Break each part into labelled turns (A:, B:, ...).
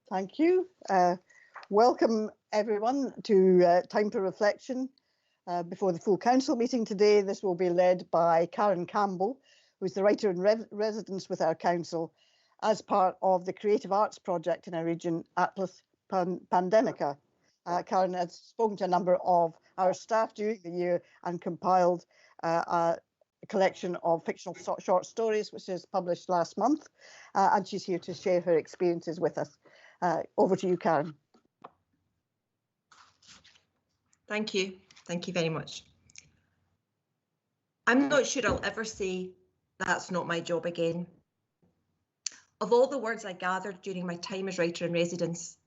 A: Thank you. Welcome everyone to Time for Reflection. Before the full council meeting today, this will be led by Karen Campbell, who's the writer in residence with our council as part of the creative arts project in our region, Atlas Pandemica. Karen has spoken to a number of our staff during the year and compiled a collection of fictional short stories, which is published last month, and she's here to share her experiences with us. Over to you, Karen.
B: Thank you. Thank you very much. I'm not sure I'll ever say that's not my job again. Of all the words I gathered during my time as writer in residence,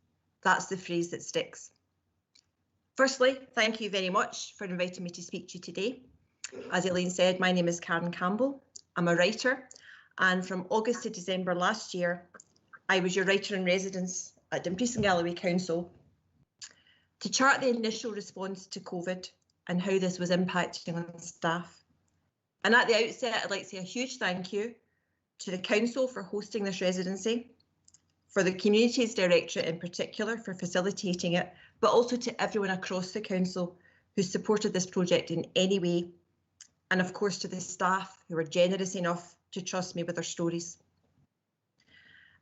B: that's the phrase that sticks. Firstly, thank you very much for inviting me to speak to you today. As Elaine said, my name is Karen Campbell. I'm a writer, and from August to December last year, I was your writer in residence at Dumfries and Galloway Council to chart the initial response to COVID and how this was impacting on staff. And at the outset, I'd like to say a huge thank you to the council for hosting this residency, for the Communities Directorate in particular for facilitating it, but also to everyone across the council who supported this project in any way, and of course to the staff who were generous enough to trust me with their stories.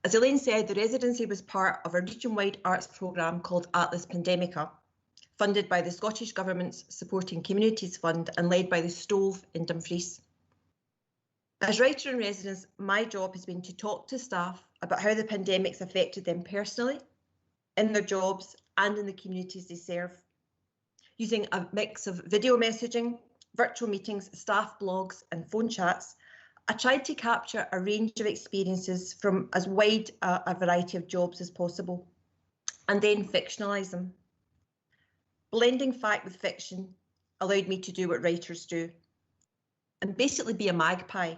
B: As Elaine said, the residency was part of a region-wide arts programme called Atlas Pandemica, funded by the Scottish Government's Supporting Communities Fund and led by the Stove in Dumfries. As writer in residence, my job has been to talk to staff about how the pandemic's affected them personally, in their jobs and in the communities they serve. Using a mix of video messaging, virtual meetings, staff blogs and phone chats, I tried to capture a range of experiences from as wide a variety of jobs as possible, and then fictionalise them. Blending fact with fiction allowed me to do what writers do, and basically be a magpie,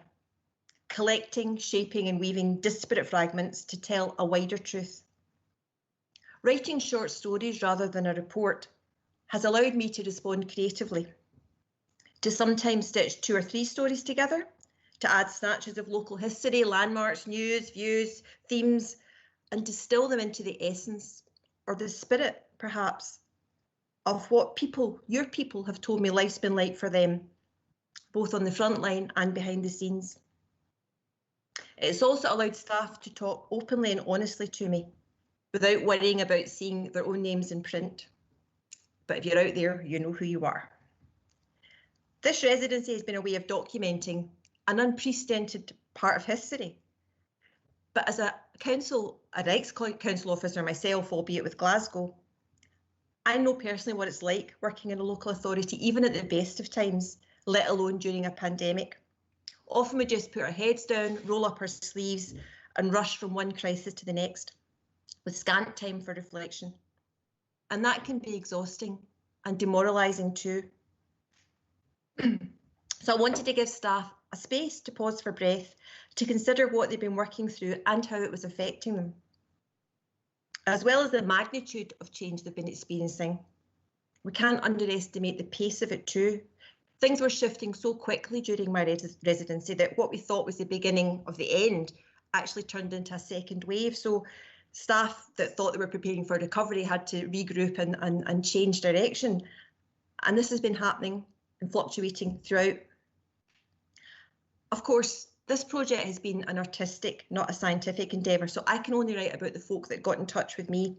B: collecting, shaping and weaving disparate fragments to tell a wider truth. Writing short stories rather than a report has allowed me to respond creatively, to sometimes stitch 2 or 3 stories together, to add snatches of local history, landmarks, news, views, themes, and distill them into the essence, or the spirit, perhaps, of what people, your people, have told me life's been like for them, both on the front line and behind the scenes. It's also allowed staff to talk openly and honestly to me, without worrying about seeing their own names in print. But if you're out there, you know who you are. This residency has been a way of documenting an unprecedented part of history. But as an ex-council officer myself, albeit with Glasgow, I know personally what it's like working in a local authority, even at the best of times, let alone during a pandemic. Often we just put our heads down, roll up our sleeves and rush from one crisis to the next, with scant time for reflection. And that can be exhausting and demoralising too. So I wanted to give staff a space to pause for breath, to consider what they've been working through and how it was affecting them, as well as the magnitude of change they've been experiencing. We can't underestimate the pace of it too. Things were shifting so quickly during my residency that what we thought was the beginning of the end actually turned into a second wave. So staff that thought they were preparing for recovery had to regroup and change direction. And this has been happening and fluctuating throughout. Of course, this project has been an artistic, not a scientific endeavour, so I can only write about the folk that got in touch with me.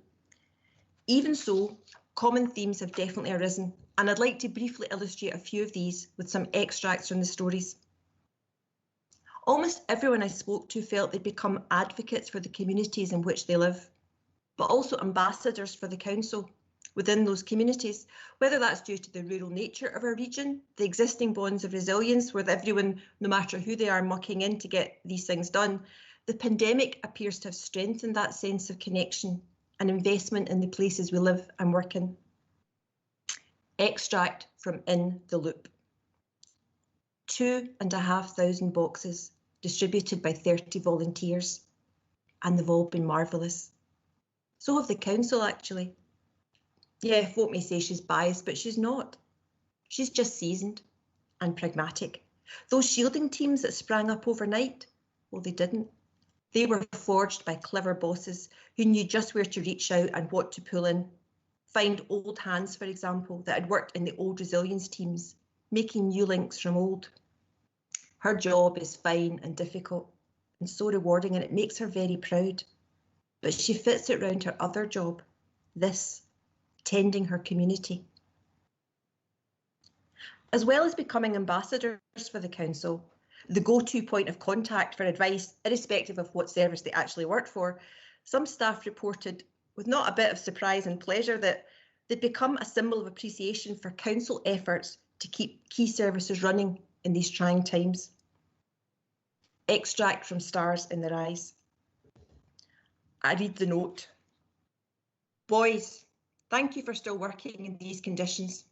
B: Even so, common themes have definitely arisen, and I'd like to briefly illustrate a few of these with some extracts from the stories. Almost everyone I spoke to felt they'd become advocates for the communities in which they live, but also ambassadors for the council within those communities, whether that's due to the rural nature of our region, the existing bonds of resilience with everyone, no matter who they are, mucking in to get these things done. The pandemic appears to have strengthened that sense of connection and investment in the places we live and work in. Extract from In the Loop. 2,500 boxes distributed by 30 volunteers, and they've all been marvellous. So have the council, actually. Yeah, folk may say she's biased, but she's not. She's just seasoned and pragmatic. Those shielding teams that sprang up overnight, well, they didn't. They were forged by clever bosses who knew just where to reach out and what to pull in. Find old hands, for example, that had worked in the old resilience teams, making new links from old. Her job is fine and difficult and so rewarding, and it makes her very proud. But she fits it round her other job, this, tending her community. As well as becoming ambassadors for the council, the go-to point of contact for advice, irrespective of what service they actually worked for, some staff reported with not a bit of surprise and pleasure that they'd become a symbol of appreciation for council efforts to keep key services running in these trying times. Extract from Stars in Their Eyes. I read the note. Boys, thank you for still working in these conditions.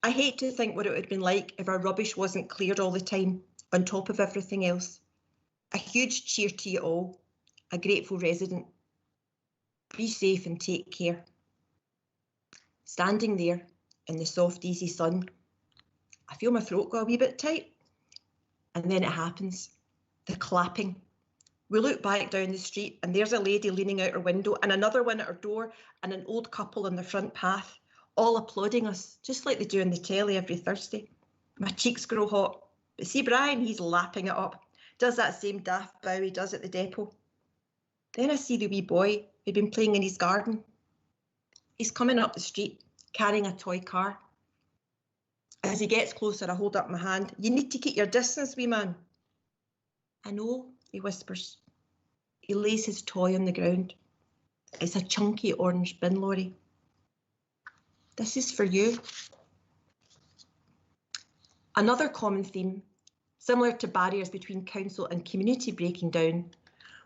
B: I hate to think what it would have been like if our rubbish wasn't cleared all the time, on top of everything else. A huge cheer to you all, a grateful resident. Be safe and take care. Standing there in the soft, easy sun, I feel my throat go a wee bit tight. And then it happens, the clapping. We look back down the street and there's a lady leaning out her window and another one at her door and an old couple on the front path, all applauding us, just like they do on the telly every Thursday. My cheeks grow hot. But see Brian, he's lapping it up, does that same daft bow he does at the depot. Then I see the wee boy who'd been playing in his garden. He's coming up the street, carrying a toy car. As he gets closer, I hold up my hand. You need to keep your distance, wee man. I know, he whispers. He lays his toy on the ground. It's a chunky orange bin lorry. This is for you. Another common theme, similar to barriers between council and community breaking down,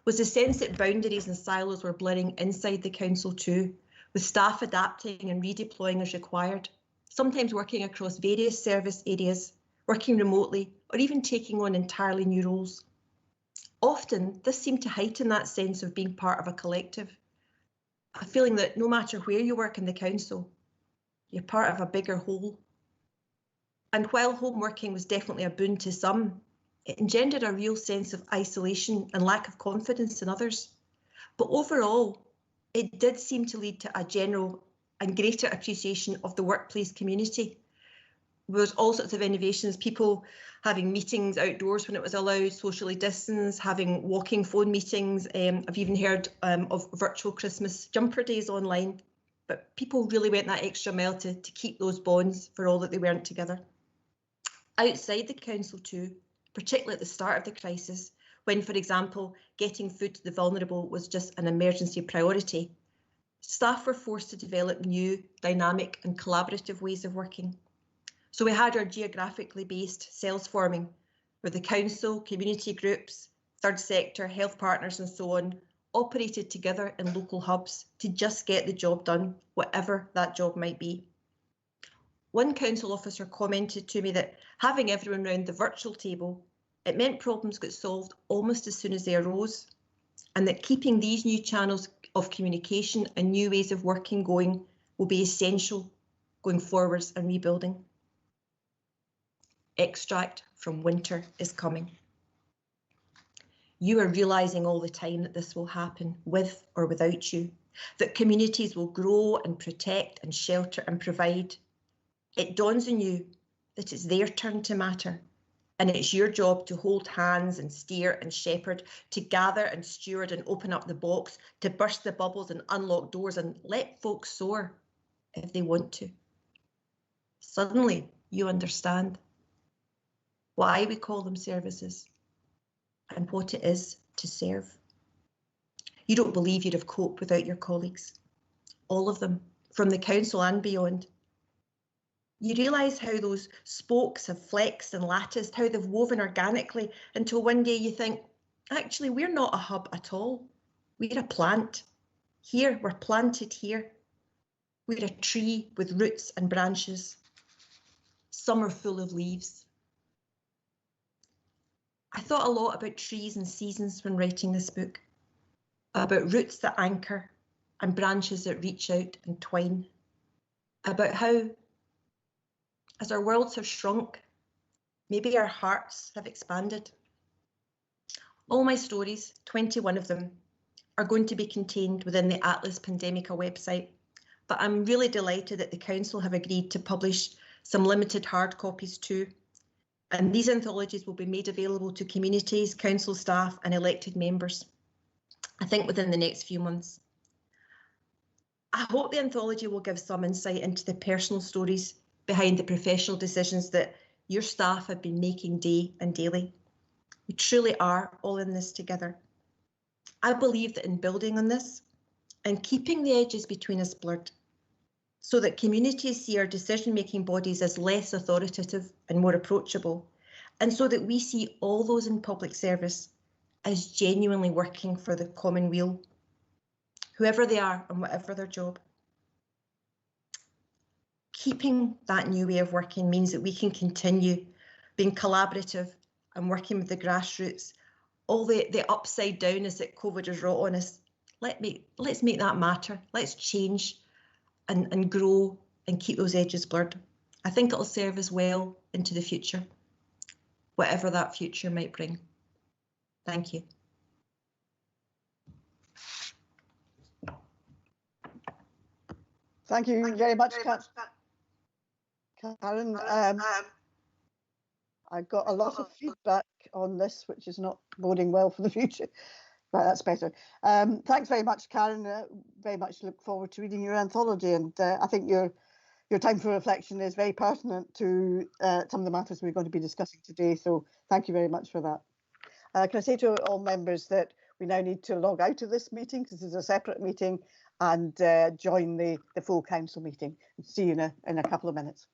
B: was the sense that boundaries and silos were blurring inside the council too, with staff adapting and redeploying as required, sometimes working across various service areas, working remotely, or even taking on entirely new roles. Often, this seemed to heighten that sense of being part of a collective, a feeling that no matter where you work in the council, you're part of a bigger whole. And while home working was definitely a boon to some, it engendered a real sense of isolation and lack of confidence in others. But overall, it did seem to lead to a general and greater appreciation of the workplace community. There was all sorts of innovations, people having meetings outdoors when it was allowed, socially distanced, having walking phone meetings. I've even heard of virtual Christmas jumper days online. But people really went that extra mile to keep those bonds for all that they weren't together. Outside the council too, particularly at the start of the crisis, when, for example, getting food to the vulnerable was just an emergency priority, staff were forced to develop new, dynamic and collaborative ways of working. So we had our geographically based cells forming, where the council, community groups, third sector, health partners and so on operated together in local hubs to just get the job done, whatever that job might be. One council officer commented to me that having everyone round the virtual table, it meant problems got solved almost as soon as they arose, and that keeping these new channels of communication and new ways of working going will be essential going forwards and rebuilding. Extract from Winter is Coming. You are realising all the time that this will happen with or without you, that communities will grow and protect and shelter and provide. It dawns on you that it's their turn to matter, and it's your job to hold hands and steer and shepherd, to gather and steward and open up the box, to burst the bubbles and unlock doors and let folks soar if they want to. Suddenly you understand why we call them services and what it is to serve. You don't believe you'd have coped without your colleagues, all of them, from the council and beyond. You realise how those spokes have flexed and latticed, how they've woven organically until one day you think, actually, we're not a hub at all. We're a plant. Here, we're planted here. We're a tree with roots and branches. Some are full of leaves. I thought a lot about trees and seasons when writing this book, about roots that anchor and branches that reach out and twine, about how, as our worlds have shrunk, maybe our hearts have expanded. All my stories, 21 of them, are going to be contained within the Atlas Pandemica website, but I'm really delighted that the Council have agreed to publish some limited hard copies too. And these anthologies will be made available to communities, council staff and elected members, I think within the next few months. I hope the anthology will give some insight into the personal stories behind the professional decisions that your staff have been making day and daily. We truly are all in this together. I believe that in building on this and keeping the edges between us blurred, so that communities see our decision-making bodies as less authoritative and more approachable, and so that we see all those in public service as genuinely working for the common weal, whoever they are and whatever their job. Keeping that new way of working means that we can continue being collaborative and working with the grassroots, all the upside downness that COVID has wrought on us. Let's make that matter. Let's change and grow and keep those edges blurred. I think it'll serve us well into the future, whatever that future might bring. Thank you.
A: Thank you very much, Karen. I got a lot of feedback on this, which is not boding well for the future, but that's better. Thanks very much, Karen. Very much look forward to reading your anthology, and I think your time for reflection is very pertinent to some of the matters we're going to be discussing today, so thank you very much for that. Can I say to all members that we now need to log out of this meeting, because this is a separate meeting, and join the full council meeting. See you in a couple of minutes.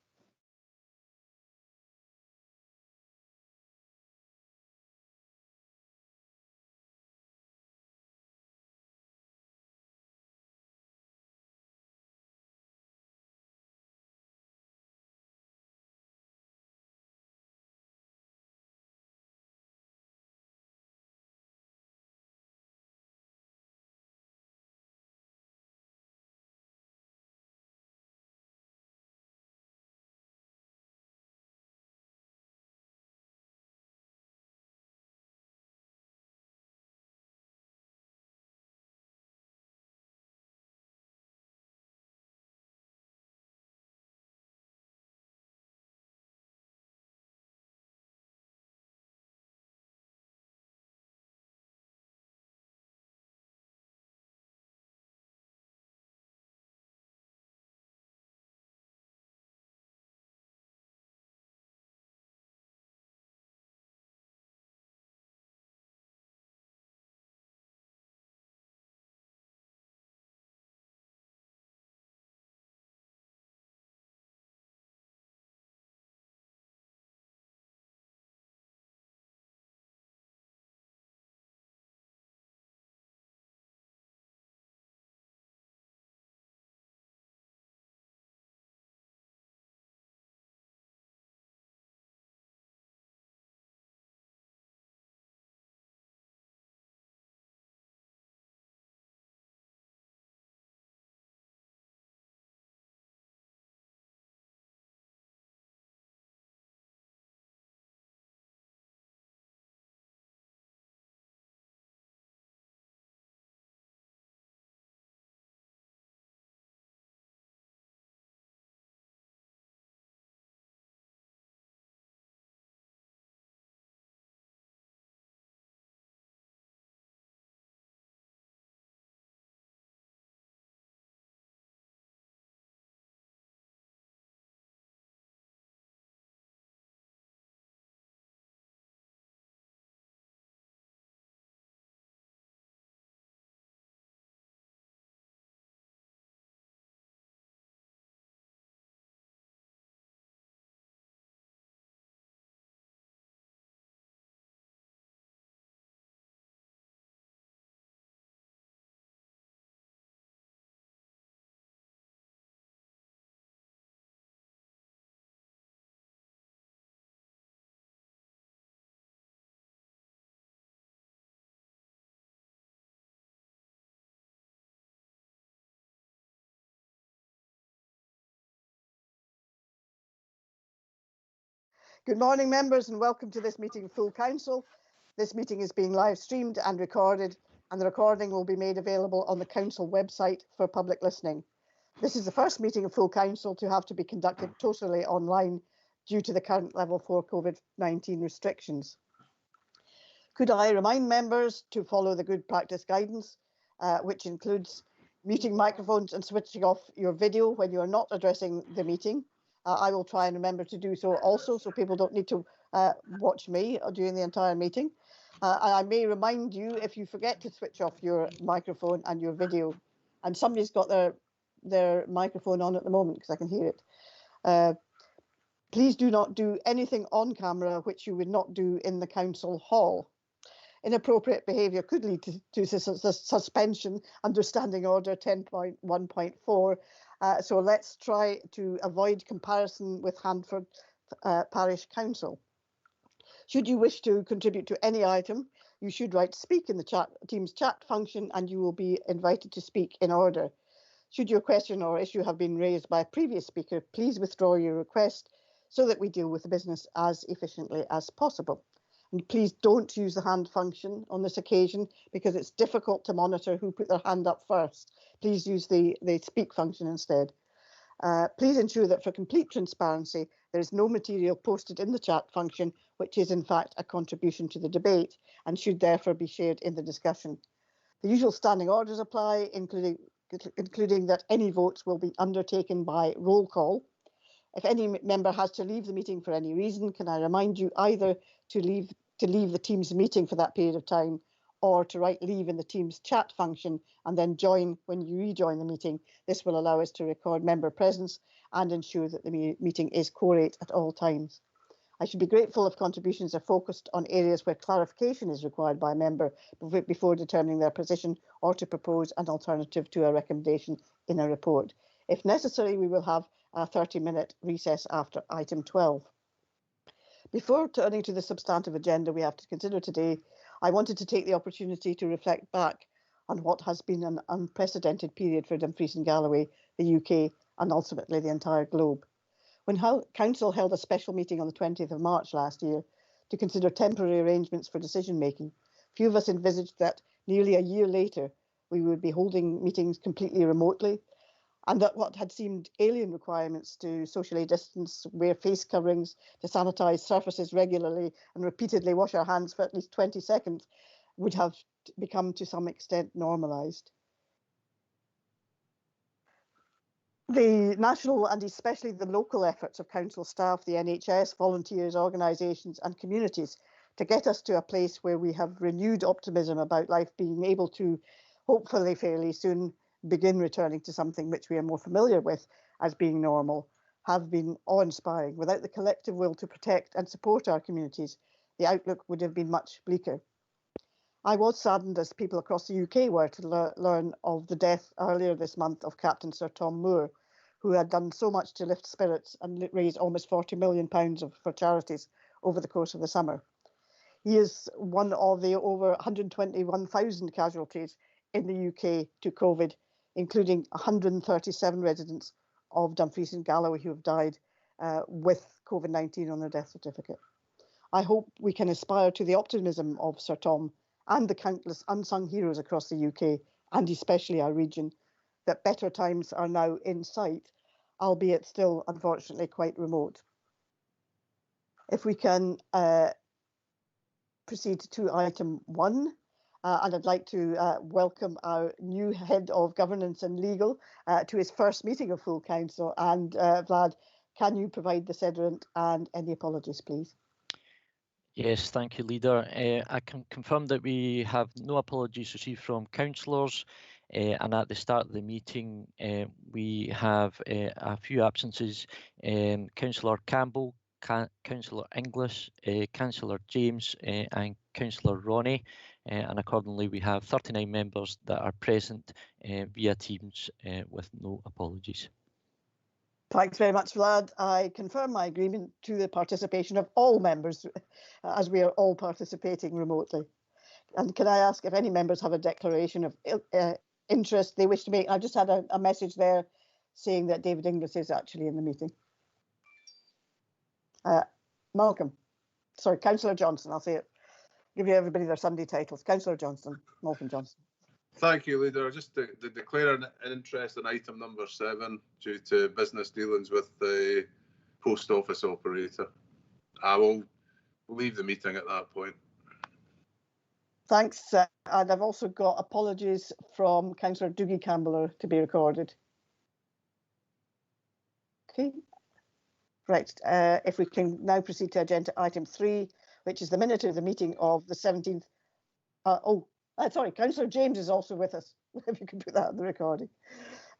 A: Good morning, members, and welcome to this meeting of Full Council. This meeting is being live streamed and recorded, and the recording will be made available on the Council website for public listening. This is the first meeting of full Council to have to be conducted totally online due to the current level 4 COVID-19 restrictions. Could I remind members to follow the good practice guidance, which includes muting microphones and switching off your video when you are not addressing the meeting. I will try and remember to do so also, so people don't need to watch me during the entire meeting. And I may remind you if you forget to switch off your microphone and your video, and somebody's got their microphone on at the moment because I can hear it. Please do not do anything on camera which you would not do in the council hall. Inappropriate behaviour could lead to suspension under Standing Order 10.1.4. So let's try to avoid comparison with Handford Parish Council. Should you wish to contribute to any item, you should write speak in the Teams chat function and you will be invited to speak in order. Should your question or issue have been raised by a previous speaker, please withdraw your request so that we deal with the business as efficiently as possible. And please don't use the hand function on this occasion because it's difficult to monitor who put their hand up first. Please use the speak function instead. Please ensure that for complete transparency, there is no material posted in the chat function, which is in fact a contribution to the debate and should therefore be shared in the discussion. The usual standing orders apply, including that any votes will be undertaken by roll call. If any member has to leave the meeting for any reason, can I remind you either to leave the Teams meeting for that period of time or to write leave in the Teams chat function and then join when you rejoin the meeting. This will allow us to record member presence and ensure that the meeting is quorate at all times. I should be grateful if contributions are focused on areas where clarification is required by a member before determining their position or to propose an alternative to a recommendation in a report. If necessary, we will have a 30-minute recess after item 12. Before turning to the substantive agenda we have to consider today, I wanted to take the opportunity to reflect back on what has been an unprecedented period for Dumfries and Galloway, the UK, and ultimately the entire globe. When Council held a special meeting on the 20th of March last year to consider temporary arrangements for decision making, few of us envisaged that nearly a year later we would be holding meetings completely remotely, and that what had seemed alien requirements to socially distance, wear face coverings, to sanitise surfaces regularly and repeatedly wash our hands for at least 20 seconds would have become to some extent normalised. The national and especially the local efforts of council staff, the NHS, volunteers, organisations and communities to get us to a place where we have renewed optimism about life being able to, hopefully fairly soon, begin returning to something which we are more familiar with as being normal, have been awe-inspiring. Without the collective will to protect and support our communities, the outlook would have been much bleaker. I was saddened, as people across the UK were, to learn of the death earlier this month of Captain Sir Tom Moore, who had done so much to lift spirits and raise almost £40 million for charities over the course of the summer. He is one of the over 121,000 casualties in the UK to COVID, including 137 residents of Dumfries and Galloway who have died with COVID-19 on their death certificate. I hope we can aspire to the optimism of Sir Tom and the countless unsung heroes across the UK, and especially our region, that better times are now in sight, albeit still, unfortunately, quite remote. If we can proceed to item 1, and I'd like to welcome our new Head of Governance and Legal to his first meeting of full Council. And Vlad, can you provide the sederunt and any apologies, please?
C: Yes, thank you, Leader. I can confirm that we have no apologies received from councillors, and at the start of the meeting we have a few absences. Councillor Campbell, Councillor English, Councillor James and Councillor Ronnie, and accordingly we have 39 members that are present via Teams with no apologies.
A: Thanks very much, Vlad. I confirm my agreement to the participation of all members, as we are all participating remotely. And can I ask if any members have a declaration of interest they wish to make? I just had a message there saying that David Inglis is actually in the meeting. Malcolm, sorry, Councillor Johnson, I'll say it. give you everybody their Sunday titles. Councillor Johnston, Malcolm Johnston.
D: Thank you, Leader. Just to declare an interest in item number 7 due to business dealings with the post office operator. I will leave the meeting at that point.
A: Thanks. And I've also got apologies from Councillor Dougie Campbell to be recorded. Okay. Right. If we can now proceed to agenda item 3, which is the minute of the meeting of the 17th. Sorry, Councillor James is also with us. If you can put that in the recording.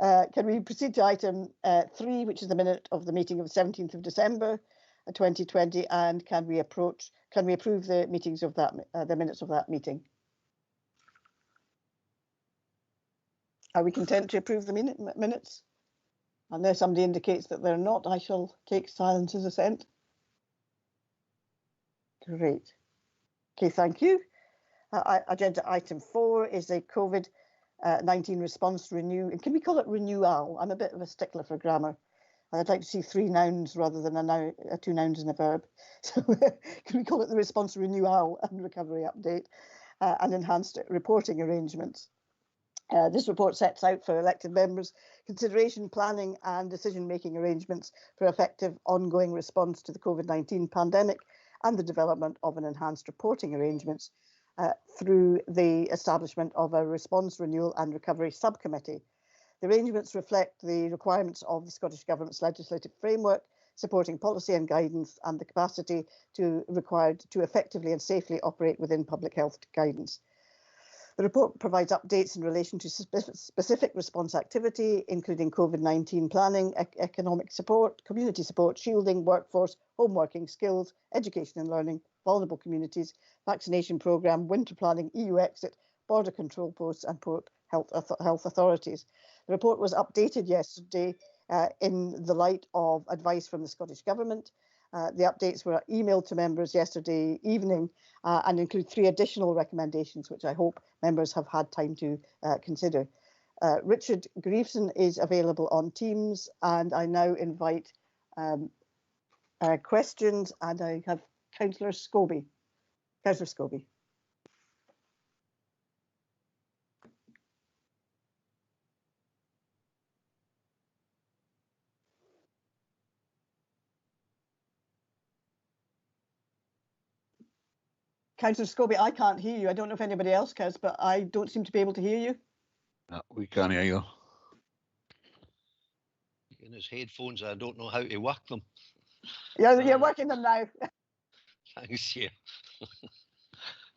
A: Can we proceed to item 3, which is the minute of the meeting of the 17th of December 2020, and can we approve the meetings of that, the minutes of that meeting? Are we content to approve the minutes? Unless somebody indicates that they're not, I shall take silence as assent. Great. Okay, thank you. Agenda item 4 is a COVID-19 response renew. Can we call it renewal? I'm a bit of a stickler for grammar. I'd like to see 3 nouns rather than 2 nouns and a verb. So can we call it the response renewal and recovery update and enhanced reporting arrangements? This report sets out for elected members consideration, planning and decision-making arrangements for effective ongoing response to the COVID-19 pandemic and the development of an enhanced reporting arrangements through the establishment of a response renewal and recovery subcommittee. The arrangements reflect the requirements of the Scottish Government's legislative framework, supporting policy and guidance and the capacity required to effectively and safely operate within public health guidance. The report provides updates in relation to specific response activity, including COVID-19 planning, economic support, community support, shielding, workforce, home working, skills, education and learning, vulnerable communities, vaccination programme, winter planning, EU exit, border control posts and port health authorities. The report was updated yesterday in the light of advice from the Scottish Government. The updates were emailed to members yesterday evening and include 3 additional recommendations, which I hope members have had time to consider. Richard Griefson is available on Teams, and I now invite questions, and I have Councillor Scobie. Councillor Scobie. Councillor Scobie, I can't hear you. I don't know if anybody else can, but I don't seem to be able to hear you.
E: No, we can't hear you.
F: In his headphones, I don't know how to work them.
A: You're working them now.
F: Thanks, Chair.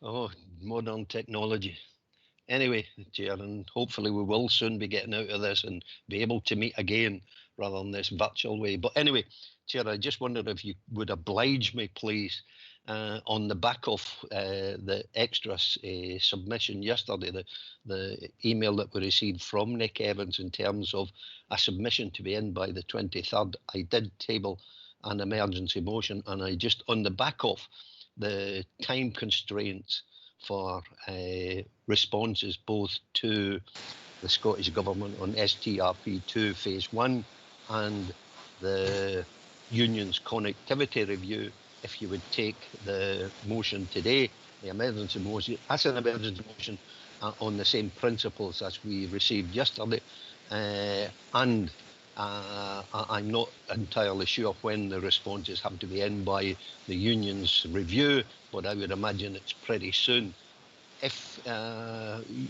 F: Oh, modern technology. Anyway, Chair, and hopefully we will soon be getting out of this and be able to meet again rather than this virtual way. But anyway, Chair, I just wondered if you would oblige me, please, on the back of the extra submission yesterday, the email that we received from Nick Evans in terms of a submission to be in by the 23rd. I did table an emergency motion, and I just, on the back of the time constraints for responses both to the Scottish Government on STRP2 Phase 1 and the Union's connectivity review, if you would take the motion today, the emergency motion, as an emergency motion on the same principles as we received yesterday. And I'm not entirely sure when the responses have to be in by the Union's review, but I would imagine it's pretty soon. If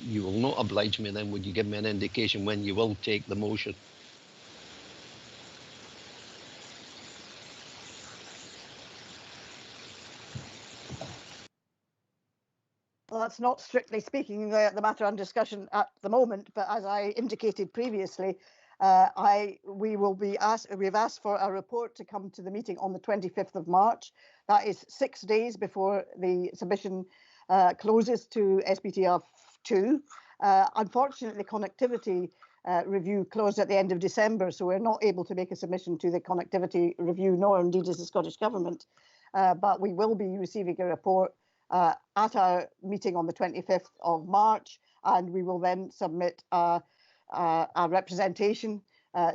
F: you will not oblige me, then would you give me an indication when you will take the motion?
A: Well, that's not strictly speaking the matter under discussion at the moment, but as I indicated previously, we've asked for a report to come to the meeting on the 25th of March. That is 6 days before the submission closes to SBTR2. Unfortunately, connectivity review closed at the end of December, so we're not able to make a submission to the connectivity review, nor indeed as the Scottish Government. But we will be receiving a report at our meeting on the 25th of March, and we will then submit a representation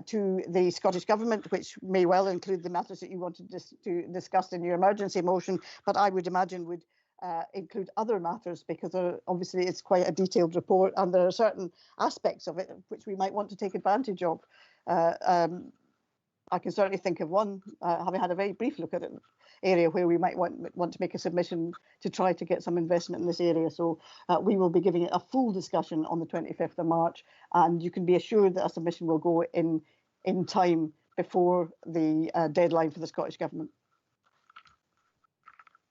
A: to the Scottish Government, which may well include the matters that you wanted to discuss in your emergency motion, but I would imagine would include other matters, because obviously it's quite a detailed report and there are certain aspects of it which we might want to take advantage of. I can certainly think of one, having had a very brief look at it, area where we might want to make a submission to try to get some investment in this area. So we will be giving it a full discussion on the 25th of March, and you can be assured that a submission will go in time before the deadline for the Scottish Government.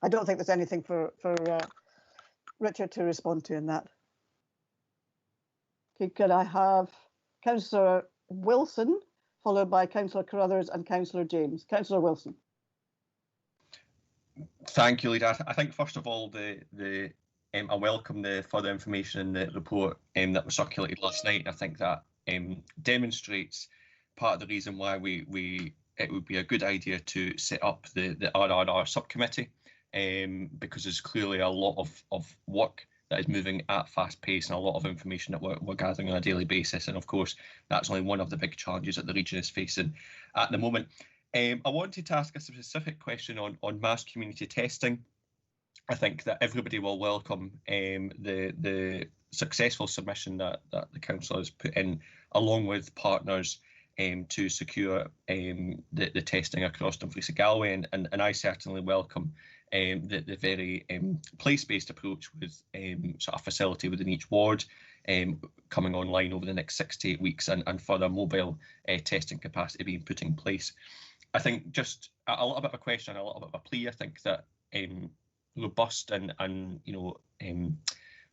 A: I don't think there's anything for Richard to respond to in that. Okay, could I have Councillor Wilson, followed by Councillor Carruthers and Councillor James. Councillor Wilson.
G: Thank you, Leader. I think first of all, I welcome the further information in the report that was circulated last night. I think that demonstrates part of the reason why it would be a good idea to set up the RRR subcommittee, because there's clearly a lot of work that is moving at fast pace and a lot of information that we're gathering on a daily basis. And of course, that's only one of the big challenges that the region is facing at the moment. I wanted to ask a specific question on mass community testing. I think that everybody will welcome the successful submission that the council has put in, along with partners, to secure the testing across Dumfries and Galloway, and I certainly welcome the very place-based approach with sort of facility within each ward coming online over the next 6 to 8 weeks, and further mobile testing capacity being put in place. I think just a little bit of a question, a little bit of a plea. I think that robust and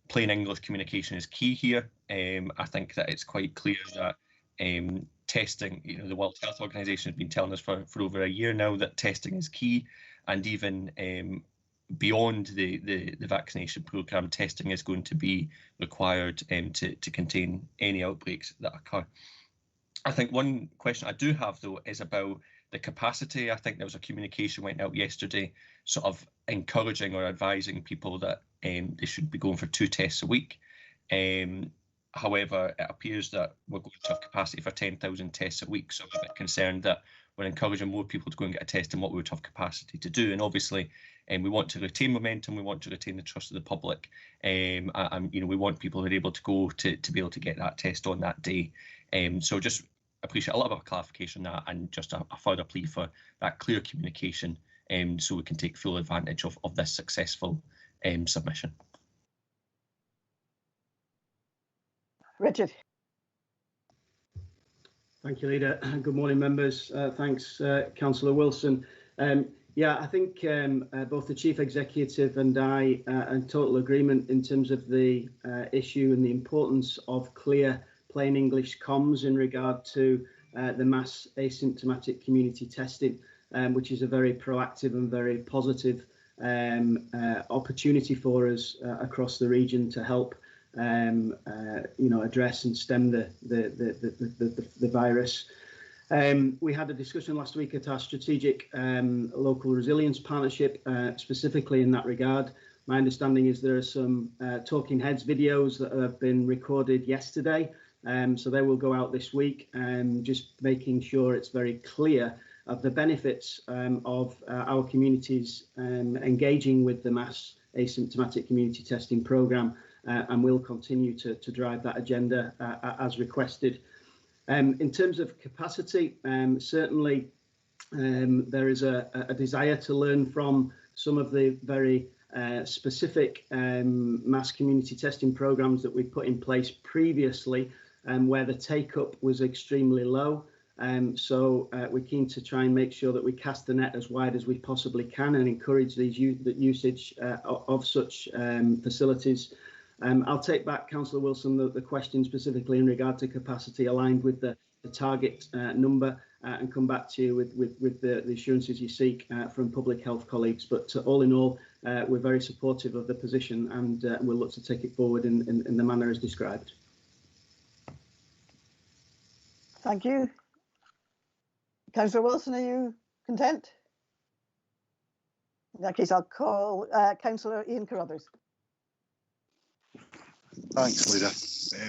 G: plain English communication is key here. I think that it's quite clear that testing, the World Health Organization has been telling us for over a year now that testing is key, and even beyond the vaccination programme, testing is going to be required to contain any outbreaks that occur. I think one question I do have, though, is about the capacity. I think there was a communication went out yesterday sort of encouraging or advising people that they should be going for 2 tests a week. However, it appears that we're going to have capacity for 10,000 tests a week. So I'm a bit concerned that we're encouraging more people to go and get a test than what we would have capacity to do. And obviously, we want to retain momentum. We want to retain the trust of the public. And we want people who are able to go to be able to get that test on that day. So just appreciate a little bit of clarification on that, and just a further plea for that clear communication, so we can take full advantage of this successful submission.
A: Richard.
H: Thank you, Leader. Good morning, members. Thanks, Councillor Wilson. Yeah, I think both the Chief Executive and I are in total agreement in terms of the issue and the importance of clear, plain English comms in regard to the mass asymptomatic community testing, which is a very proactive and very positive opportunity for us across the region to help address and stem the virus. We had a discussion last week at our strategic local resilience partnership, specifically in that regard. My understanding is there are some talking heads videos that have been recorded yesterday, so they will go out this week, just making sure it's very clear of the benefits of our communities engaging with the mass asymptomatic community testing programme, and we'll continue to drive that agenda as requested. In terms of capacity, certainly there is a desire to learn from some of the very specific mass community testing programmes that we put in place previously, where the take-up was extremely low. So we're keen to try and make sure that we cast the net as wide as we possibly can and encourage the usage of such facilities. I'll take back, Councillor Wilson, the question specifically in regard to capacity aligned with the target number, and come back to you with the assurances you seek from public health colleagues. But all in all, we're very supportive of the position, and we'll look to take it forward in the manner as described.
A: Thank you. Councillor Wilson, are you content? In that case, I'll call Councillor Ian Carruthers.
E: Thanks, Leader.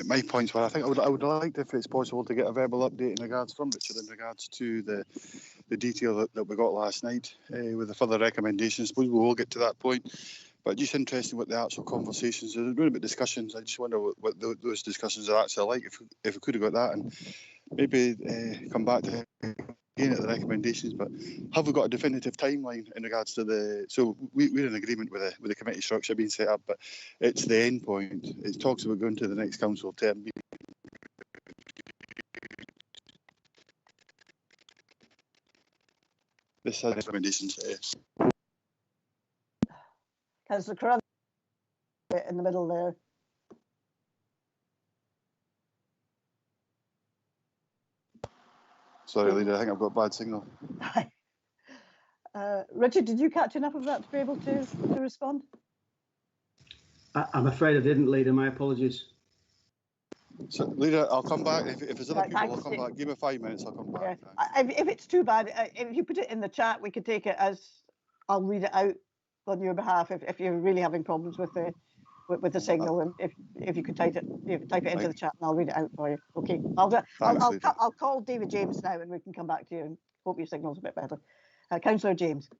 E: My points were, I think I would like, if it's possible, to get a verbal update in regards from Richard in regards to the detail that we got last night with the further recommendations. I suppose we will get to that point. But just interesting what the actual conversations. There's been a bit of discussions. I just wonder what those discussions are actually like. If we could have got that, and maybe come back to again at the recommendations. But have we got a definitive timeline in regards to the? So we're in agreement with the committee structure being set up, but it's the end point. It talks about going to the next council term. This has recommendations.
A: Councillor Carruthers in the middle there.
E: Sorry, Leader, I think I've got bad signal.
A: Richard, did you catch enough of that to be able to respond?
H: I'm afraid I didn't, Leader. My apologies.
E: So, Leader, I'll come back. If there's other people, I'll come back. Give me 5 minutes, I'll come back.
A: Yeah. If it's too bad, if you put it in the chat, we could take it as I'll read it out on your behalf if you're really having problems with the signal, and if you could type it into the chat, and I'll read it out for you. Okay, I'll call David James now, and we can come back to you and hope your signal's a bit better. Councillor James.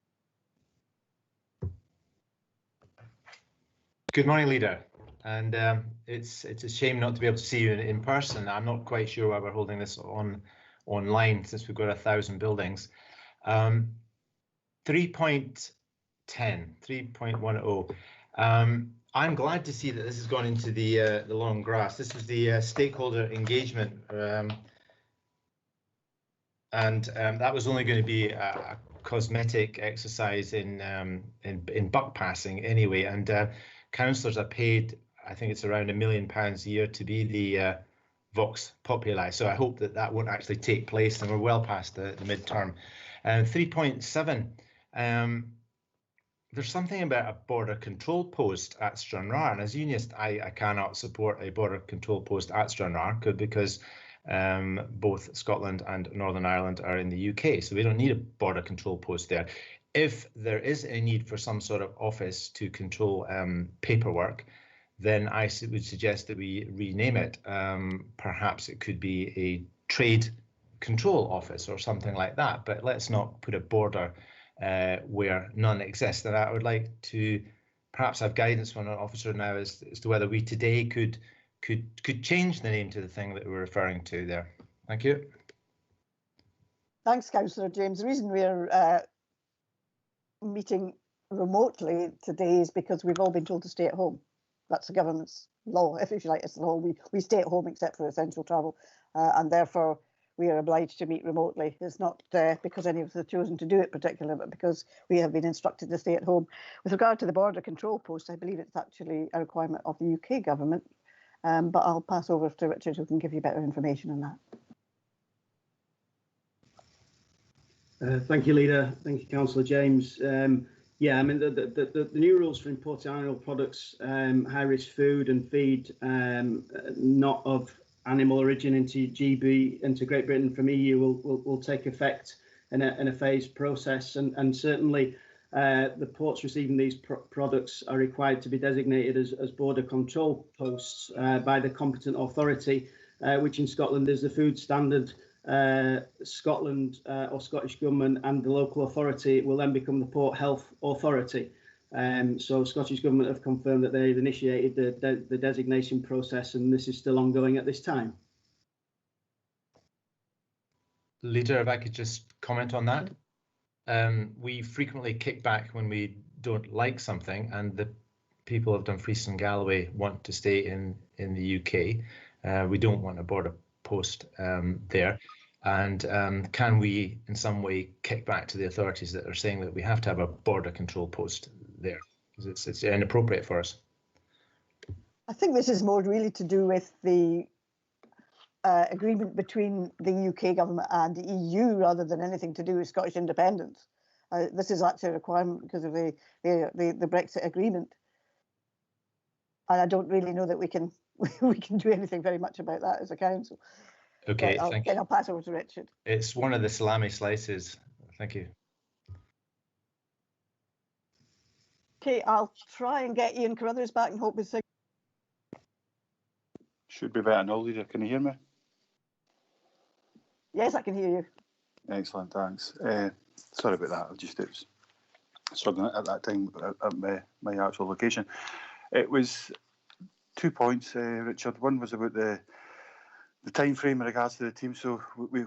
I: Good morning, Leader. And it's a shame not to be able to see you in person. I'm not quite sure why we're holding this online since we've got 1,000 buildings. 3.10. I'm glad to see that this has gone into the long grass. This was the stakeholder engagement, and that was only going to be a cosmetic exercise in buck passing anyway. And councillors are paid, I think it's around £1 million a year to be the Vox Populi. So I hope that won't actually take place, and we're well past the midterm. 3.7. There's something about a border control post at Stranraer, and as unionist, I cannot support a border control post at Stranraer because both Scotland and Northern Ireland are in the UK, so we don't need a border control post there. If there is a need for some sort of office to control paperwork, then I would suggest that we rename it. Perhaps it could be a trade control office or something like that, but let's not put a border where none exist. And I would like to perhaps have guidance from an officer now as to whether we today could change the name to the thing that we're referring to there. Thank you.
A: Thanks, Councillor James. The reason we're meeting remotely today is because we've all been told to stay at home. That's the government's law, if you like. It's the law. We stay at home except for essential travel, and therefore we are obliged to meet remotely. It's not because any of us have chosen to do it particularly, but because we have been instructed to stay at home. With regard to the border control post, I believe it's actually a requirement of the UK government, but I'll pass over to Richard, who can give you better information on
H: that. Thank you, Leader. Thank you, Councillor James. Yeah, I mean, the new rules for importing animal products, high-risk food and feed not of animal origin into GB, into Great Britain from EU will take effect in a phased process, and certainly the ports receiving these products are required to be designated as border control posts by the competent authority, which in Scotland is the Food Standard Scotland or Scottish Government, and the local authority will then become the Port Health Authority. So Scottish Government have confirmed that they've initiated the designation process, and this is still ongoing at this time.
I: Leader, if I could just comment on that. We frequently kick back when we don't like something, and the people of Dumfries and Galloway want to stay in the UK. We don't want a border post there. And can we in some way kick back to the authorities that are saying that we have to have a border control post there? Because it's inappropriate for us.
A: I think this is more really to do with the agreement between the UK government and the EU rather than anything to do with Scottish independence. This is actually a requirement because of the Brexit agreement. And I don't really know that we can do anything very much about that as a council.
I: Okay, thank you.
A: I'll pass over to Richard.
I: It's one of the salami slices. Thank you.
A: Okay, I'll try and get Ian Carruthers back and hope his signal.
E: Should be better now, Leader. Can you hear me?
A: Yes, I can hear you.
E: Excellent, thanks. Sorry about that. It was struggling at that time at my actual location. It was 2 points, Richard. One was about the time frame in regards to the team. So we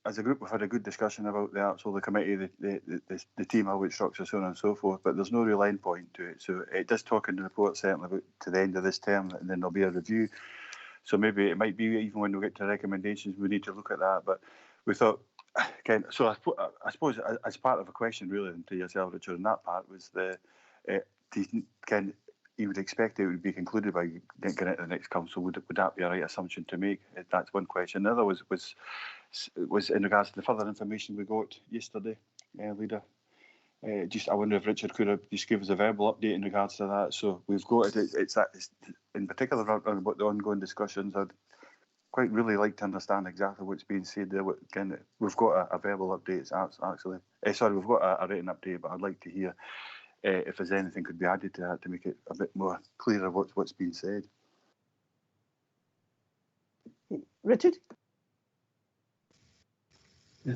E: as a group, we've had a good discussion about the committee, the team, how it structures, so on and so forth. But there's no real end point to it. So it does talk in the report certainly about to the end of this term, and then there'll be a review. So maybe it might be even when we get to recommendations, we need to look at that. But we thought, again, so I suppose as part of a question really to yourself, Richard, and that part was you would expect it would be concluded by getting into the next council. Would that be a right assumption to make? That's one question. The other was in regards to the further information we got yesterday, Leader. I wonder if Richard could have just give us a verbal update in regards to that. So we've got it. It's in particular about the ongoing discussions. I'd quite really like to understand exactly what's being said there. We've got a verbal update actually. Sorry, we've got a written update, but I'd like to hear if there's anything could be added to that to make it a bit more clearer what's been said.
A: Richard?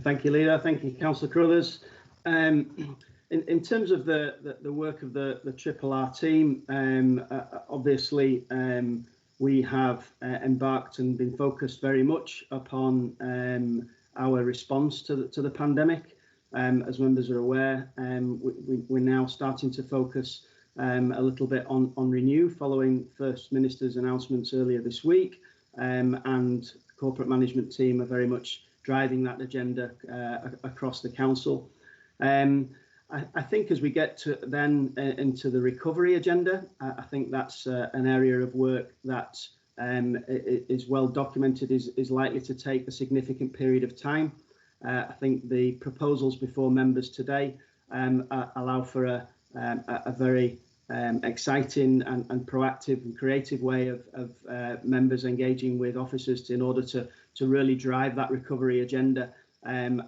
H: Thank you, Leader. Thank you, Councillor Crothers. In terms of the work of the Triple R team, obviously we have embarked and been focused very much upon our response to the pandemic. As members are aware, we're now starting to focus a little bit on Renew following First Minister's announcements earlier this week, and corporate management team are very much driving that agenda across the council. I think as we get to then into the recovery agenda, I think that's an area of work that is well documented, is likely to take a significant period of time. I think the proposals before members today allow for a very exciting and proactive and creative way of members engaging with officers in order to really drive that recovery agenda and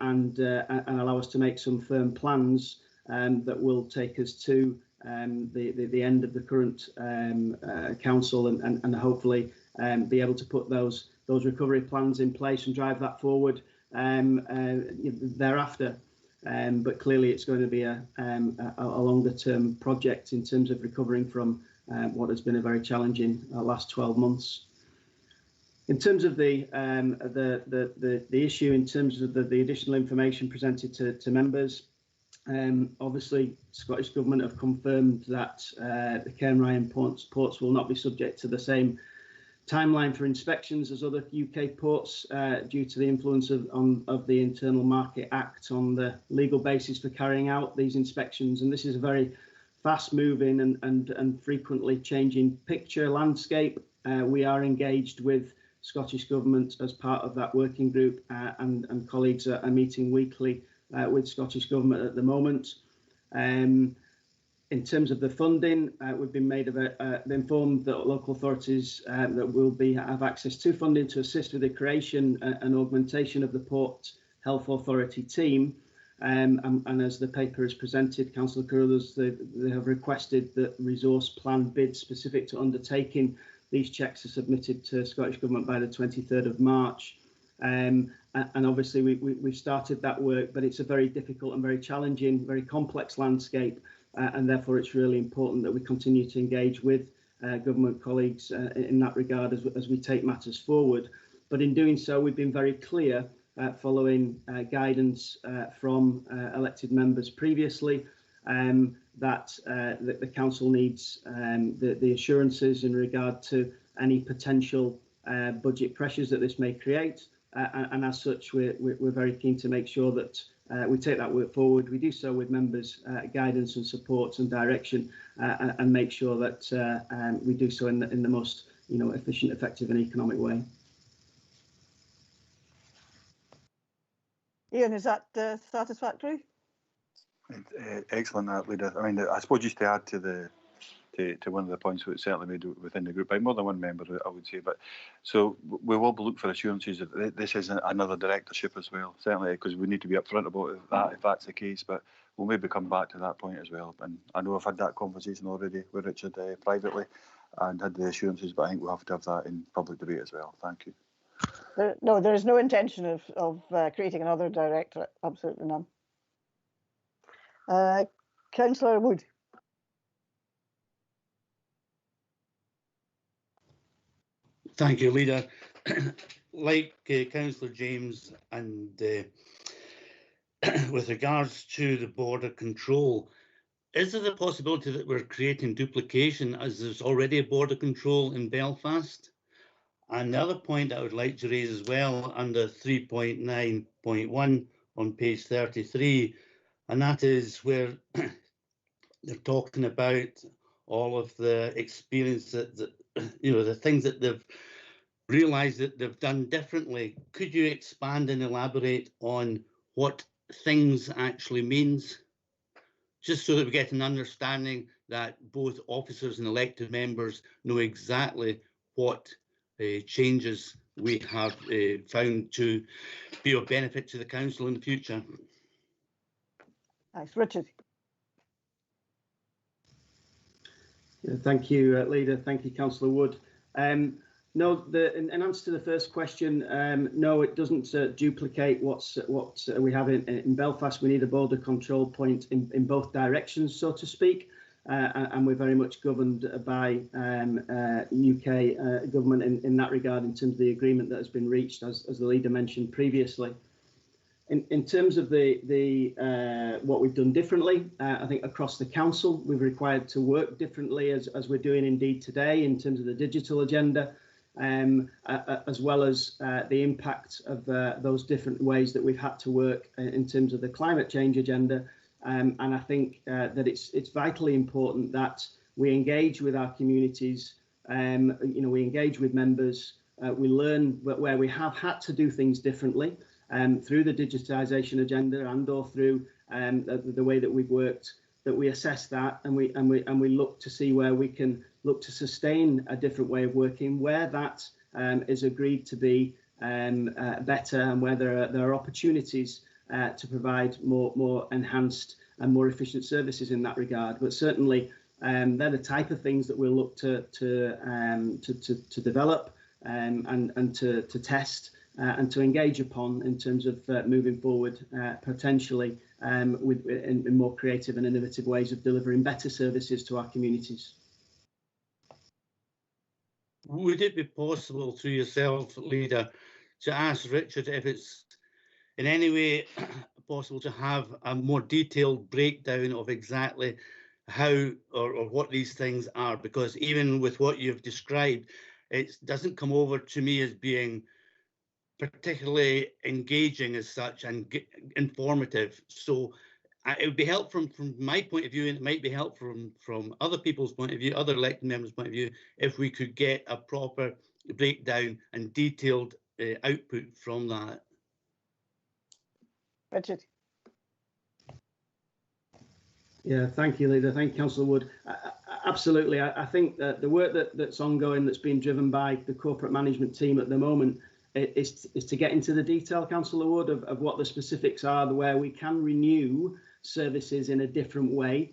H: allow us to make some firm plans that will take us to the end of the current council and hopefully be able to put those recovery plans in place and drive that forward thereafter. But clearly it's going to be a longer term project in terms of recovering from what has been a very challenging last 12 months. In terms of the issue, in terms of the additional information presented to members, obviously Scottish Government have confirmed that the Cairn Ryan ports will not be subject to the same timeline for inspections as other UK ports due to the influence of the Internal Market Act on the legal basis for carrying out these inspections. And this is a very fast moving and frequently changing picture landscape. We are engaged with Scottish Government as part of that working group and colleagues are meeting weekly with Scottish Government at the moment. In terms of the funding, we've been informed that local authorities that will have access to funding to assist with the creation and augmentation of the Port Health Authority team. And as the paper is presented, Councillor Carruthers, they have requested that resource plan bids specific to undertaking these checks are submitted to Scottish Government by the 23rd of March. And obviously we've started that work, but it's a very difficult and very challenging, very complex landscape. And therefore it's really important that we continue to engage with government colleagues in that regard as we take matters forward. But in doing so, we've been very clear following guidance from elected members previously that the council needs the assurances in regard to any potential budget pressures that this may create. And as such, we're very keen to make sure that we take that work forward. We do so with members' guidance and support and direction, and make sure that we do so in the most efficient, effective, and economic way.
A: Ian, is that satisfactory?
E: Excellent, Leader. I mean, I suppose just to add to one of the points that certainly made within the group by more than one member, I would say. But so we will look for assurances that this is another directorship as well, certainly, because we need to be upfront about that if that's the case. But we'll maybe come back to that point as well. And I know I've had that conversation already with Richard privately and had the assurances, but I think we'll have to have that in public debate as well. Thank you.
A: No, there is no intention of creating another directorate. Absolutely none. Councillor Wood.
J: Thank you, Leader. Like Councillor James, and with regards to the border control, is there the possibility that we're creating duplication as there's already a border control in Belfast? And the other point I would like to raise as well under 3.9.1 on page 33, and that is where they're talking about all of the experience that the things that they've realised that they've done differently. Could you expand and elaborate on what things actually means? Just so that we get an understanding that both officers and elected members know exactly what changes we have found to be of benefit to the council in the future.
A: Thanks, Richard.
H: Yeah, thank you, Leader. Thank you, Councillor Wood. No, in answer to the first question, no, it doesn't duplicate what we have in Belfast. We need a border control point in both directions, so to speak, and we're very much governed by UK government in that regard in terms of the agreement that has been reached, as the Leader mentioned previously. In terms of what we've done differently, I think across the council we've required to work differently as we're doing indeed today in terms of the digital agenda. As well as the impact of those different ways that we've had to work in terms of the climate change agenda. And I think that it's vitally important that we engage with our communities, we engage with members, we learn where we have had to do things differently through the digitisation agenda and or through the way that we've worked, that we assess that and we look to see where we can look to sustain a different way of working, where that is agreed to be better and where there are opportunities to provide more enhanced and more efficient services in that regard. But certainly they're the type of things that we'll look to develop and to test and to engage upon in terms of moving forward potentially in more creative and innovative ways of delivering better services to our communities.
J: Would it be possible through yourself, Leader, to ask Richard if it's in any way possible to have a more detailed breakdown of exactly how or what these things are? Because even with what you've described, it doesn't come over to me as being particularly engaging as such and informative. So it would be helpful from my point of view, and it might be helpful from other people's point of view, other elected members' point of view, if we could get a proper breakdown and detailed output from that.
A: Richard.
H: Yeah, thank you, Leader. Thank you, Councillor Wood. Absolutely. I think that the work that's ongoing, that's being driven by the corporate management team at the moment, is to get into the detail, Councillor Wood, of what the specifics are, where we can renew services in a different way.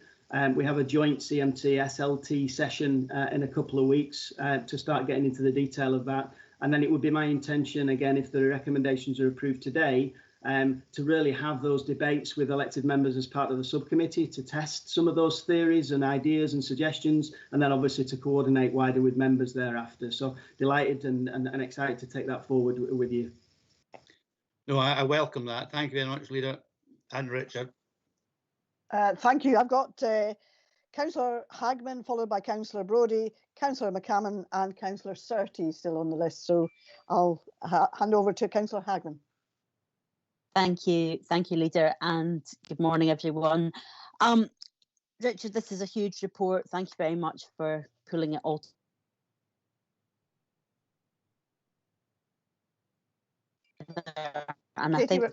H: We have a joint CMT SLT session in a couple of weeks to start getting into the detail of that. And then it would be my intention, again, if the recommendations are approved today, to really have those debates with elected members as part of the subcommittee to test some of those theories and ideas and suggestions, and then obviously to coordinate wider with members thereafter. So delighted and excited to take that forward with you.
J: No, I welcome that. Thank you very much, Leader and Richard.
A: Thank you. I've got Councillor Hagman, followed by Councillor Brodie, Councillor McCammon and Councillor Surtees still on the list. So I'll hand over to Councillor Hagman.
K: Thank you, Leader, and good morning, everyone. Richard, this is a huge report. Thank you very much for pulling it all together. And I think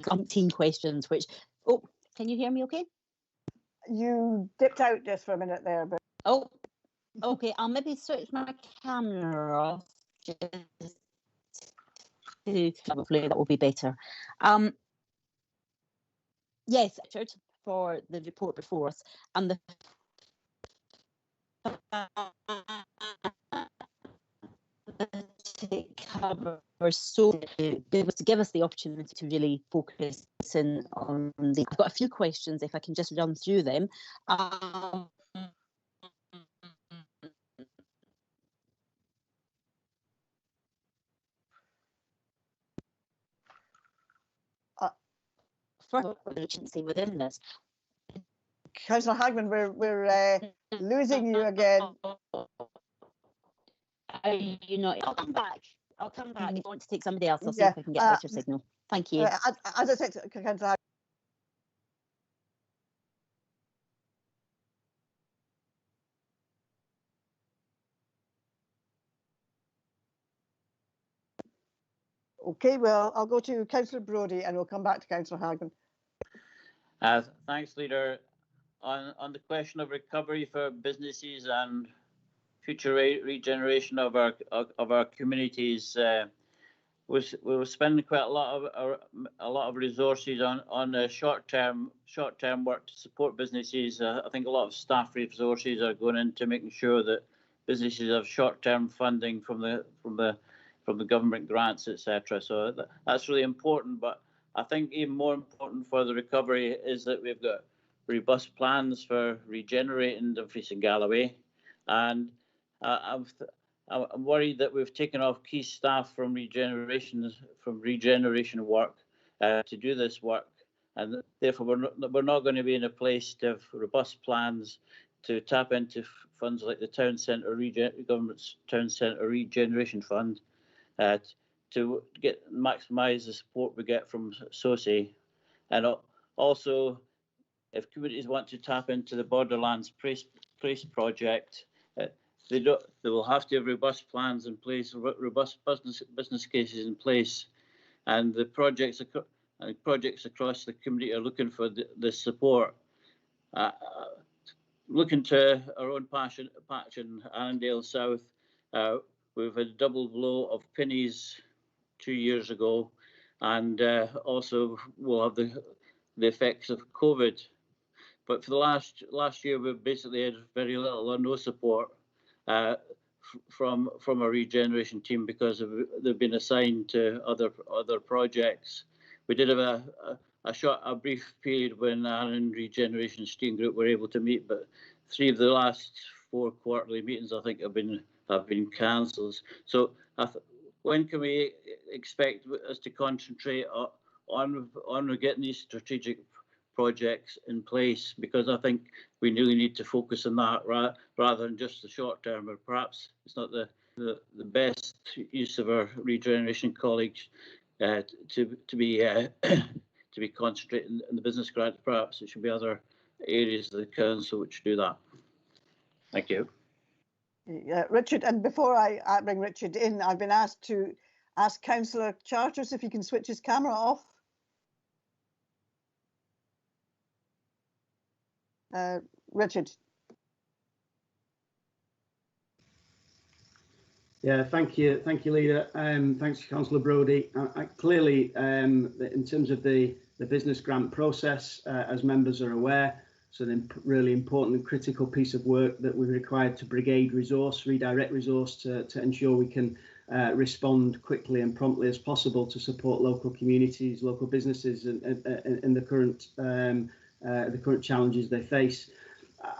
K: 17 questions, which, oh, can you hear me okay?
A: You dipped out just for a minute there, but
K: oh, okay. I'll maybe switch my camera off. Hopefully that will be better. Yes, Richard, for the report before us and the cover so to give us the opportunity to really focus in on the. I've got a few questions if I can just run through them. First, urgency within this.
A: Councillor Hagman, we're losing you again.
K: You know, I'll come back. If you want to take somebody else, I'll see
A: Yeah,
K: if I can get a better signal. Thank you.
A: As I said, Councillor Hagman. Okay, well, I'll go to Councillor Brodie and we'll come back to Councillor Hagman.
L: Thanks, Leader. On the question of recovery for businesses and future regeneration of our communities, we were spending quite a lot of resources on short-term work to support businesses. I think a lot of staff resources are going into making sure that businesses have short-term funding from the government grants, etc. So that's really important. But I think even more important for the recovery is that we've got robust plans for regenerating Dumfries and Galloway, and I'm worried that we've taken off key staff from regeneration work to do this work, and therefore we're not going to be in a place to have robust plans to tap into funds like the town centre government's town centre regeneration fund to maximise the support we get from SOCI, and also if communities want to tap into the Borderlands Place project, they will have to have robust plans in place, robust business cases in place, and the projects across the community are looking for the support. Looking to our own patch in Annandale South, we've had a double blow of pennies 2 years ago, and also we'll have the effects of COVID. But for the last year, we've basically had very little or no support from our regeneration team because they've been assigned to other projects. We did have a brief period when Annan Regeneration Steering Group were able to meet, but 3 of the last 4 quarterly meetings I think have been cancelled. So when can we expect us to concentrate on getting these strategic projects in place? Because I think we really need to focus on that rather than just the short term, or perhaps it's not the best use of our regeneration colleagues to be concentrating in the business grant. Perhaps it should be other areas of the council which do that. Thank you.
A: Yeah, Richard, and before I bring Richard in, I've been asked to ask Councillor Charters if he can switch his camera off. Richard.
H: Yeah, thank you, Leader. Thanks, Councillor Brodie. Clearly, in terms of the business grant process, as members are aware, it's a really important and critical piece of work that we're required to redirect resource to ensure we can respond quickly and promptly as possible to support local communities, local businesses in the current challenges they face.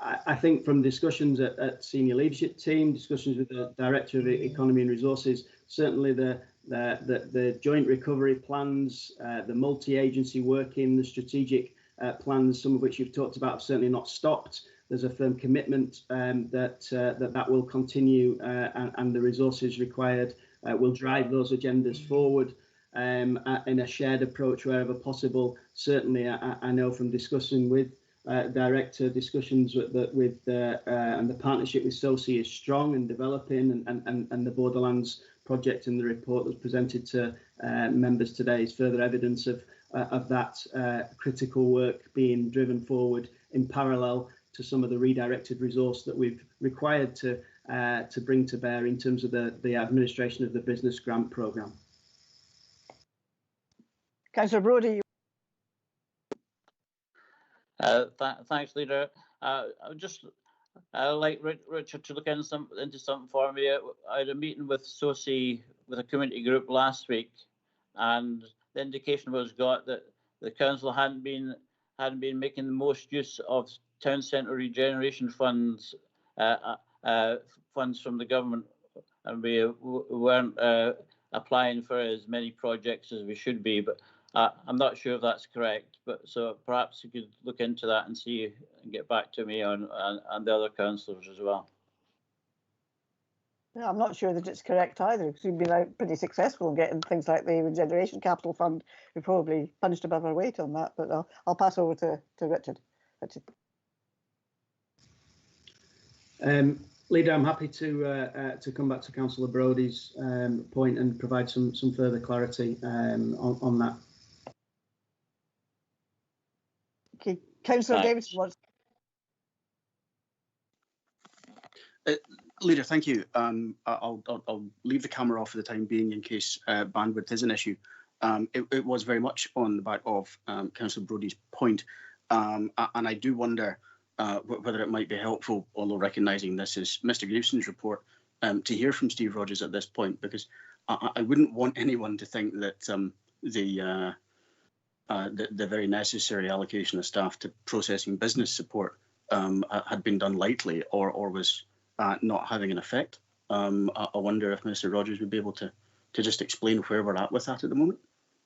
H: I think from discussions at senior leadership team, discussions with the Director of Economy and Resources, certainly the joint recovery plans, the multi-agency working, the strategic plans, some of which you've talked about, have certainly not stopped. There's a firm commitment that will continue, and the resources required will drive those agendas forward in a shared approach wherever possible. Certainly, I know from discussing with Director, discussions and the partnership with SOCI is strong and developing, and the Borderlands project and the report that's presented to members today is further evidence of that critical work being driven forward in parallel to some of the redirected resource that we've required to bring to bear in terms of the administration of the business grant programme.
A: Councillor Brodie.
L: Thanks, Leader. I'd like Richard to look into something for me. I had a meeting with SOCI, with a community group last week, and the indication was got that the council hadn't been making the most use of town centre regeneration funds, funds from the government, and we weren't applying for as many projects as we should be. But I'm not sure if that's correct. But so perhaps you could look into that and see and get back to me on the other councillors as well.
A: Yeah, I'm not sure that it's correct either, because we've been pretty successful in getting things like the Regeneration Capital Fund. We probably punched above our weight on that, but I'll pass over to Richard.
H: Leader, I'm happy to come back to Councillor Brodie's point and provide some further clarity on that.
A: Okay, Councillor Davidson wants.
M: Leader, thank you. I'll leave the camera off for the time being in case bandwidth is an issue. It was very much on the back of Councillor Brodie's point, and I do wonder whether it might be helpful, although recognising this is Mr. Graveson's report, to hear from Steve Rogers at this point, because I wouldn't want anyone to think that the very necessary allocation of staff to processing business support had been done lightly or was not having an effect. I wonder if Mr. Rogers would be able to just explain where we're at with that at the moment,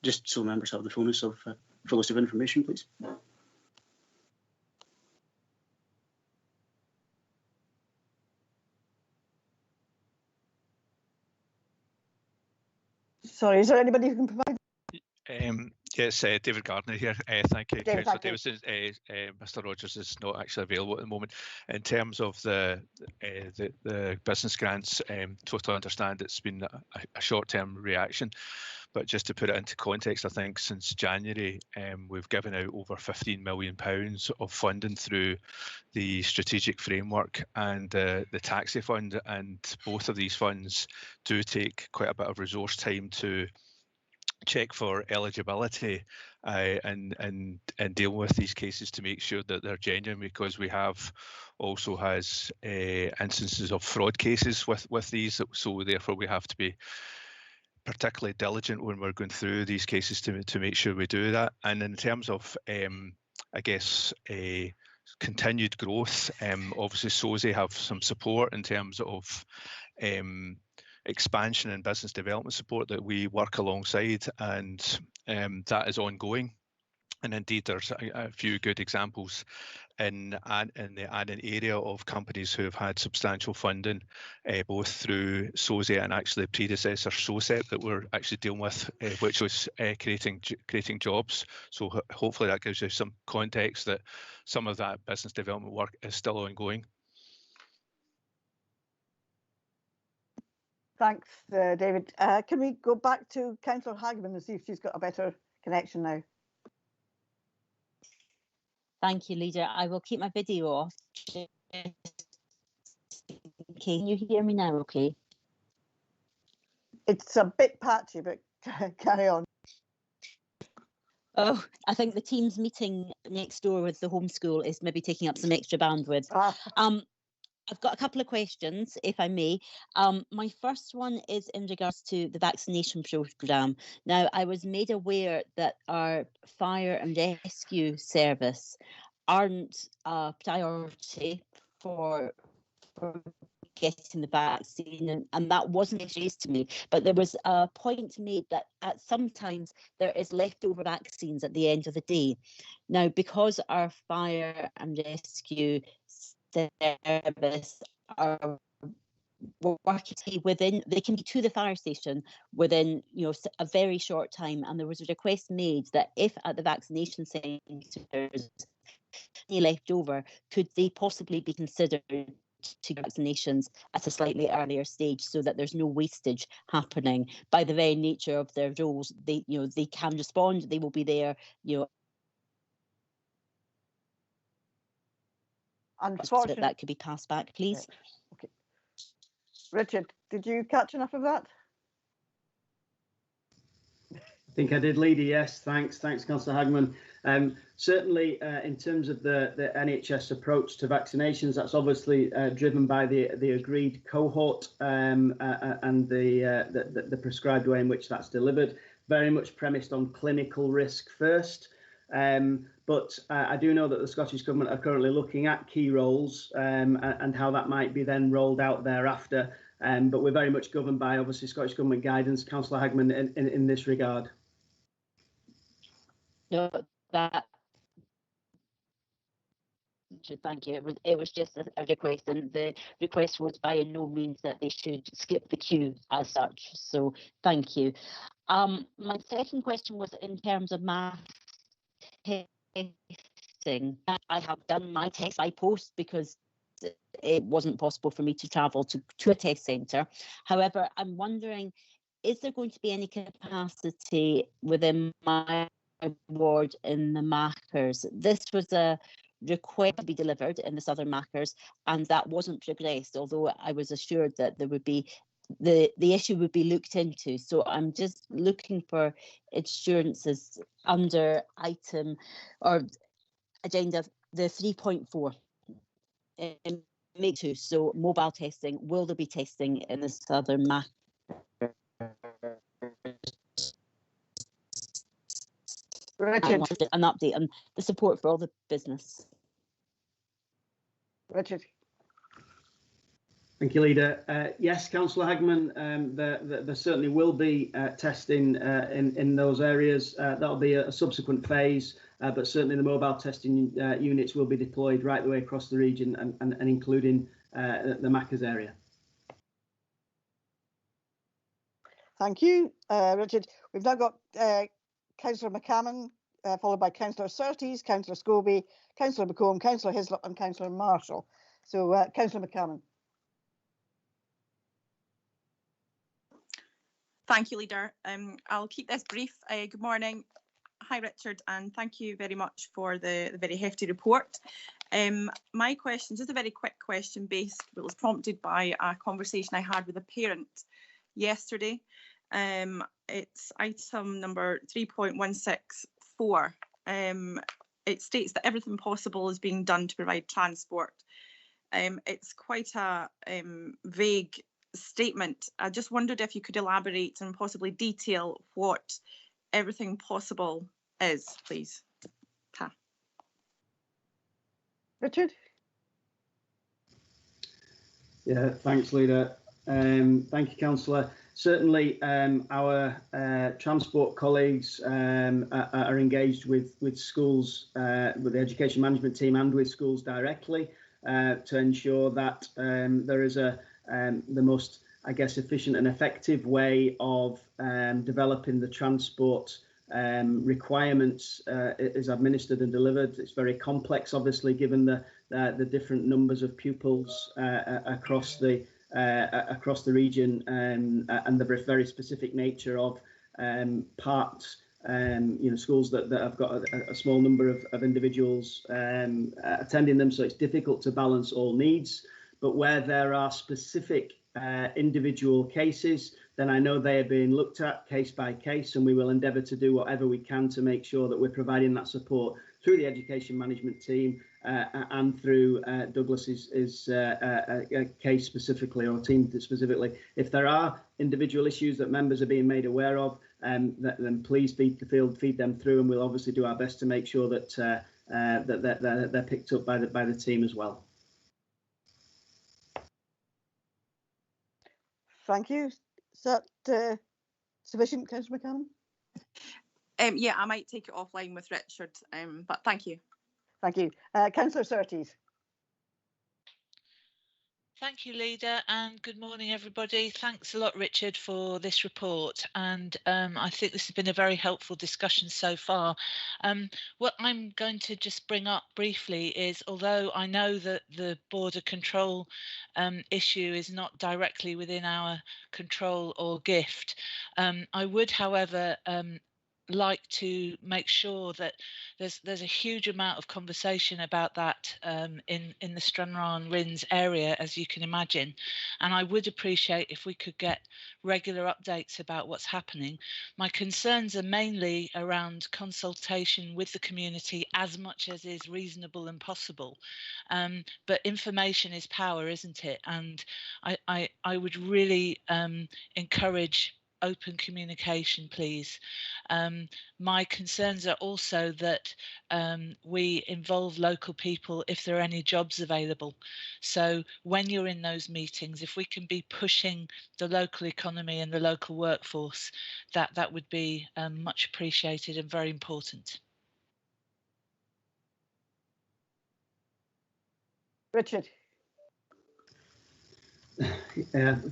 M: just so members have the fullness of information, please.
A: Sorry, is there anybody who can provide?
N: Yes, David Gardner here. Thank you,
A: David,
N: Councillor Davison. Mr. Rogers is not actually available at the moment. In terms of the business grants, totally understand it's been a short-term reaction, but just to put it into context, I think since January we've given out over £15 million of funding through the strategic framework and the taxi fund, and both of these funds do take quite a bit of resource time to check for eligibility and deal with these cases to make sure that they're genuine, because we have also has instances of fraud cases with these, so therefore we have to be particularly diligent when we're going through these cases to make sure we do that. And in terms of I guess continued growth, obviously SOSI have some support in terms of expansion and business development support that we work alongside, and that is ongoing. And indeed, there's a few good examples in the Annan area of companies who have had substantial funding, both through SOSI and actually predecessor SOSEP that we're actually dealing with, which was creating jobs. So hopefully that gives you some context that some of that business development work is still ongoing.
A: Thanks, David. Can we go back to Councillor Hagman and see if she's got a better connection now?
K: Thank you, Leader. I will keep my video off. Okay, can you hear me now? Okay.
A: It's a bit patchy, but carry on.
K: Oh, I think the Teams meeting next door with the homeschool is maybe taking up some extra bandwidth. I've got a couple of questions, if I may. My first one is in regards to the vaccination programme. Now, I was made aware that our fire and rescue service aren't a priority for getting the vaccine, and that wasn't raised to me. But there was a point made that at sometimes there is leftover vaccines at the end of the day. Now, because our fire and rescue service are working within, they can be to the fire station within a very short time, and there was a request made that if at the vaccination centres any left over, could they possibly be considered to vaccinations at a slightly earlier stage, so that there's no wastage happening. By the very nature of their roles, they can respond, they will be there,
A: Unfortunately,
K: that could be passed back, please.
A: Yeah. Okay. Richard, did you catch enough of that?
H: I think I did, Leader. Yes, thanks, Councillor Hagman. Certainly, in terms of the NHS approach to vaccinations, that's obviously driven by the agreed cohort and the prescribed way in which that's delivered. Very much premised on clinical risk first. But I do know that the Scottish Government are currently looking at key roles and how that might be then rolled out thereafter. But we're very much governed by, obviously, Scottish Government guidance, Councillor Hagman, in this regard.
K: No, that. Thank you. It was just a request, and the request was by no means that they should skip the queue as such. So thank you. My second question was in terms of mass testing. I have done my test by post because it wasn't possible for me to travel to a test centre. However, I'm wondering, is there going to be any capacity within my ward in the Mackers? This was a request to be delivered in the Southern Mackers, and that wasn't progressed, although I was assured that there would be the issue would be looked into. So I'm just looking for assurances under item or agenda the 3.4. Make two. So mobile testing, will there be testing in the Southern Mackers?
A: Richard.
K: An update on the support for all the business.
A: Richard.
H: Thank you, Leader. Yes, Councillor Hagman, there certainly will be testing in those areas. That'll be a subsequent phase, but certainly the mobile testing units will be deployed right the way across the region and including the Mackers area.
A: Thank you, Richard. We've now got Councillor McCammon, followed by Councillor Surtees, Councillor Scobie, Councillor McComb, Councillor Hislop and Councillor Marshall. So Councillor McCammon.
O: Thank you, Leader. I'll keep this brief. Good morning. Hi, Richard, and thank you very much for the very hefty report. My question, just a very quick question based, it was prompted by a conversation I had with a parent yesterday. It's item number 3.164. It states that everything possible is being done to provide transport. It's quite a vague statement. I just wondered if you could elaborate and possibly detail what everything possible is, please. Ta.
A: Richard?
H: Yeah, thanks, Leader. Thank you, Councillor. Certainly, our transport colleagues are engaged with schools, with the education management team and with schools directly to ensure that there is the most, I guess, efficient and effective way of developing the transport requirements is administered and delivered. It's very complex, obviously, given the different numbers of pupils across the region and the very specific nature of parts. Schools that have got a small number of individuals attending them, so it's difficult to balance all needs. But where there are specific individual cases, then I know they are being looked at case by case, and we will endeavour to do whatever we can to make sure that we're providing that support through the education management team and through Douglas's case specifically, or team specifically. If there are individual issues that members are being made aware of, then please feed the field, feed them through, and we'll obviously do our best to make sure that they're picked up by the team as well.
A: Thank you. Is that sufficient, Councillor McCammon?
O: Yeah, I might take it offline with Richard, but thank you.
A: Thank you. Councillor Surtees.
P: Thank you, Leader, and good morning, everybody. Thanks a lot, Richard, for this report, and I think this has been a very helpful discussion so far. What I'm going to just bring up briefly is, although I know that the border control issue is not directly within our control or gift, I would, however, like to make sure that there's a huge amount of conversation about that in the Stranraer Rins area, as you can imagine, and I would appreciate if we could get regular updates about what's happening. My concerns are mainly around consultation with the community as much as is reasonable and possible, but information is power, isn't it? And I would really encourage open communication, please. My concerns are also that we involve local people if there are any jobs available. So when you're in those meetings, if we can be pushing the local economy and the local workforce, that would be much appreciated and very important.
A: Richard.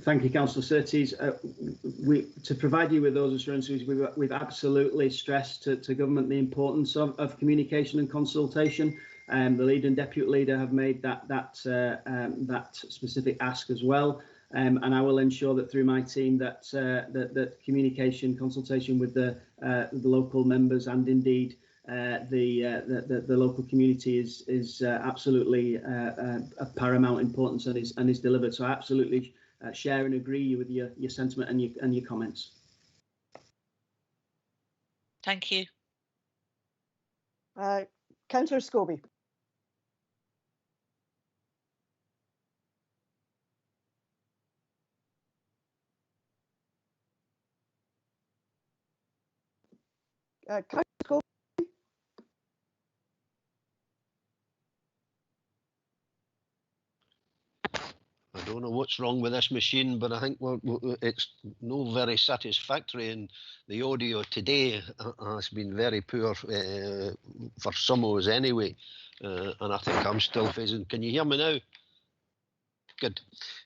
H: Thank you, Councillor Surtees. To provide you with those assurances, we've absolutely stressed to government the importance of communication and consultation. The leader and deputy leader have made that specific ask as well, and I will ensure that through my team that communication, consultation with the local members and indeed the local community is absolutely of paramount importance and is delivered. So I absolutely share and agree with your sentiment and your comments.
P: Thank you.
A: Councillor Scobie. Councillor Scobie.
F: I don't know what's wrong with this machine, but I think it's no very satisfactory, and the audio today has been very poor for some of us anyway, and I think I'm still facing. Can you hear me now? Good.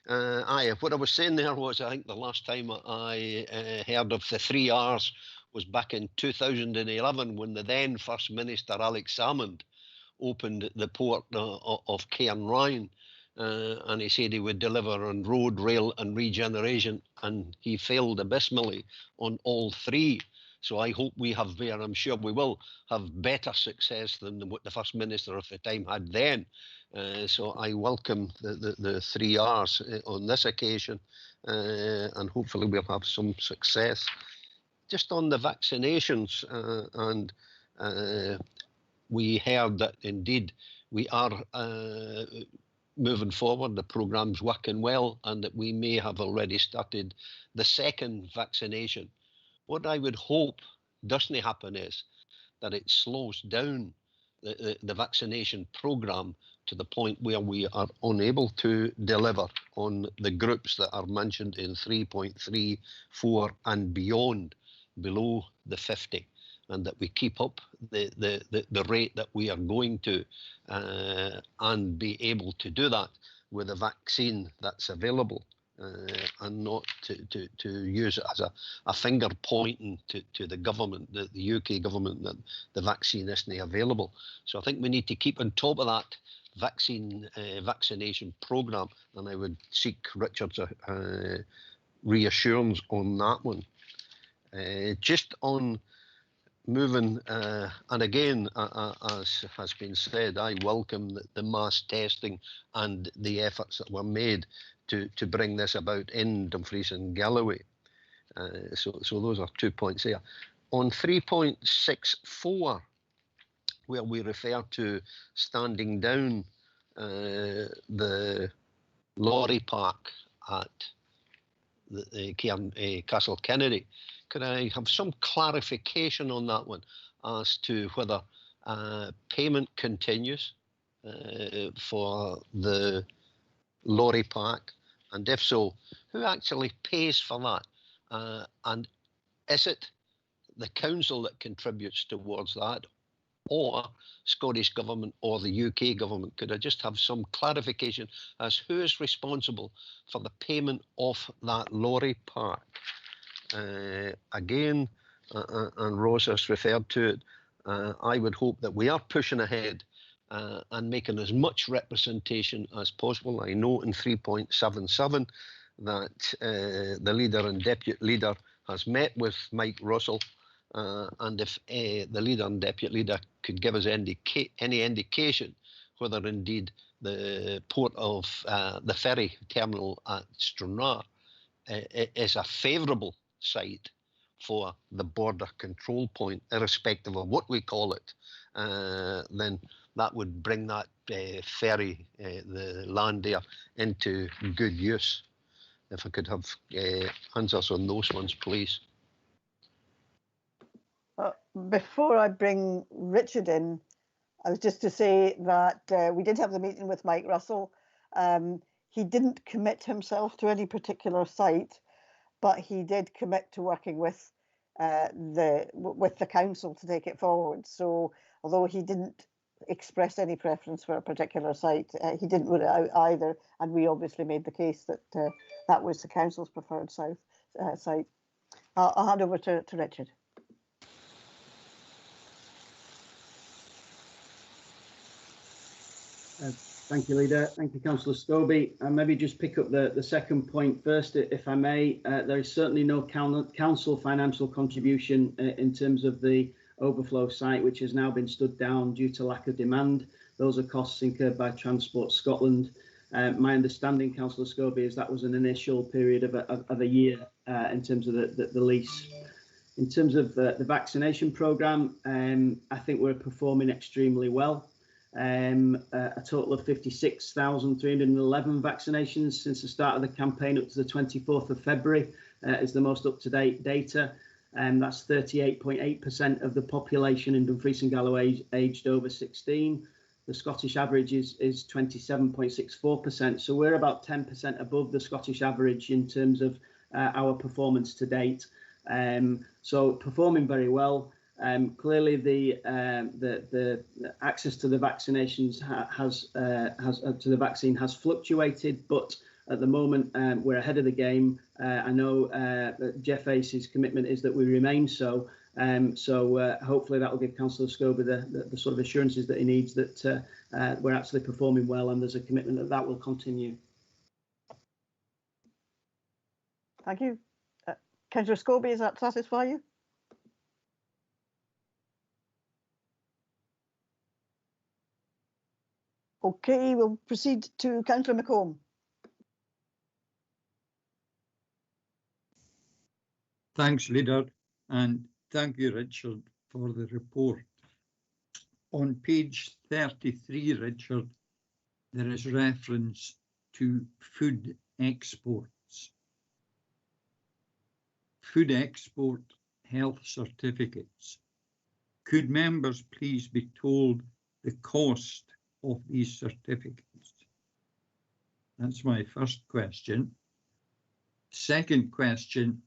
F: Aye, what I was saying there was, I think the last time I heard of the 3 Rs was back in 2011 when the then First Minister Alex Salmond opened the port of Cairnryan. And he said he would deliver on road, rail and regeneration, and he failed abysmally on all 3. So I hope we have, and I'm sure we will, have better success than what the First Minister of the time had then. So I welcome the 3 Rs on this occasion, and hopefully we'll have some success. Just on the vaccinations, and we heard that indeed we are moving forward, the programme's working well, and that we may have already started the 2nd vaccination. What I would hope doesn't happen is that it slows down the vaccination programme to the point where we are unable to deliver on the groups that are mentioned in 3.3, 4 and beyond, below the 50. And that we keep up the rate that we are going to, and be able to do that with a vaccine that's available, and not to use it as a finger pointing to the government, the UK government, that the vaccine isn't available. So I think we need to keep on top of that vaccination programme, and I would seek Richard's reassurance on that one. Just on moving, and again, as has been said, I welcome the mass testing and the efforts that were made to bring this about in Dumfries and Galloway. So those are 2 points there. On 3.64, where we refer to standing down the lorry park at the Castle Kennedy, could I have some clarification on that one as to whether payment continues for the lorry park, and if so, who actually pays for that? And is it the council that contributes towards that, or Scottish Government or the UK Government? Could I just have some clarification as who is responsible for the payment of that lorry park? Again, and Rosa's referred to it, I would hope that we are pushing ahead and making as much representation as possible. I know in 3.77 that the leader and deputy leader has met with Mike Russell And if the leader and deputy leader could give us any indication whether indeed the port of the ferry terminal at Stranraer is a favourable site for the border control point, irrespective of what we call it, then that would bring that ferry, the land there, into good use. If I could have answers on those ones, please.
A: Before I bring Richard in, I was just to say that we did have the meeting with Mike Russell. He didn't commit himself to any particular site, but he did commit to working with the council to take it forward. So although he didn't express any preference for a particular site, he didn't rule it out either, and we obviously made the case that that was the council's preferred site. I'll hand over to Richard.
H: Thank you, Leader. Thank you, Councillor Scobie. And maybe just pick up the second point first, if I may. There is certainly no council financial contribution in terms of the overflow site, which has now been stood down due to lack of demand. Those are costs incurred by Transport Scotland. My understanding, Councillor Scobie, is that was an initial period of a year in terms of the lease. In terms of the vaccination programme, I think we're performing extremely well. A total of 56,311 vaccinations since the start of the campaign up to the 24th of February is the most up-to-date data. That's 38.8% of the population in Dumfries and Galloway aged over 16. The Scottish average is 27.64%. So we're about 10% above the Scottish average in terms of our performance to date. So performing very well. Clearly, the access to the vaccinations to the vaccine has fluctuated, but at the moment we're ahead of the game. I know Jeff Ace's commitment is that we remain so. So hopefully that will give Councillor Scobie the sort of assurances that he needs that we're actually performing well, and there's a commitment that that will continue.
A: Thank you. Councillor Scobie, does that satisfy you? Okay, we'll proceed to Councillor McComb.
Q: Thanks, Leader, and thank you, Richard, for the report. On page 33, Richard, there is reference to food exports. Food export health certificates. Could members please be told the cost of these certificates? That's my first question. Second question,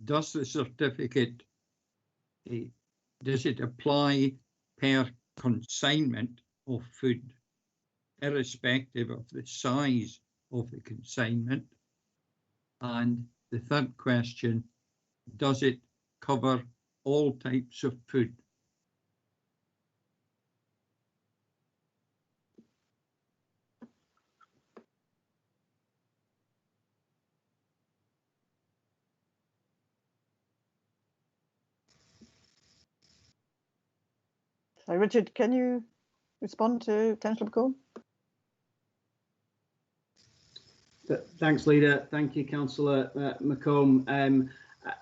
Q: does the certificate, does it apply per consignment of food, irrespective of the size of the consignment? And the third question, does it cover all types of food?
A: Richard, can you respond to Councillor McComb?
H: Thanks, Leader. Thank you, Councillor McComb.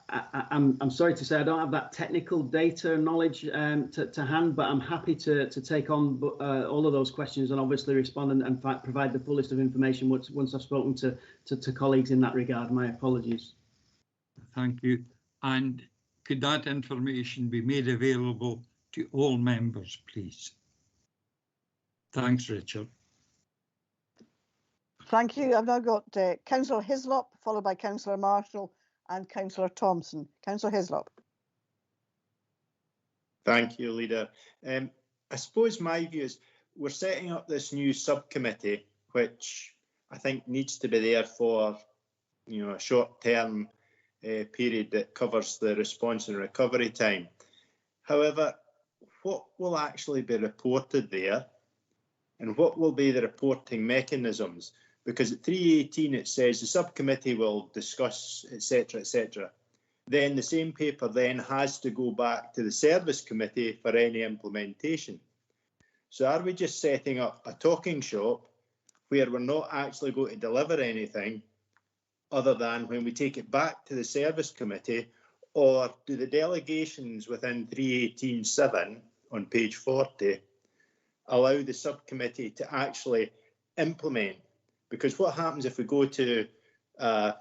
H: I'm sorry to say I don't have that technical data knowledge to hand, but I'm happy to take on all of those questions and obviously respond and provide the full list of information once I've spoken to colleagues in that regard. My apologies.
Q: Thank you. And could that information be made available to all members, please? Thanks, Richard.
A: Thank you. I've now got Councillor Hislop, followed by Councillor Marshall and Councillor Thompson. Councillor Hislop.
R: Thank you, Leader. I suppose my view is we're setting up this new subcommittee, which I think needs to be there for, a short-term period that covers the response and recovery time. However, what will actually be reported there, and what will be the reporting mechanisms? Because at 318 it says the subcommittee will discuss, etc., etc. then the same paper then has to go back to the service committee for any implementation. So are we just setting up a talking shop where we're not actually going to deliver anything other than when we take it back to the service committee, or do the delegations within 318(7 on page 40 allow the subcommittee to actually implement? Because what happens if we go to a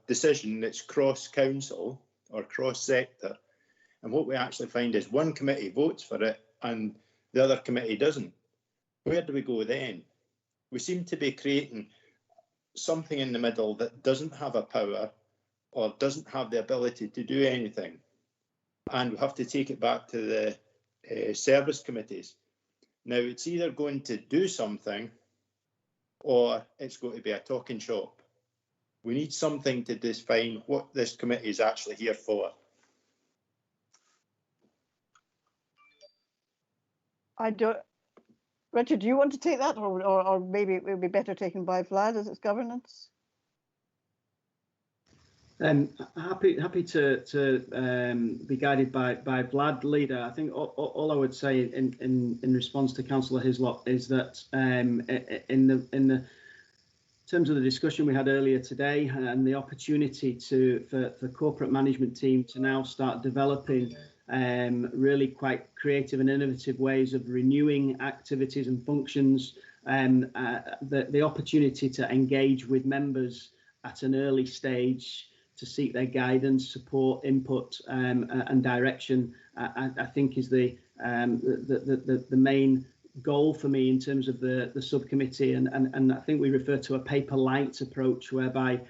R: decision that's cross-council or cross-sector, and what we actually find is one committee votes for it and the other committee doesn't? Where do we go then? We seem to be creating something in the middle that doesn't have a power or doesn't have the ability to do anything, and we have to take it back to the service committees. Now, it's either going to do something or it's going to be a talking shop. We need something to define what this committee is actually here for.
A: Richard, do you want to take that, or maybe it would be better taken by Vlad as its governance?
H: Happy to be guided by Vlad, leader. I think all I would say in response to Councillor Hislop is that in the terms of the discussion we had earlier today and the opportunity for corporate management team to now start developing really quite creative and innovative ways of renewing activities and functions, the opportunity to engage with members at an early stage to seek their guidance, support, input, and direction, I think is the main goal for me in terms of the subcommittee. And I think we refer to a paper light approach, whereby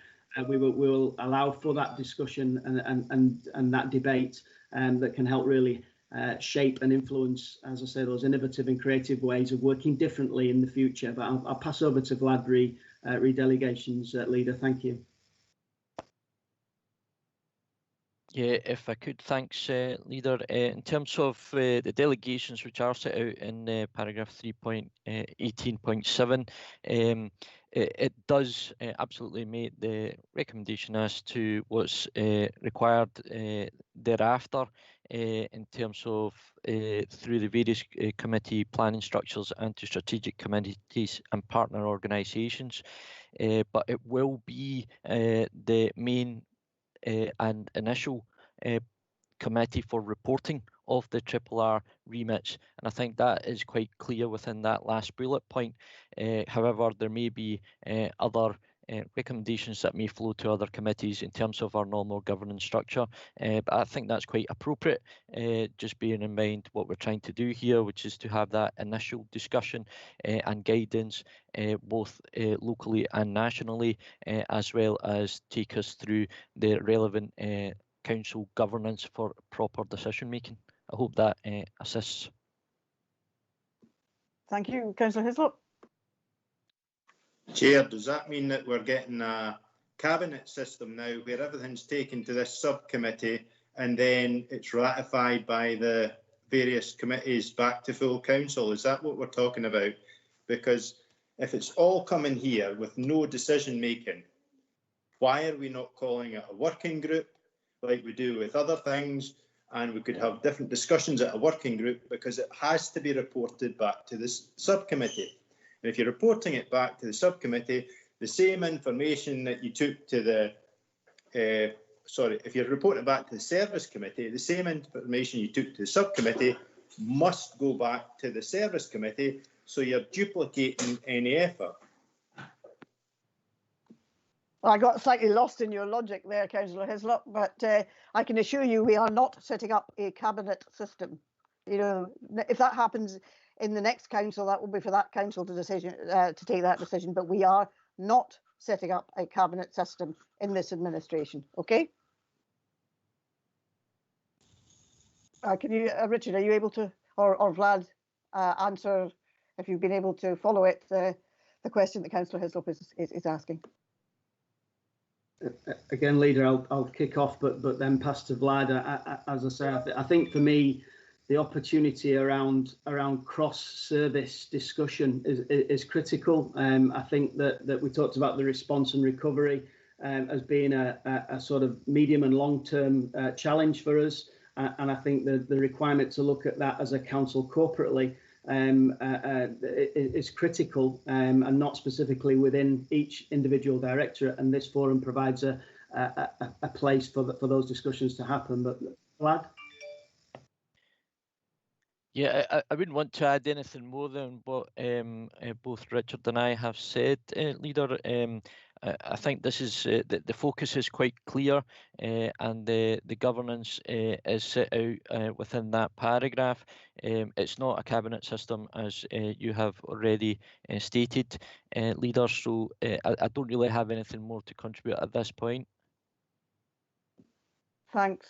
H: we will allow for that discussion and that debate that can help really shape and influence, as I say, those innovative and creative ways of working differently in the future. But I'll pass over to Vlad re-delegations leader. Thank you.
C: Yeah, if I could, thanks, Leader. In terms of the delegations which are set out in paragraph 3.18.7, it does absolutely make the recommendation as to what's required thereafter in terms of through the various committee planning structures and to strategic committees and partner organisations. But it will be the main and initial committee for reporting of the RRR remits, and I think that is quite clear within that last bullet point. However, there may be other recommendations that may flow to other committees in terms of our normal governance structure, but I think that's quite appropriate, just bearing in mind what we're trying to do here, which is to have that initial discussion and guidance both locally and nationally, as well as take us through the relevant council governance for proper decision making. I hope that assists.
A: Thank you, Councillor Hislop.
R: Chair, does that mean that we're getting a cabinet system now where everything's taken to this subcommittee and then it's ratified by the various committees back to full council? Is that what we're talking about? Because if it's all coming here with no decision making, why are we not calling it a working group like we do with other things? And we could have different discussions at a working group, because it has to be reported back to this subcommittee. And if you're reporting it back to the subcommittee, the same information that you took to the, if you're reporting it back to the service committee, the same information you took to the subcommittee must go back to the service committee, so you're duplicating any effort.
A: Well, I got slightly lost in your logic there, Councillor Hislop, but I can assure you we are not setting up a cabinet system. You know, if that happens in the next council, that will be for that council to take that decision, but we are not setting up a cabinet system in this administration, okay? Can you, Richard, are you able to, or Vlad, answer, if you've been able to follow it, the question that Councillor Hislop is asking?
H: Again, Leader, I'll kick off, but then pass to Vlad. As I say, I think for me, the opportunity around cross-service discussion is critical. I think that we talked about the response and recovery as being a sort of medium and long-term challenge for us. And I think the requirement to look at that as a council corporately is critical, and not specifically within each individual directorate. And this forum provides a place for those discussions to happen. But Vlad?
C: Yeah, I wouldn't want to add anything more than what both Richard and I have said, Leader. I think this is the focus is quite clear, and the governance is set out within that paragraph. It's not a cabinet system, as you have already stated, Leader. So I don't really have anything more to contribute at this point.
A: Thanks,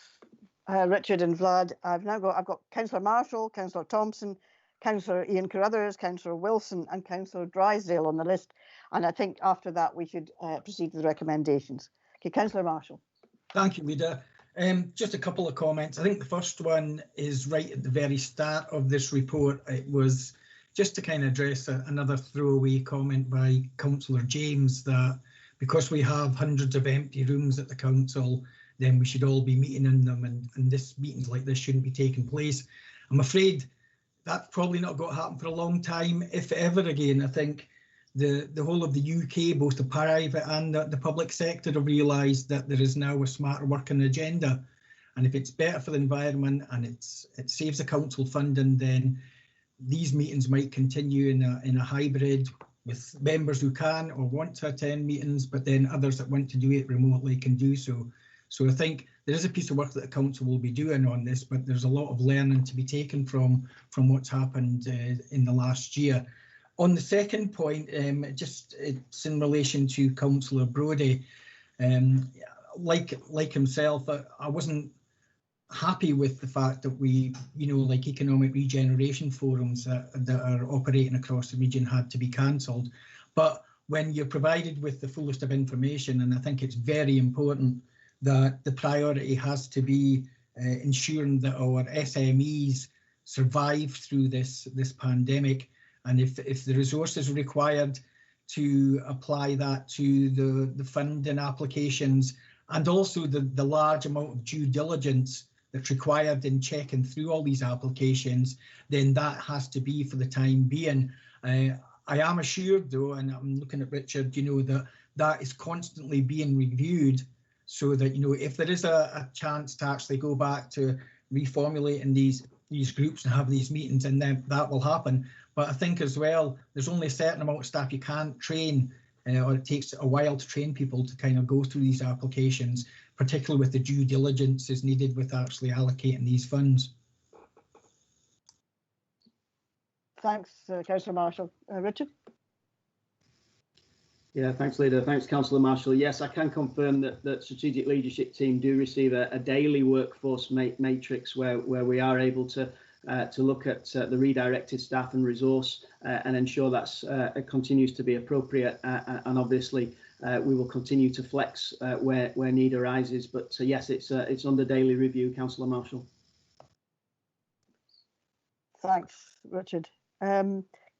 A: Richard and Vlad. I've got Councillor Marshall, Councillor Thompson, Councillor Ian Carruthers, Councillor Wilson and Councillor Drysdale on the list. And I think after that we should proceed with recommendations. Okay, Councillor Marshall.
S: Thank you, Leader. Just a couple of comments. I think the first one is right at the very start of this report. It was just to kind of address another throwaway comment by Councillor James that because we have hundreds of empty rooms at the council, then we should all be meeting in them, and meetings like this shouldn't be taking place. I'm afraid that's probably not going to happen for a long time, if ever again. I think the whole of the UK, both the private and the public sector, have realised that there is now a smarter working agenda. And if it's better for the environment and it saves the council funding, then these meetings might continue in a hybrid with members who can or want to attend meetings, but then others that want to do it remotely can do so. So I think there is a piece of work that the council will be doing on this, but there's a lot of learning to be taken from what's happened in the last year. On the second point, it's in relation to Councillor Brodie. Like himself, I wasn't happy with the fact that we, like economic regeneration forums that are operating across the region had to be cancelled. But when you're provided with the fullest of information, and I think it's very important that the priority has to be ensuring that our SMEs survive through this pandemic, and if the resources required to apply that to the funding applications and also the large amount of due diligence that's required in checking through all these applications, then that has to be for the time being. I am assured though, and I'm looking at Richard, that is constantly being reviewed, so that, if there is a chance to actually go back to reformulating these groups and have these meetings, and then that will happen. But I think as well, there's only a certain amount of staff you can't train, or it takes a while to train people to kind of go through these applications, particularly with the due diligence is needed with actually allocating these funds.
A: Thanks, Councillor Marshall. Richard?
H: Yeah, thanks, Leader. Thanks, Councillor Marshall. Yes, I can confirm that Strategic Leadership Team do receive a daily workforce matrix where we are able to look at the redirected staff and resource and ensure that it continues to be appropriate. And obviously, we will continue to flex where need arises. But yes, it's under daily review, Councillor Marshall.
A: Thanks, Richard.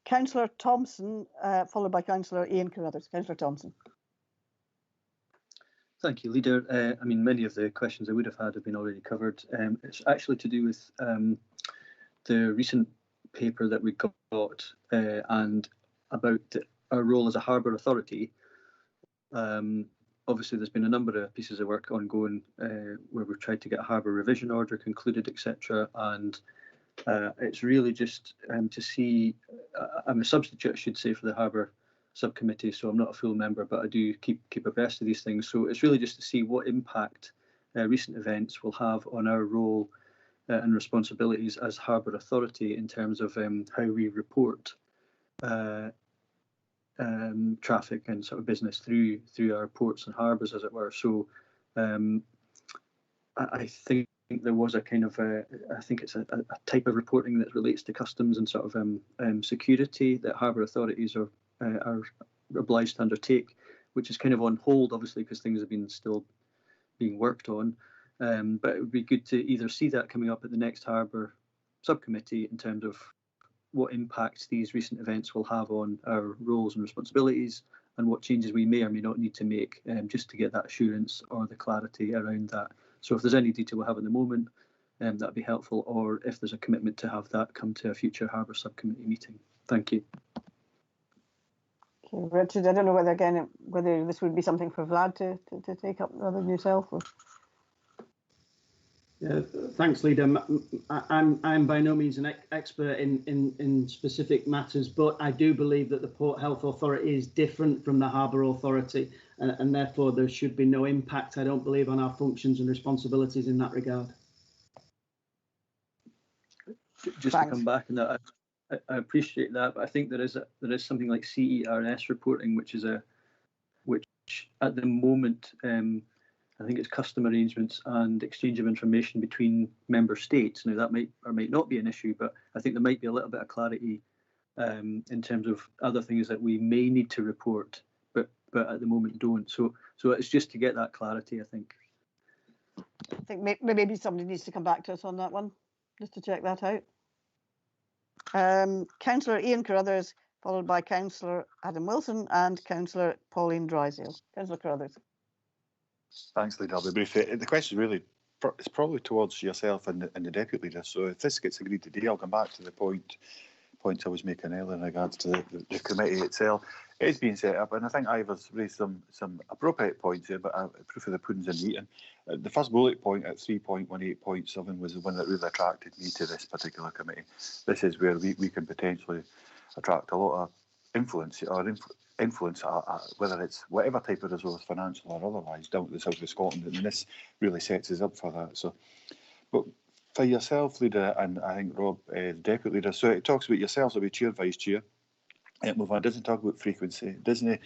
A: Councillor Thompson, followed by Councillor Ian Carruthers. Councillor Thompson.
T: Thank you, Leader. I mean, many of the questions I would have had have been already covered. It's actually to do with the recent paper that we got and about our role as a harbour authority. Obviously, there's been a number of pieces of work ongoing where we've tried to get a harbour revision order concluded, etc. And it's really just to see, I'm a substitute, I should say, for the Harbour Subcommittee, so I'm not a full member, but I do keep abreast of these things. So it's really just to see what impact recent events will have on our role and responsibilities as Harbour Authority in terms of how we report traffic and sort of business through our ports and harbours, as it were. So I think there was a kind of I think it's a type of reporting that relates to customs and sort of security that harbour authorities are obliged to undertake, which is kind of on hold, obviously, because things have been still being worked on. But it would be good to either see that coming up at the next harbour subcommittee in terms of what impact these recent events will have on our roles and responsibilities, and what changes we may or may not need to make, just to get that assurance or the clarity around that. So if there's any detail we have at the moment, that'd be helpful, or if there's a commitment to have that come to a future Harbour Subcommittee meeting. Thank you.
A: Okay, Richard, I don't know whether this would be something for Vlad to take up rather than yourself. Or...
H: Yeah, thanks, Leader. I'm by no means an expert in specific matters, but I do believe that the Port Health Authority is different from the Harbour Authority, and therefore there should be no impact, I don't believe, on our functions and responsibilities in that regard.
T: Just Thanks. To come back on that, I appreciate that, but I think there is something like CERS reporting, which at the moment, I think it's custom arrangements and exchange of information between member states. Now that might or might not be an issue, but I think there might be a little bit of clarity in terms of other things that we may need to report, but at the moment don't. So it's just to get that clarity, I think.
A: I think maybe somebody needs to come back to us on that one, just to check that out. Councillor Ian Carruthers, followed by Councillor Adam Wilson and Councillor Pauline Drysdale. Councillor Carruthers.
E: Thanks, Leader. I'll be brief. The question really is probably towards yourself and the Deputy Leader. So if this gets agreed today, I'll come back to the points I was making earlier in regards to the committee itself. It is being set up, and I think Ivor's raised some appropriate points here, but proof of the pudding's in the eating. The first bullet point at 3.18.7 was the one that really attracted me to this particular committee. This is where we can potentially attract a lot of influence, whether it's whatever type of resource, financial or otherwise, down to the south of Scotland, and this really sets us up for that. So, but for yourself, Leader, and I think Rob, the Deputy Leader, so it talks about yourselves, it'll be Chair, Vice Chair. It doesn't talk about frequency. It doesn't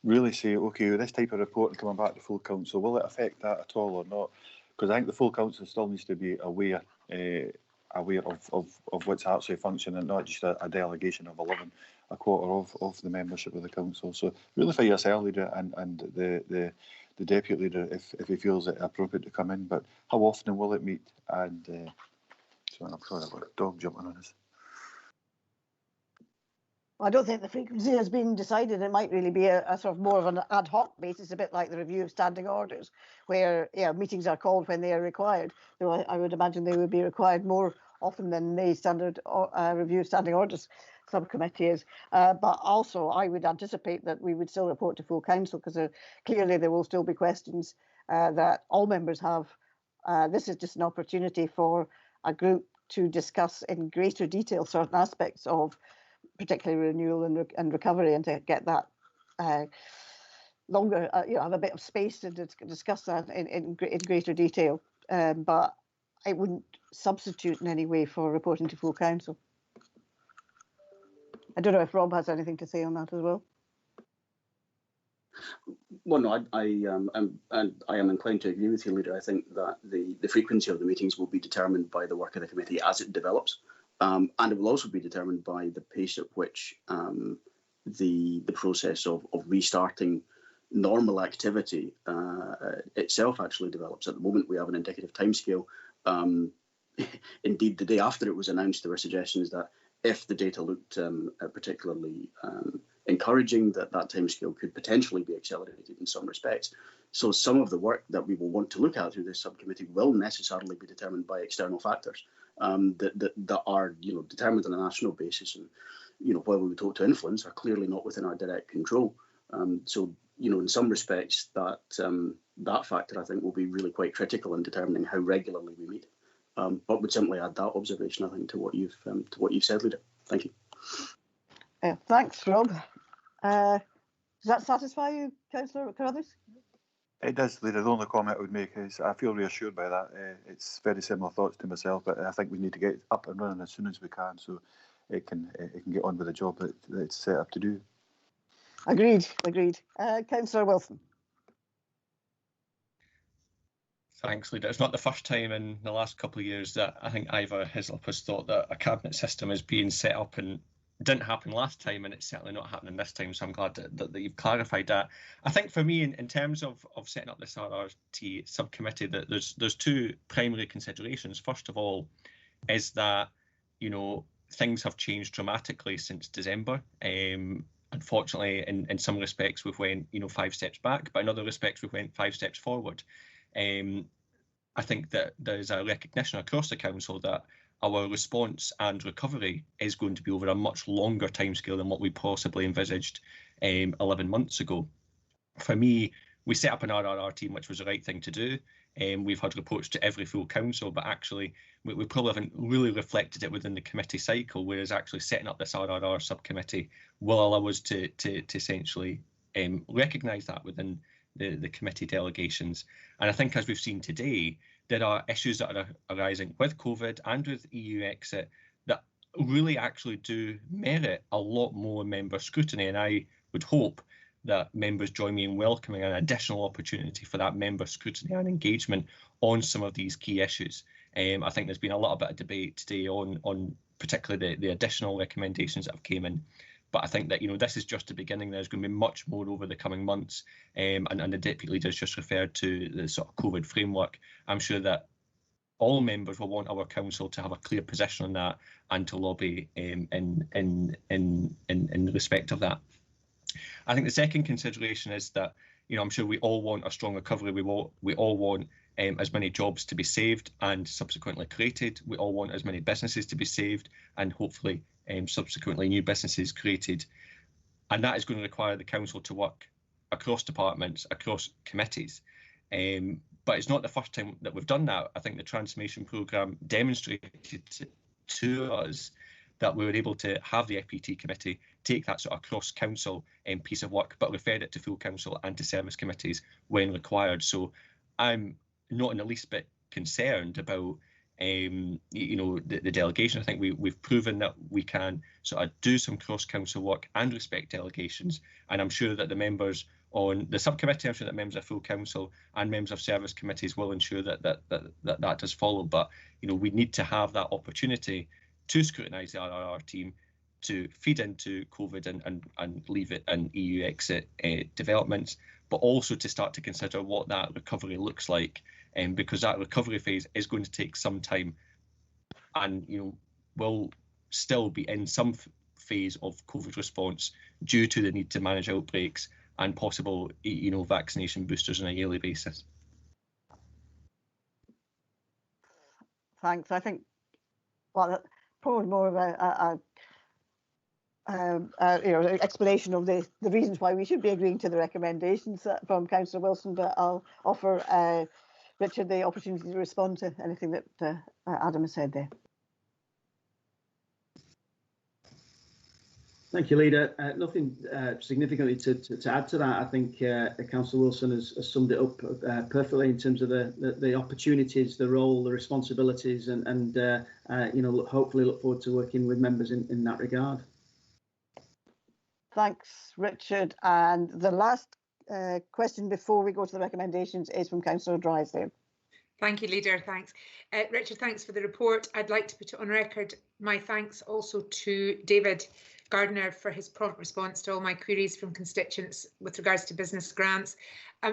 E: really say, okay, with this type of report and coming back to full council, will it affect that at all or not? Because I think the full council still needs to be aware of what's actually functioning, and not just a delegation of 11, a quarter of the membership of the council. So really for yourself, Leader, and the Deputy Leader, if he feels it appropriate to come in, but how often will it meet? And I'm sorry, I've got a dog jumping on us.
A: I don't think the frequency has been decided. It might really be a sort of more of an ad hoc basis, a bit like the review of standing orders, where meetings are called when they are required. So I would imagine they would be required more often than the standard review of standing orders subcommittee is. But also, I would anticipate that we would still report to full council, because clearly there will still be questions that all members have. This is just an opportunity for a group to discuss in greater detail certain aspects of particularly renewal and recovery, and to get that longer, have a bit of space to discuss that in greater detail. But it wouldn't substitute in any way for reporting to full council. I don't know if Rob has anything to say on that as well.
M: Well, no, I am inclined to agree with you, Leader. I think that the frequency of the meetings will be determined by the work of the committee as it develops. And it will also be determined by the pace at which the process of restarting normal activity itself actually develops. At the moment, we have an indicative timescale. Indeed, the day after it was announced, there were suggestions that if the data looked particularly encouraging, that timescale could potentially be accelerated in some respects. So some of the work that we will want to look at through this subcommittee will necessarily be determined by external factors that are determined on a national basis, and while we would hope to influence, are clearly not within our direct control. So in some respects, that factor I think will be really quite critical in determining how regularly we meet. But would simply add that observation, I think, to what you've said, Leader. Thank you.
A: Thanks, Rob. Does that satisfy you, Councillor Carruthers?
E: It does, Leader. The only comment I would make is I feel reassured by that. It's very similar thoughts to myself, but I think we need to get up and running as soon as we can, so it can get on with the job that it's set up to do.
A: Agreed. Councillor Wilson.
G: Thanks, Leader. It's not the first time in the last couple of years that I think Ivor Hislop has thought that a cabinet system is being set up, and it didn't happen last time, and it's certainly not happening this time. So I'm glad that you've clarified that. I think for me, in terms of setting up this RRT subcommittee, that there's two primary considerations. First of all, is that things have changed dramatically since December. unfortunately, in some respects, we've went 5 steps back, but in other respects, we've went 5 steps forward. I think that there is a recognition across the council that our response and recovery is going to be over a much longer timescale than what we possibly envisaged 11 months ago. For me, we set up an RRR team, which was the right thing to do. We've had reports to every full council, but actually we probably haven't really reflected it within the committee cycle, whereas actually setting up this RRR subcommittee will allow us to essentially recognise that within the committee delegations. And I think, as we've seen today, there are issues that are arising with COVID and with EU exit that really actually do merit a lot more member scrutiny. And I would hope that members join me in welcoming an additional opportunity for that member scrutiny and engagement on some of these key issues. I think there's been a little bit of debate today on particularly the additional recommendations that have came in. But I think that this is just the beginning. There's going to be much more over the coming months, and the deputy leaders just referred to the sort of COVID framework. I'm sure that all members will want our council to have a clear position on that and to lobby in respect of that. I think the second consideration is that I'm sure we all want a strong recovery. We all want as many jobs to be saved and subsequently created. We all want as many businesses to be saved and hopefully subsequently new businesses created. And that is going to require the council to work across departments, across committees. But it's not the first time that we've done that. I think the transformation programme demonstrated to us that we were able to have the FPT committee take that sort of cross-council piece of work, but refer it to full council and to service committees when required. So I'm not in the least bit concerned about the delegation. I think we've proven that we can sort of do some cross-council work and respect delegations. And I'm sure that the members on the subcommittee, I'm sure that members of full council and members of service committees will ensure that does follow. But we need to have that opportunity to scrutinise the RRR team, to feed into COVID and leave it and EU exit developments, but also to start to consider what that recovery looks like, because that recovery phase is going to take some time, and will still be in some phase of COVID response due to the need to manage outbreaks and possible vaccination boosters on a yearly basis.
A: Thanks. I think probably more of an explanation of the reasons why we should be agreeing to the recommendations from Councillor Wilson, but I'll offer Richard the opportunity to respond to anything that Adam has said there.
H: Thank you, Leader. Nothing significantly to add to that. I think Councillor Wilson has summed it up perfectly in terms of the opportunities, the role, the responsibilities, and hopefully look forward to working with members in that regard.
A: Thanks, Richard. And the last question before we go to the recommendations is from Councillor Drysdale.
U: Thank you, Leader. Thanks. Richard, thanks for the report. I'd like to put on record my thanks also to David Gardner for his prompt response to all my queries from constituents with regards to business grants.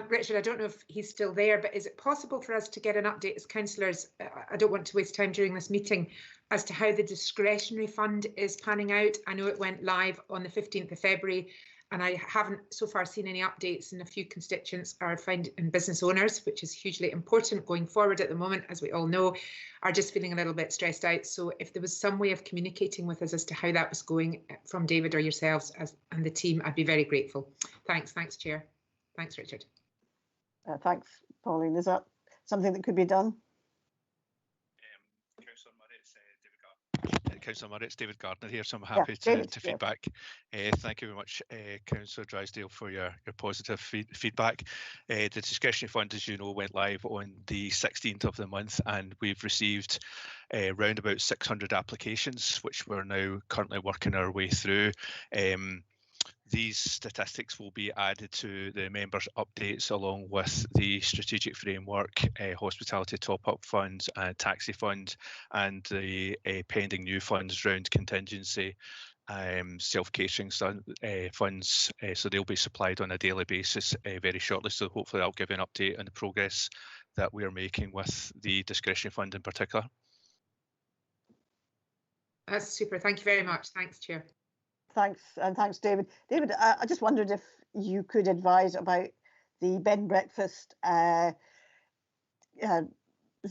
U: Richard, I don't know if he's still there, but is it possible for us to get an update as councillors? I don't want to waste time during this meeting as to how the discretionary fund is panning out. I know it went live on the 15th of February, and I haven't so far seen any updates, and a few constituents and business owners, which is hugely important going forward at the moment, as we all know, are just feeling a little bit stressed out. So if there was some way of communicating with us as to how that was going from David or yourselves and the team, I'd be very grateful. Thanks, Chair. Thanks, Richard.
A: Thanks, Pauline. Is that something that could be done?
N: Councillor Murray, it's David Gardner here, so I'm happy to feedback. Thank you very much, Councillor Drysdale, for your positive feedback. The discretionary fund, as you know, went live on the 16th of the month, and we've received around about 600 applications, which we're now currently working our way through. These statistics will be added to the members' updates along with the strategic framework, hospitality top-up funds, taxi fund, and the pending new funds around contingency, self-catering funds. So they'll be supplied on a daily basis very shortly. So hopefully I'll give you an update on the progress that we are making with the discretionary fund in particular.
U: That's super. Thank you very much. Thanks, Chair.
A: Thanks, and thanks, David. David, I just wondered if you could advise about the bed and breakfast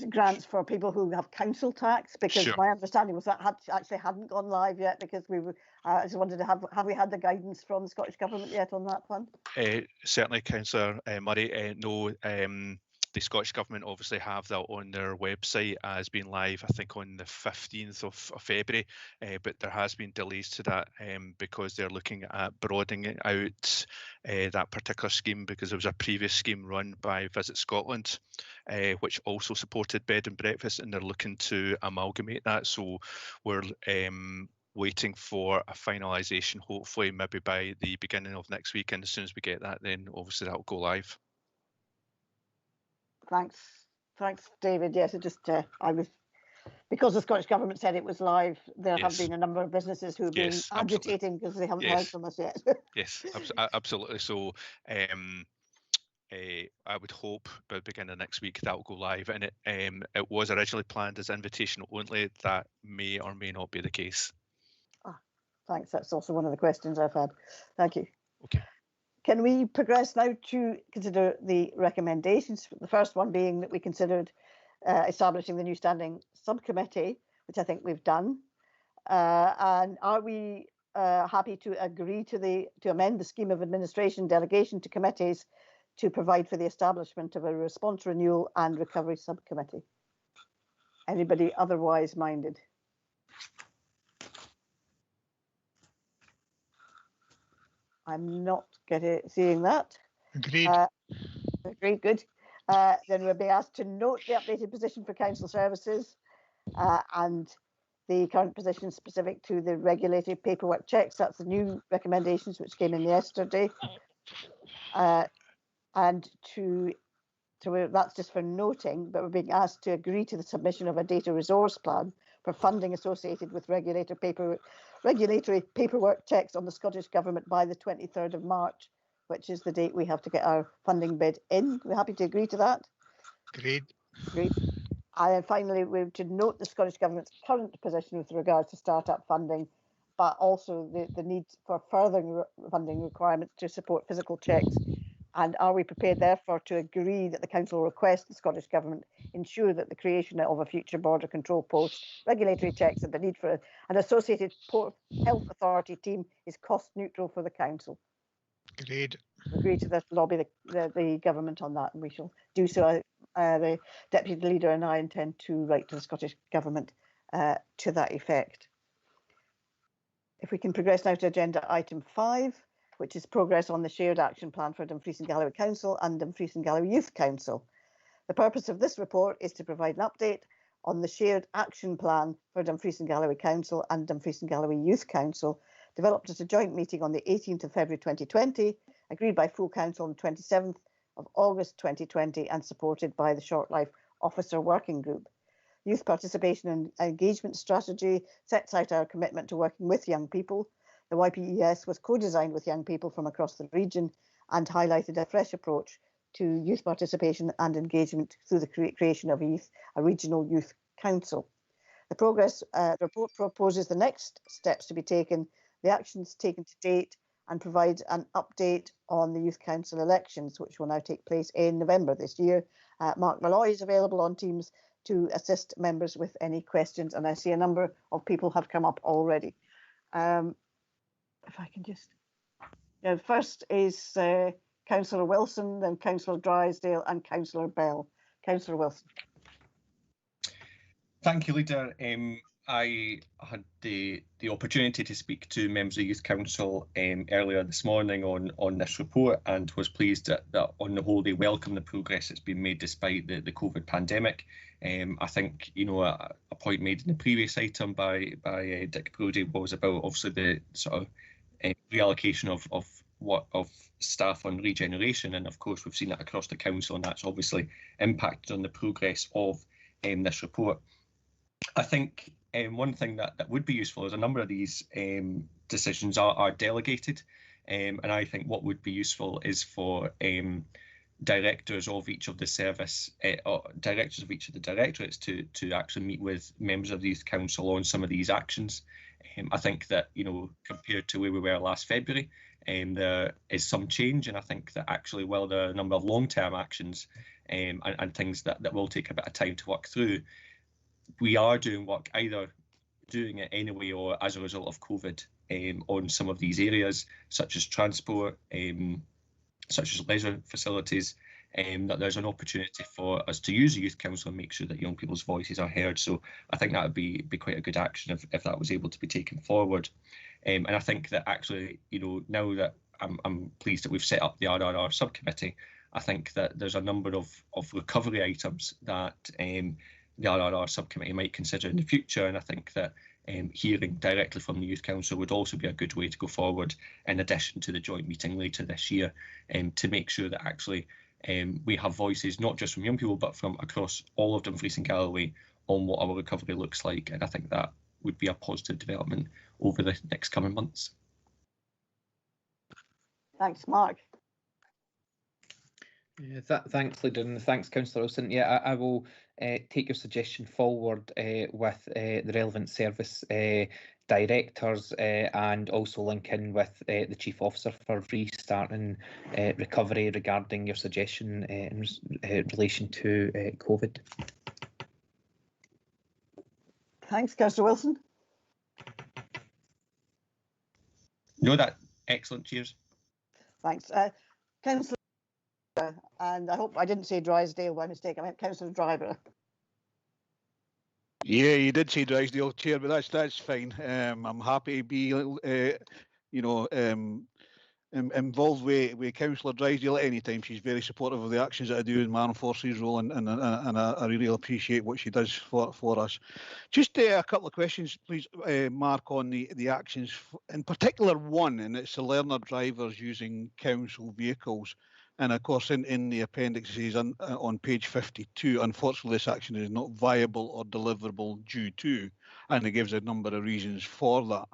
A: grants for people who have council tax, because
N: Sure.
A: my understanding was that actually hadn't gone live yet, because we were, I just wondered, have we had the guidance from the Scottish Government yet on that one?
N: Certainly, Councillor Murray. No, the Scottish Government obviously have that on their website as being live, I think, on the 15th of February, but there has been delays to that because they're looking at broadening out that particular scheme, because there was a previous scheme run by Visit Scotland, which also supported bed and breakfast, and they're looking to amalgamate that. So we're waiting for a finalisation, hopefully maybe by the beginning of next week, and as soon as we get that, then obviously that will go live.
A: Thanks, David. Yes, it just I was, because the Scottish Government said it was live. There have been a number of businesses who have been agitating because they haven't heard from us yet.
N: Yes, absolutely. So I would hope by the beginning of next week that will go live, and it was originally planned as invitation only. That may or may not be the case.
A: Thanks. That's also one of the questions I've had. Thank you.
N: Okay.
A: Can we progress now to consider the recommendations? The first one being that we considered establishing the new standing subcommittee, which I think we've done. And are we happy to agree to amend the scheme of administration delegation to committees to provide for the establishment of a response renewal and recovery subcommittee? Anybody otherwise minded? I'm not seeing that.
B: Agreed.
A: Agreed, good. Then we'll be asked to note the updated position for council services and the current position specific to the regulatory paperwork checks. That's the new recommendations which came in yesterday. And that's just for noting, but we're being asked to agree to the submission of a data resource plan for funding associated with regulatory paperwork checks on the Scottish Government by the 23rd of March, which is the date we have to get our funding bid in. We're happy to agree to that.
B: Agreed.
A: Great. And finally, we're to note the Scottish Government's current position with regards to start-up funding, but also the need for further funding requirements to support physical checks. And are we prepared, therefore, to agree that the Council request the Scottish Government ensure that the creation of a future border control post, regulatory checks and the need for an associated health authority team is cost neutral for the Council?
B: Agreed.
A: Agree to this, lobby the Government on that, and we shall do so. The Deputy Leader and I intend to write to the Scottish Government to that effect. If we can progress now to agenda item 5, which is progress on the shared action plan for Dumfries and Galloway Council and Dumfries and Galloway Youth Council. The purpose of this report is to provide an update on the shared action plan for Dumfries and Galloway Council and Dumfries and Galloway Youth Council, developed at a joint meeting on the 18th of February 2020, agreed by full council on the 27th of August 2020 and supported by the Short Life Officer Working Group. Youth participation and engagement strategy sets out our commitment to working with young people. The YPES was co-designed with young people from across the region and highlighted a fresh approach to youth participation and engagement through the creation of a regional youth council. The report proposes the next steps to be taken, the actions taken to date, and provides an update on the Youth Council elections, which will now take place in November this year. Mark Malloy is available on Teams to assist members with any questions, and I see a number of people have come up already. If I can just... first is Councillor Wilson, then Councillor Drysdale and Councillor Bell. Councillor Wilson.
G: Thank you, Leader. I had the opportunity to speak to members of the Youth Council earlier this morning on this report, and was pleased that on the whole they welcome the progress that's been made despite the COVID pandemic. I think, a point made in the previous item by Dick Brodie was about obviously the sort of reallocation of staff on regeneration, and of course we've seen that across the council, and that's obviously impacted on the progress of this report. I think one thing that would be useful is a number of these decisions are delegated, and I think what would be useful is for directors of each of the service, directors of each of the directorates to actually meet with members of the Youth Council on some of these actions. I think that, you know, compared to where we were last February, there is some change, and I think that actually, while there are a number of long-term actions and things that will take a bit of time to work through, we are doing work, either doing it anyway or as a result of COVID, on some of these areas, such as transport, such as leisure facilities, that there's an opportunity for us to use the Youth Council and make sure that young people's voices are heard. So I think that would be quite a good action if that was able to be taken forward. And I think that actually, you know, now that I'm pleased that we've set up the RRR subcommittee, I think that there's a number of recovery items that the RRR subcommittee might consider in the future, and I think that hearing directly from the Youth Council would also be a good way to go forward, in addition to the joint meeting later this year, to make sure that actually we have voices not just from young people but from across all of Dumfries and Galloway on what our recovery looks like, and I think that would be a positive development over the next coming months.
A: Thanks, Mark.
D: Yeah, thanks, Leader, and thanks, Councillor Wilson. Yeah, I will take your suggestion forward with the relevant service directors and also link in with the Chief Officer for restarting recovery regarding your suggestion in relation to COVID.
A: Thanks, Councillor Wilson.
G: No, that excellent. Cheers.
A: Thanks, Councillor. And I hope I didn't say Drysdale by mistake. I meant Councillor Driver.
B: Yeah, you did say Drysdale, Chair, but that's fine. I'm happy to be, you know, involved with Councillor Drysdale at any time. She's very supportive of the actions that I do in my armed forces role, and I really appreciate what she does for us. Just a couple of questions, please, Mark, on the actions, in particular one, and it's the learner drivers using council vehicles. And of course, in the appendix, it says on page 52, unfortunately, this action is not viable or deliverable due to, and it gives a number of reasons for that.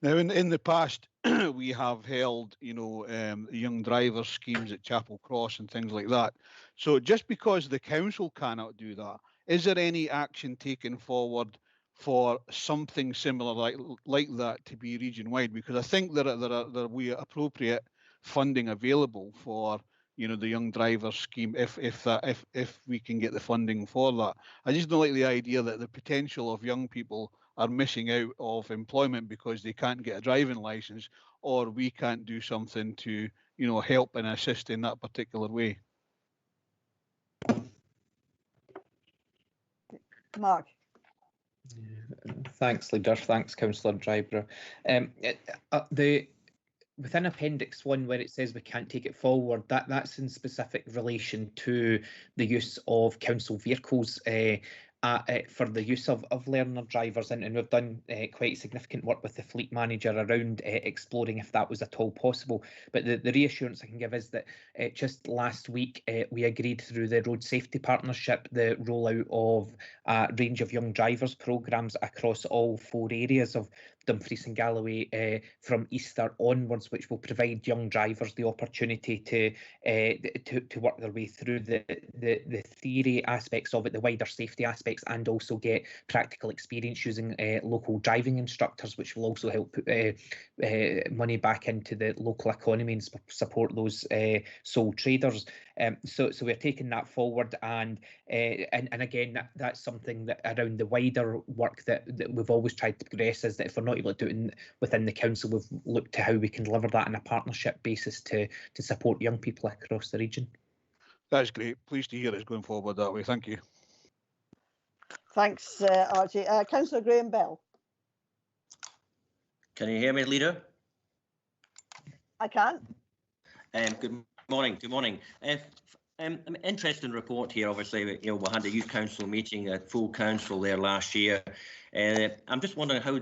B: Now, in the past, we have held, you know, young driver schemes at Chapel Cross and things like that. So just because the council cannot do that, is there any action taken forward for something similar like that to be region-wide? Because I think there will be appropriate funding available for, you know, the young driver scheme if we can get the funding for that. I just don't like the idea that the potential of young people are missing out of employment because they can't get a driving license, or we can't do something to, you know, help and assist in that particular way.
A: Mark.
D: Thanks, Leader. Thanks, Councillor Driver. Within Appendix 1, where it says we can't take it forward, that's in specific relation to the use of council vehicles for the use of learner drivers, and we've done quite significant work with the fleet manager around exploring if that was at all possible. But the reassurance I can give is that just last week we agreed through the Road Safety Partnership the rollout of a range of young drivers programmes across all 4 areas of Dumfries and Galloway from Easter onwards, which will provide young drivers the opportunity to work their way through the theory aspects of it, the wider safety aspects, and also get practical experience using local driving instructors, which will also help put money back into the local economy and support those sole traders. So we're taking that forward, and again, that's something that around the wider work that we've always tried to progress, is that if we're not able to do it within the council, we've looked to how we can deliver that on a partnership basis to support young people across the region.
B: That's great. Pleased to hear it's going forward that way. Thank you.
A: Thanks, Archie. Councillor Graham Bell.
V: Can you hear me, Leader?
A: I can.
V: Good morning. Good morning. An interesting report here. Obviously, you know, we had a youth council meeting, a full council there last year. I'm just wondering how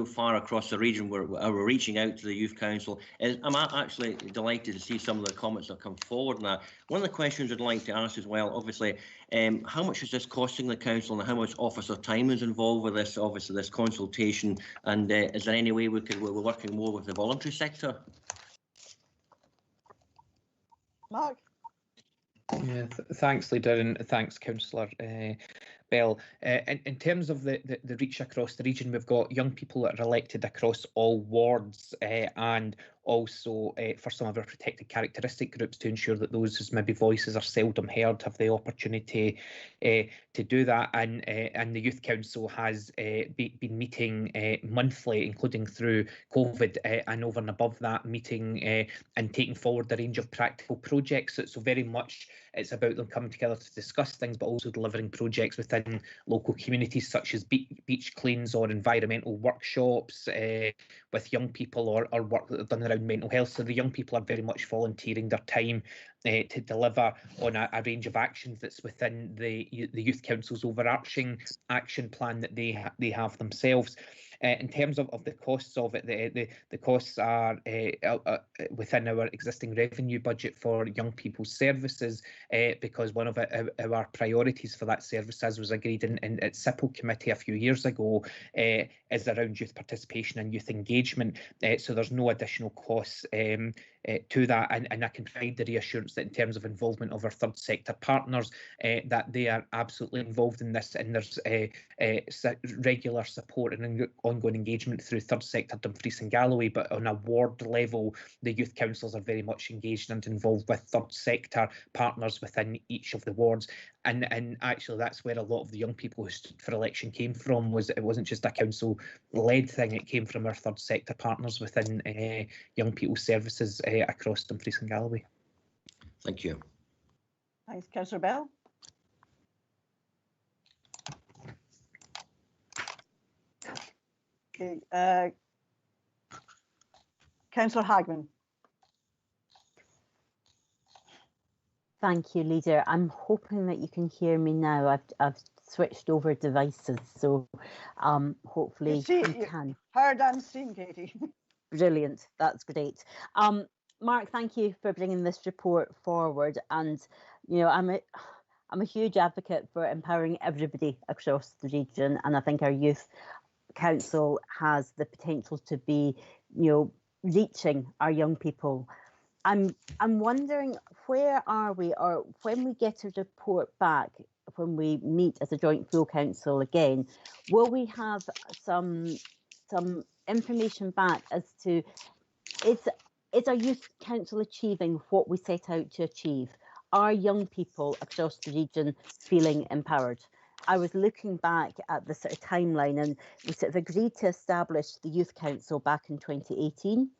V: far across the region we're reaching out to the youth council. I'm actually delighted to see some of the comments that come forward now. One of the questions I'd like to ask as well, obviously, how much is this costing the council, and how much officer time is involved with this? Obviously, this consultation, and is there any way we're working more with the voluntary sector?
A: Mark.
D: Yeah, thanks, Leader, and thanks, Councillor Bell. In terms of the reach across the region, we've got young people that are elected across all wards, and also for some of our protected characteristic groups, to ensure that those whose maybe voices are seldom heard have the opportunity to do that. And the Youth Council has been meeting monthly, including through COVID, and over and above that, meeting and taking forward a range of practical projects. So very much it's about them coming together to discuss things, but also delivering projects within local communities, such as beach cleans or environmental workshops with young people, or work that they've done around mental health. So the young people are very much volunteering their time to deliver on a range of actions that's within the Youth Council's overarching action plan that they have themselves. In terms of the costs of it, the costs are within our existing revenue budget for young people's services, because one of our priorities for that service, as was agreed in at SIPL committee a few years ago, is around youth participation and youth engagement. So there's no additional costs to that, and I can provide the reassurance that in terms of involvement of our third sector partners, that they are absolutely involved in this, and there's regular support and ongoing engagement through third sector Dumfries and Galloway. But on a ward level, the youth councils are very much engaged and involved with third sector partners within each of the wards. And actually, that's where a lot of the young people who stood for election came from. It wasn't just a council-led thing; it came from our third sector partners within young people's services across Dumfries and Galloway.
V: Thank you.
A: Thanks, Councillor Bell. Okay, Councillor Hagman.
K: Thank you, Leader. I'm hoping that you can hear me now. I've switched over devices, so hopefully you can.
A: Heard and seen, Katie.
K: Brilliant. That's great. Mark, thank you for bringing this report forward. And you know, I'm a huge advocate for empowering everybody across the region, and I think our youth council has the potential to be, you know, reaching our young people. I'm wondering, where are we, or when we get a report back, when we meet as a joint full council again, will we have some information back as to is our youth council achieving what we set out to achieve? Are young people across the region feeling empowered? I was looking back at the sort of timeline, and we sort of agreed to establish the Youth Council back in 2018,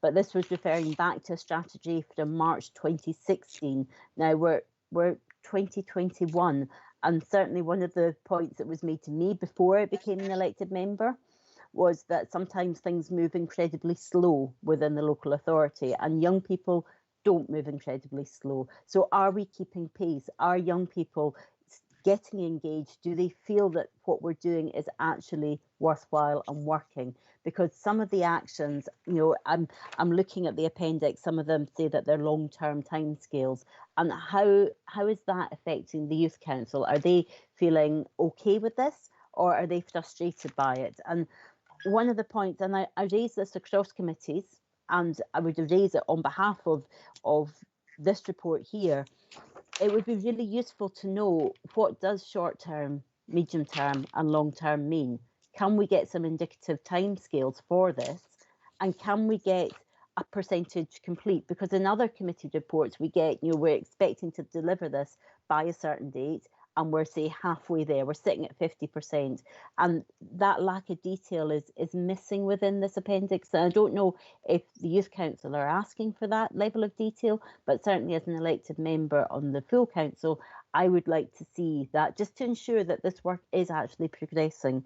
K: but this was referring back to a strategy from March 2016. Now we're 2021, and certainly one of the points that was made to me before I became an elected member was that sometimes things move incredibly slow within the local authority, and young people don't move incredibly slow. So are we keeping pace? Are young people getting engaged? Do they feel that what we're doing is actually worthwhile and working? Because some of the actions, you know, I'm looking at the appendix, some of them say that they're long-term timescales. And how is that affecting the Youth Council? Are they feeling okay with this, or are they frustrated by it? And one of the points, and I raised this across committees, and I would raise it on behalf of this report here, it would be really useful to know, what does short term, medium term and long term mean? Can we get some indicative timescales for this? And can we get a percentage complete? Because in other committee reports we get, you know, we're expecting to deliver this by a certain date, and we're, say, halfway there, we're sitting at 50%. And that lack of detail is missing within this appendix. And I don't know if the Youth Council are asking for that level of detail, but certainly as an elected member on the full council, I would like to see that, just to ensure that this work is actually progressing.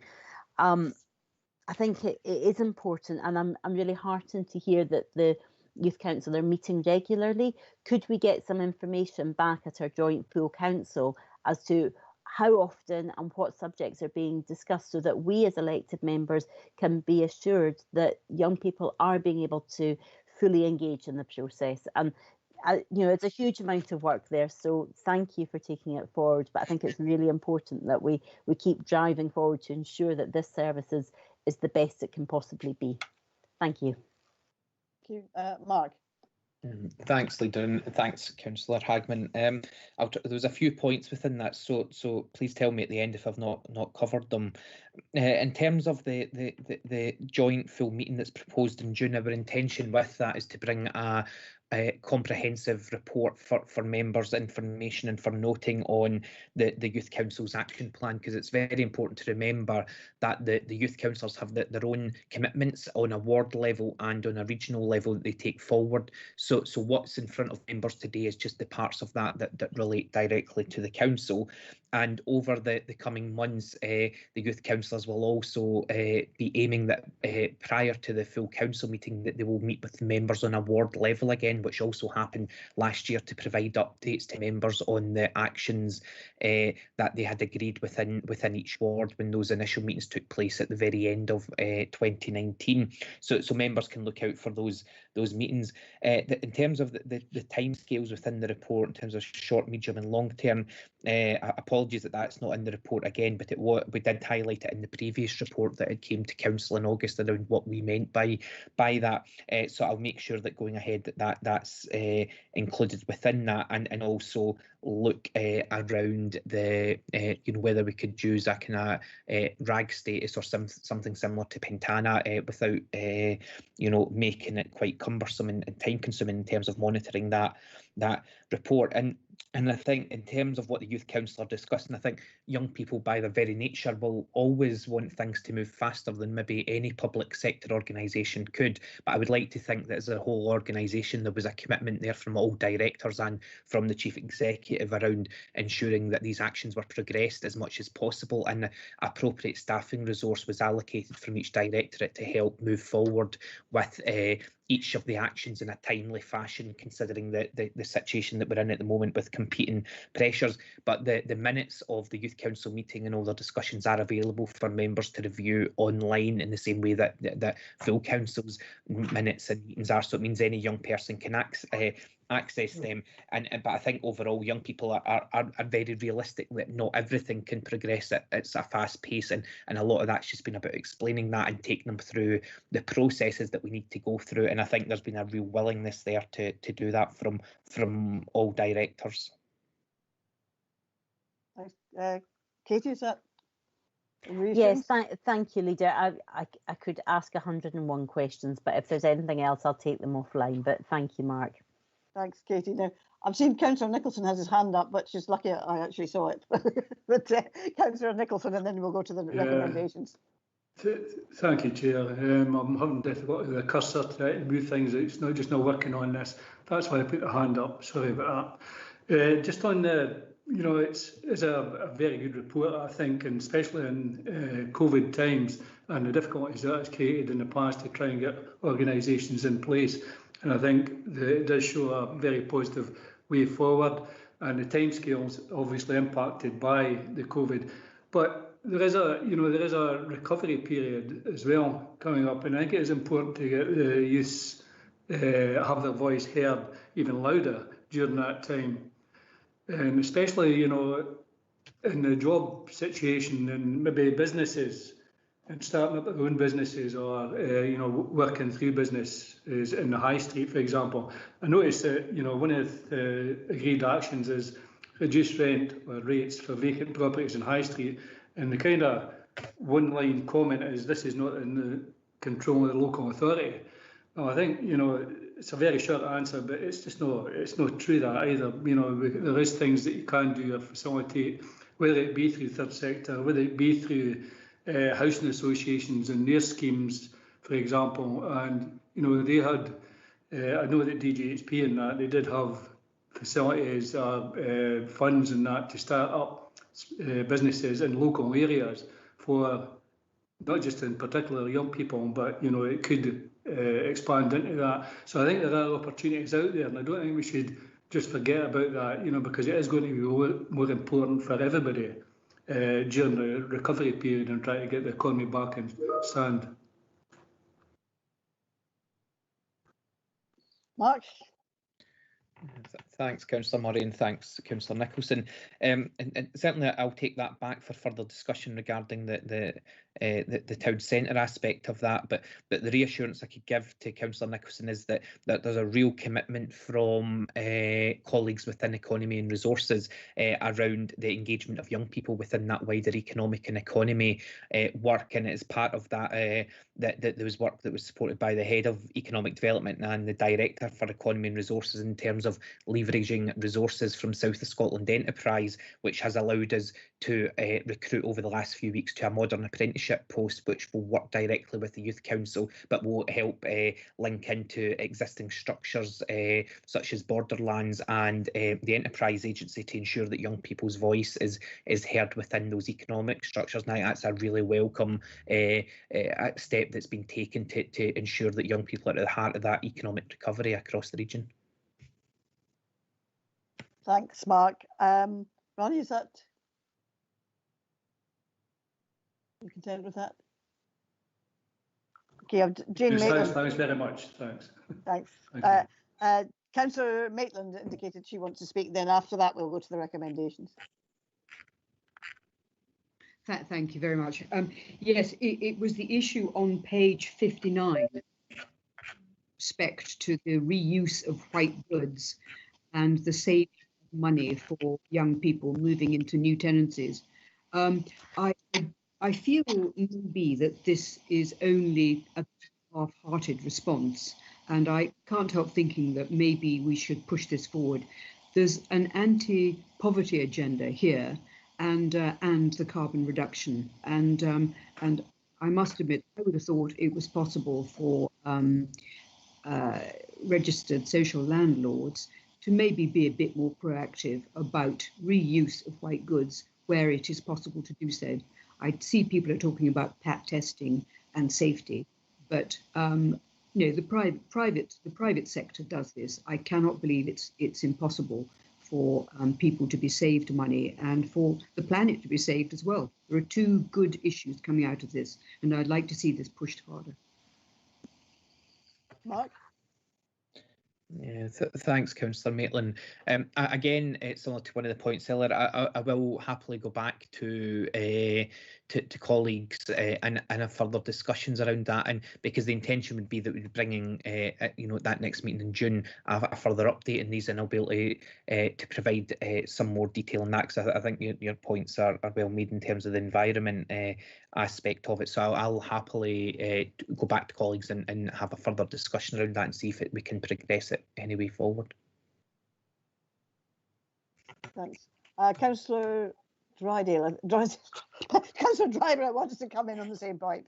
K: I think it is important, and I'm really heartened to hear that the Youth Council are meeting regularly. Could we get some information back at our joint full council as to how often and what subjects are being discussed, so that we as elected members can be assured that young people are being able to fully engage in the process? And you know, it's a huge amount of work there, so thank you for taking it forward. But I think it's really important that we keep driving forward to ensure that this service is the best it can possibly be. Thank you.
A: Thank you. Mark.
D: Thanks, Leader, and thanks, Councillor Hagman. There was a few points within that, so please tell me at the end if I've not covered them. In terms of the joint full meeting that's proposed in June, our intention with that is to bring a comprehensive report for members' information and for noting on the Youth Council's action plan, because it's very important to remember that the Youth Councillors have their own commitments on a ward level and on a regional level that they take forward. So what's in front of members today is just the parts of that relate directly to the council. And over the coming months, the Youth Councillors will also be aiming that prior to the full council meeting that they will meet with members on a ward level again, which also happened last year, to provide updates to members on the actions that they had agreed within each ward when those initial meetings took place at the very end of 2019. So members can look out for those meetings. In terms of the timescales within the report, in terms of short, medium and long term, apologies that that's not in the report again, but we did highlight it in the previous report that it came to council in August around what we meant by that. So I'll make sure that going ahead that's included within that, and also look around the whether we could use a kind of RAG status or something similar to Pentana without making it quite cumbersome and time consuming in terms of monitoring that report. And I think in terms of what the Youth Council are discussing, I think young people by their very nature will always want things to move faster than maybe any public sector organisation could. But I would like to think that as a whole organisation there was a commitment there from all directors and from the Chief Executive around ensuring that these actions were progressed as much as possible, and appropriate staffing resource was allocated from each directorate to help move forward with each of the actions in a timely fashion, considering the situation that we're in at the moment with competing pressures. But the minutes of the Youth Council meeting and all the discussions are available for members to review online in the same way that full council's minutes and meetings are. So it means any young person can access them. But I think overall young people are very realistic that not everything can progress at a fast pace, and a lot of that's just been about explaining that and taking them through the processes that we need to go through. And I think there's been a real willingness there to do that from all directors.
A: Katie, is that?
K: Yes, thank you, Leader. I could ask 101 questions, but if there's anything else, I'll take them offline. But thank you, Mark.
A: Thanks, Katie. Now, I've seen Councillor Nicholson has his hand up, but she's lucky I actually saw it. But Councillor Nicholson, and then we'll go to the recommendations.
I: Thank you, Chair. I'm having difficulty with the cursor to move things. It's not just not working on this. That's why I put the hand up. Sorry about that. Just on the, it's a very good report, I think, and especially in COVID times and the difficulties that has created in the past to try and get organisations in place. And I think it does show a very positive way forward. And the timescales obviously impacted by the COVID, but there is a recovery period as well coming up, and I think it is important to get the youths have their voice heard even louder during that time, and especially in the job situation and maybe businesses and starting up their own businesses or working through businesses in the high street, for example. I noticed that one of the agreed actions is reduce rent or rates for vacant properties in high street. And the kind of one-line comment is this is not in the control of the local authority. Well, I think it's a very short answer, but it's just it's not true that either. There is things that you can do or facilitate, whether it be through third sector, whether it be through housing associations and their schemes, for example. And they had, I know that DGHP and that they did have facilities, funds and that to start up businesses in local areas for not just in particular young people, but it could expand into that. So I think there are opportunities out there, and I don't think we should just forget about that, because it is going to be more important for everybody during the recovery period and try to get the economy back in stand.
D: Thanks, Councillor Murray, and thanks, Councillor Nicholson. And certainly, I'll take that back for further discussion regarding the town centre aspect of that. But the reassurance I could give to Councillor Nicholson is that there's a real commitment from colleagues within Economy and Resources around the engagement of young people within that wider economic and economy work, and as part of that, that there was work that was supported by the Head of Economic Development and the Director for Economy and Resources in terms of leveraging resources from South of Scotland Enterprise, which has allowed us to recruit over the last few weeks to a modern apprenticeship post, which will work directly with the Youth Council, but will help link into existing structures such as Borderlands and the Enterprise Agency to ensure that young people's voice is heard within those economic structures. And I think that's a really welcome step that's been taken to ensure that young people are at the heart of that economic recovery across the region.
A: Thanks, Mark. Ronnie, is that you content with that? Okay, Jane Maitland.
I: Thanks very much. Thanks.
A: Thanks. Councillor Maitland indicated she wants to speak. Then after that, we'll go to the recommendations.
J: Thank you very much. Yes, it was the issue on page 59, respect to the reuse of white goods and the saving of money for young people moving into new tenancies. I feel maybe that this is only a half-hearted response, and I can't help thinking that maybe we should push this forward. There's an anti-poverty agenda here, and the carbon reduction, and I must admit, I would have thought it was possible for registered social landlords to maybe be a bit more proactive about reuse of white goods where it is possible to do so. I see people are talking about PAT testing and safety, but you know, the private sector does this. I cannot believe it's impossible for people to be saved money and for the planet to be saved as well. There are two good issues coming out of this, and I'd like to see this pushed harder.
A: Mark?
D: Yeah, thanks, Councillor Maitland. Again, it's similar to one of the points earlier. I will happily go back to colleagues and have further discussions around that, and because the intention would be that we'd be bringing, you know, that next meeting in June, a further update in these, and I'll be able to provide some more detail on that, because I think your points are well made in terms of the environment aspect of it. So I'll happily go back to colleagues and have a further discussion around that and see if we can progress it any way forward.
A: Thanks. Councillor Drydale, Councillor Driver, I wanted to come in on the same point.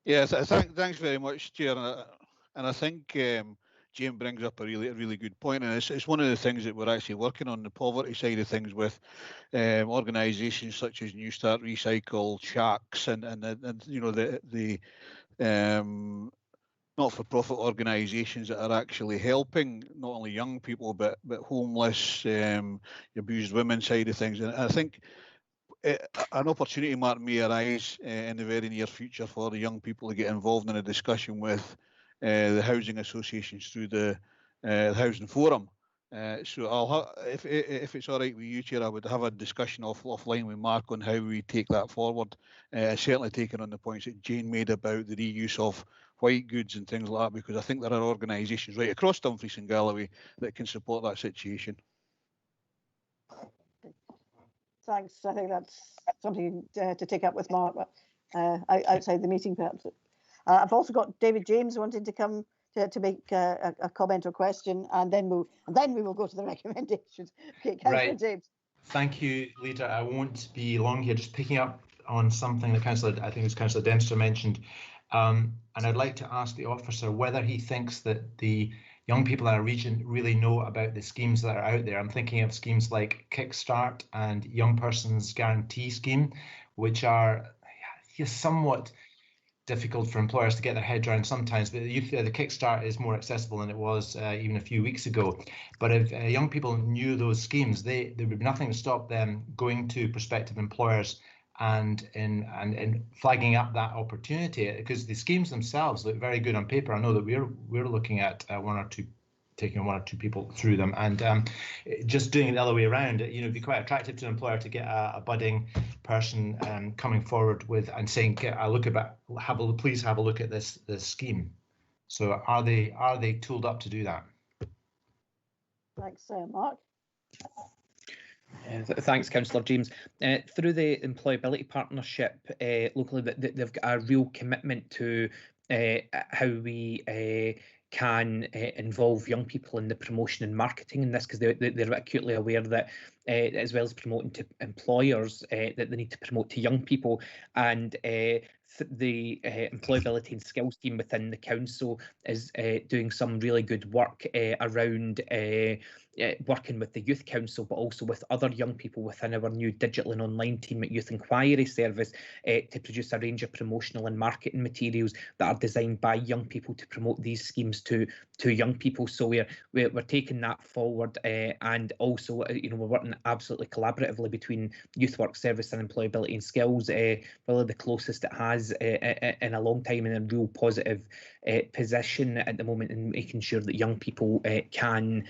B: Yes, thanks very much, Chair. And I think Jane brings up a really good point, and it's one of the things that we're actually working on the poverty side of things with organisations such as New Start Recycle, Shacks, and you know the not-for-profit organisations that are actually helping not only young people but homeless, abused women side of things. And I think an opportunity, Mark, may arise in the very near future for the young people to get involved in a discussion with the housing associations through the housing forum. So I'll if it's all right with you, Chair, I would have a discussion offline with Mark on how we take that forward. Certainly taking on the points that Jane made about the reuse of white goods and things like that, because I think there are organisations right across Dumfries and Galloway that can support that situation.
A: Thanks. I think that's something to take up with Mark outside the meeting, perhaps. I've also got David James wanting to come to make a comment or question, and then we will go to the recommendations. Okay, Councillor James.
L: Thank you, Leader. I won't be long here. Just picking up on something that I think it was Councillor Dempster mentioned, and I'd like to ask the officer whether he thinks that the young people in our region really know about the schemes that are out there. I'm thinking of schemes like Kickstart and Young Persons Guarantee Scheme, which are somewhat difficult for employers to get their head around sometimes, but the Kickstart is more accessible than it was even a few weeks ago. But if young people knew those schemes, there would be nothing to stop them going to prospective employers and flagging up that opportunity, because the schemes themselves look very good on paper. I know that we're looking at 1 or 2 taking on 1 or 2 people through them, and just doing it the other way around. It'd be quite attractive to an employer to get a budding person coming forward with and saying, please have a look at this scheme. So are they tooled up to do that?
A: Thanks, Mark.
D: Thanks, Councillor James. Through the employability partnership locally, they've got a real commitment to how we can involve young people in the promotion and marketing in this, because they're acutely aware that as well as promoting to employers, that they need to promote to young people. And the employability and skills team within the council is doing some really good work around working with the Youth Council, but also with other young people within our new digital and online team at Youth Inquiry Service to produce a range of promotional and marketing materials that are designed by young people to promote these schemes to young people. So we're taking that forward, and also we're working absolutely collaboratively between Youth Work Service and Employability and Skills, really the closest it has in a long time, in a real positive position at the moment in making sure that young people can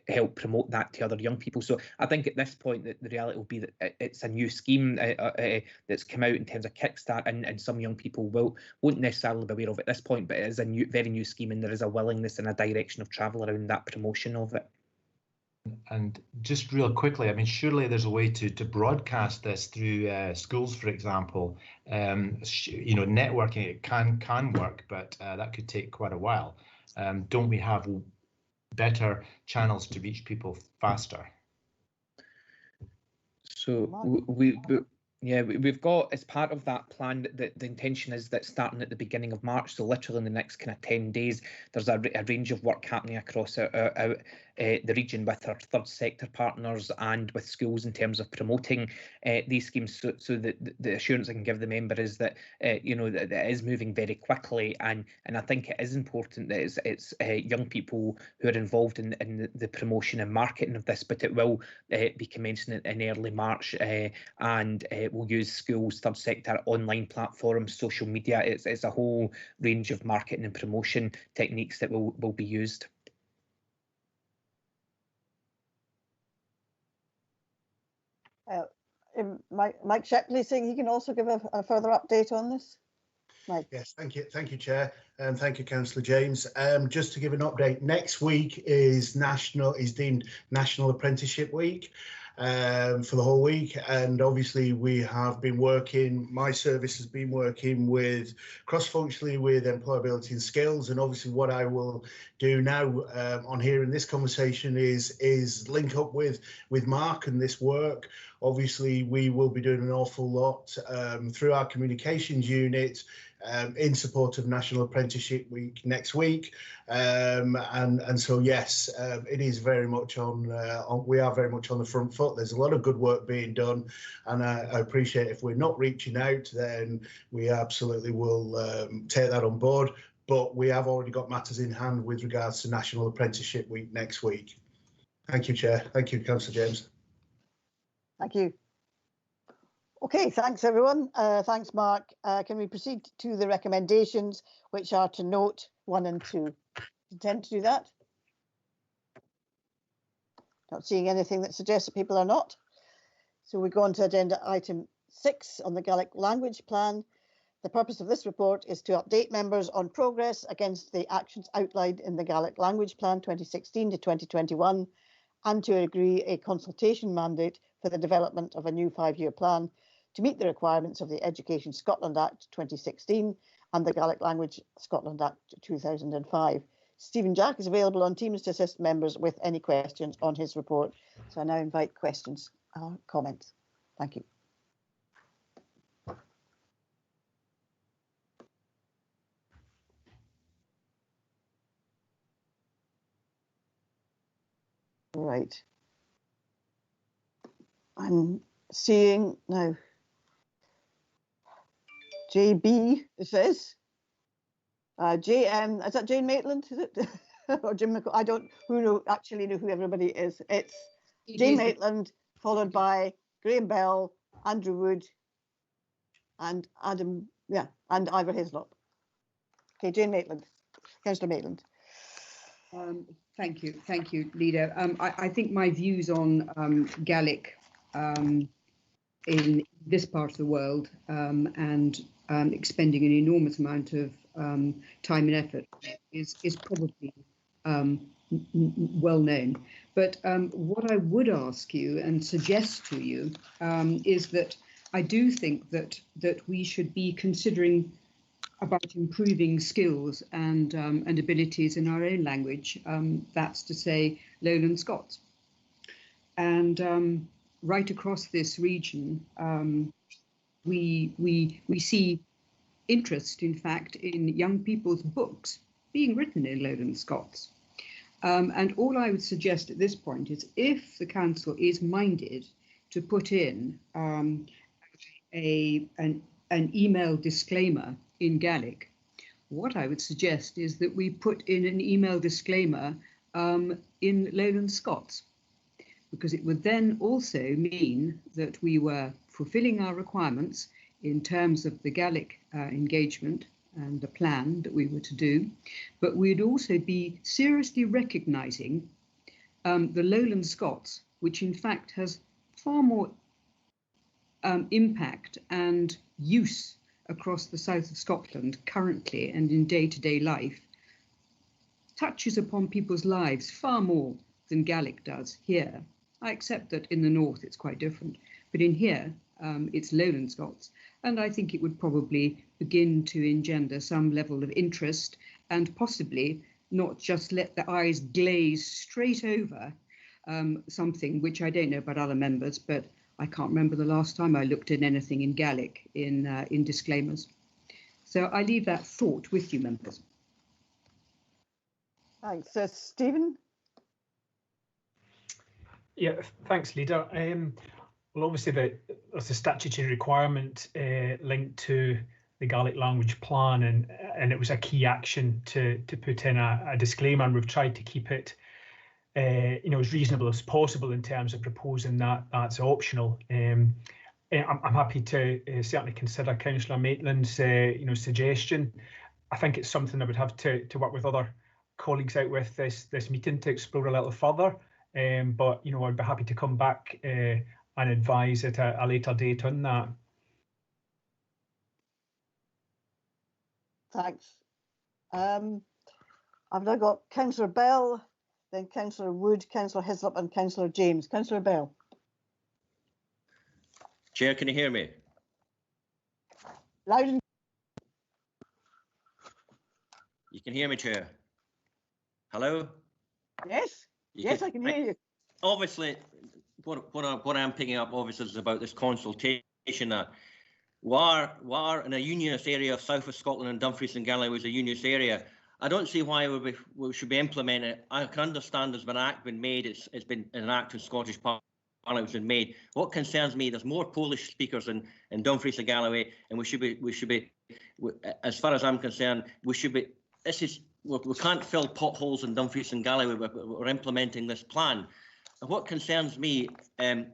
D: help promote that to other young people. So I think at this point that the reality will be that it's a new scheme that's come out in terms of kickstart, and some young people won't necessarily be aware of it at this point, but it is a very new scheme, and there is a willingness and a direction of travel around that promotion of it.
L: And just real quickly, I mean, surely there's a way to broadcast this through schools, for example. Networking, it can work, but that could take quite a while. Don't we have better channels to reach people faster?
D: So we've got, as part of that plan, that the intention is that starting at the beginning of March, so literally in the next kind of 10 days, there's a range of work happening across the region with our third sector partners and with schools in terms of promoting these schemes. So that the assurance I can give the member is that that it is moving very quickly, and I think it is important that it's young people who are involved in the promotion and marketing of this, but it will be commencing in early March, and we'll use schools, third sector, online platforms, social media. It's a whole range of marketing and promotion techniques that will be used.
A: Mike Shepley saying he can also give a further update on this. Mike.
O: Yes, thank you, Chair, and thank you, Councillor James. Just to give an update, next week is deemed National Apprenticeship Week for the whole week, and obviously we have been working. My service has been working with cross-functionally with employability and skills, and obviously what I will do now on here in this conversation is link up with Mark and this work. Obviously, we will be doing an awful lot through our communications unit in support of National Apprenticeship Week next week, and so yes, it is very much we are very much on the front foot. There's a lot of good work being done, and I appreciate if we're not reaching out, then we absolutely will take that on board. But we have already got matters in hand with regards to National Apprenticeship Week next week. Thank you, Chair. Thank you, Councillor James.
A: Thank you. Okay, thanks everyone. Thanks, Mark. Can we proceed to the recommendations, which are to note 1 and 2? Intend to do that? Not seeing anything that suggests that people are not. So we go on to agenda item 6 on the Gaelic language plan. The purpose of this report is to update members on progress against the actions outlined in the Gaelic language plan 2016 to 2021, and to agree a consultation mandate for the development of a new 5-year plan to meet the requirements of the Education Scotland Act 2016 and the Gaelic Language Scotland Act 2005. Stephen Jack is available on Teams to assist members with any questions on his report. So I now invite questions, comments. Thank you. Right. I'm seeing now. JB, it says. JM, is that Jane Maitland? Is it? Or Jim McCall? I don't actually know who everybody is. It's Jane Maitland, followed by Graham Bell, Andrew Wood, and Adam, and Ivor Hislop. Okay, Jane Maitland, Councillor Maitland.
J: Thank you, Leader. I think my views on Gaelic in this part of the world and expending an enormous amount of time and effort is probably well known. But what I would ask you and suggest to you is that I do think that we should be considering about improving skills and abilities in our own language. That's to say, Lowland Scots. And right across this region, we see interest, in fact, in young people's books being written in Lowland Scots. And all I would suggest at this point is if the council is minded to put in an email disclaimer in Gaelic, what I would suggest is that we put in an email disclaimer in Lowland Scots, because it would then also mean that we were fulfilling our requirements in terms of the Gaelic engagement and the plan that we were to do, but we'd also be seriously recognising the Lowland Scots, which in fact has far more impact and use across the south of Scotland currently and in day-to-day life, touches upon people's lives far more than Gaelic does here. I accept that in the north it's quite different, but in here it's Lowland Scots, and I think it would probably begin to engender some level of interest and possibly not just let the eyes glaze straight over something which I don't know about other members, but I can't remember the last time I looked at anything in Gaelic in disclaimers. So I leave that thought with you, members.
A: Thanks. Stephen?
F: Yeah, thanks, Leader. Well, obviously there's a statutory requirement linked to the Gaelic language plan, and it was a key action to put in a disclaimer, and we've tried to keep it as reasonable as possible in terms of proposing that that's optional. I'm happy to certainly consider Councillor Maitland's suggestion. I think it's something I would have to work with other colleagues out with this meeting to explore a little further. But I'd be happy to come back and advise at a later date on that.
A: Thanks. I've now got Councillor Bell, then Councillor Wood, Councillor Hislop and Councillor James. Councillor Bell.
V: Chair, can you hear me?
A: Loud and
V: You can hear me, Chair? Hello?
A: Yes, yes, I can hear you.
V: Obviously, what I'm picking up obviously is about this consultation that we are in a unionist area of south of Scotland, and Dumfries and Galloway is a unionist area. I don't see why we should be implementing it. I can understand there's been an act been made. It's been an act in Scottish Parliament has been made. What concerns me, there's more Polish speakers in Dumfries and Galloway, and we should be, as far as I'm concerned, we can't fill potholes in Dumfries and Galloway. We're implementing this plan. And what concerns me,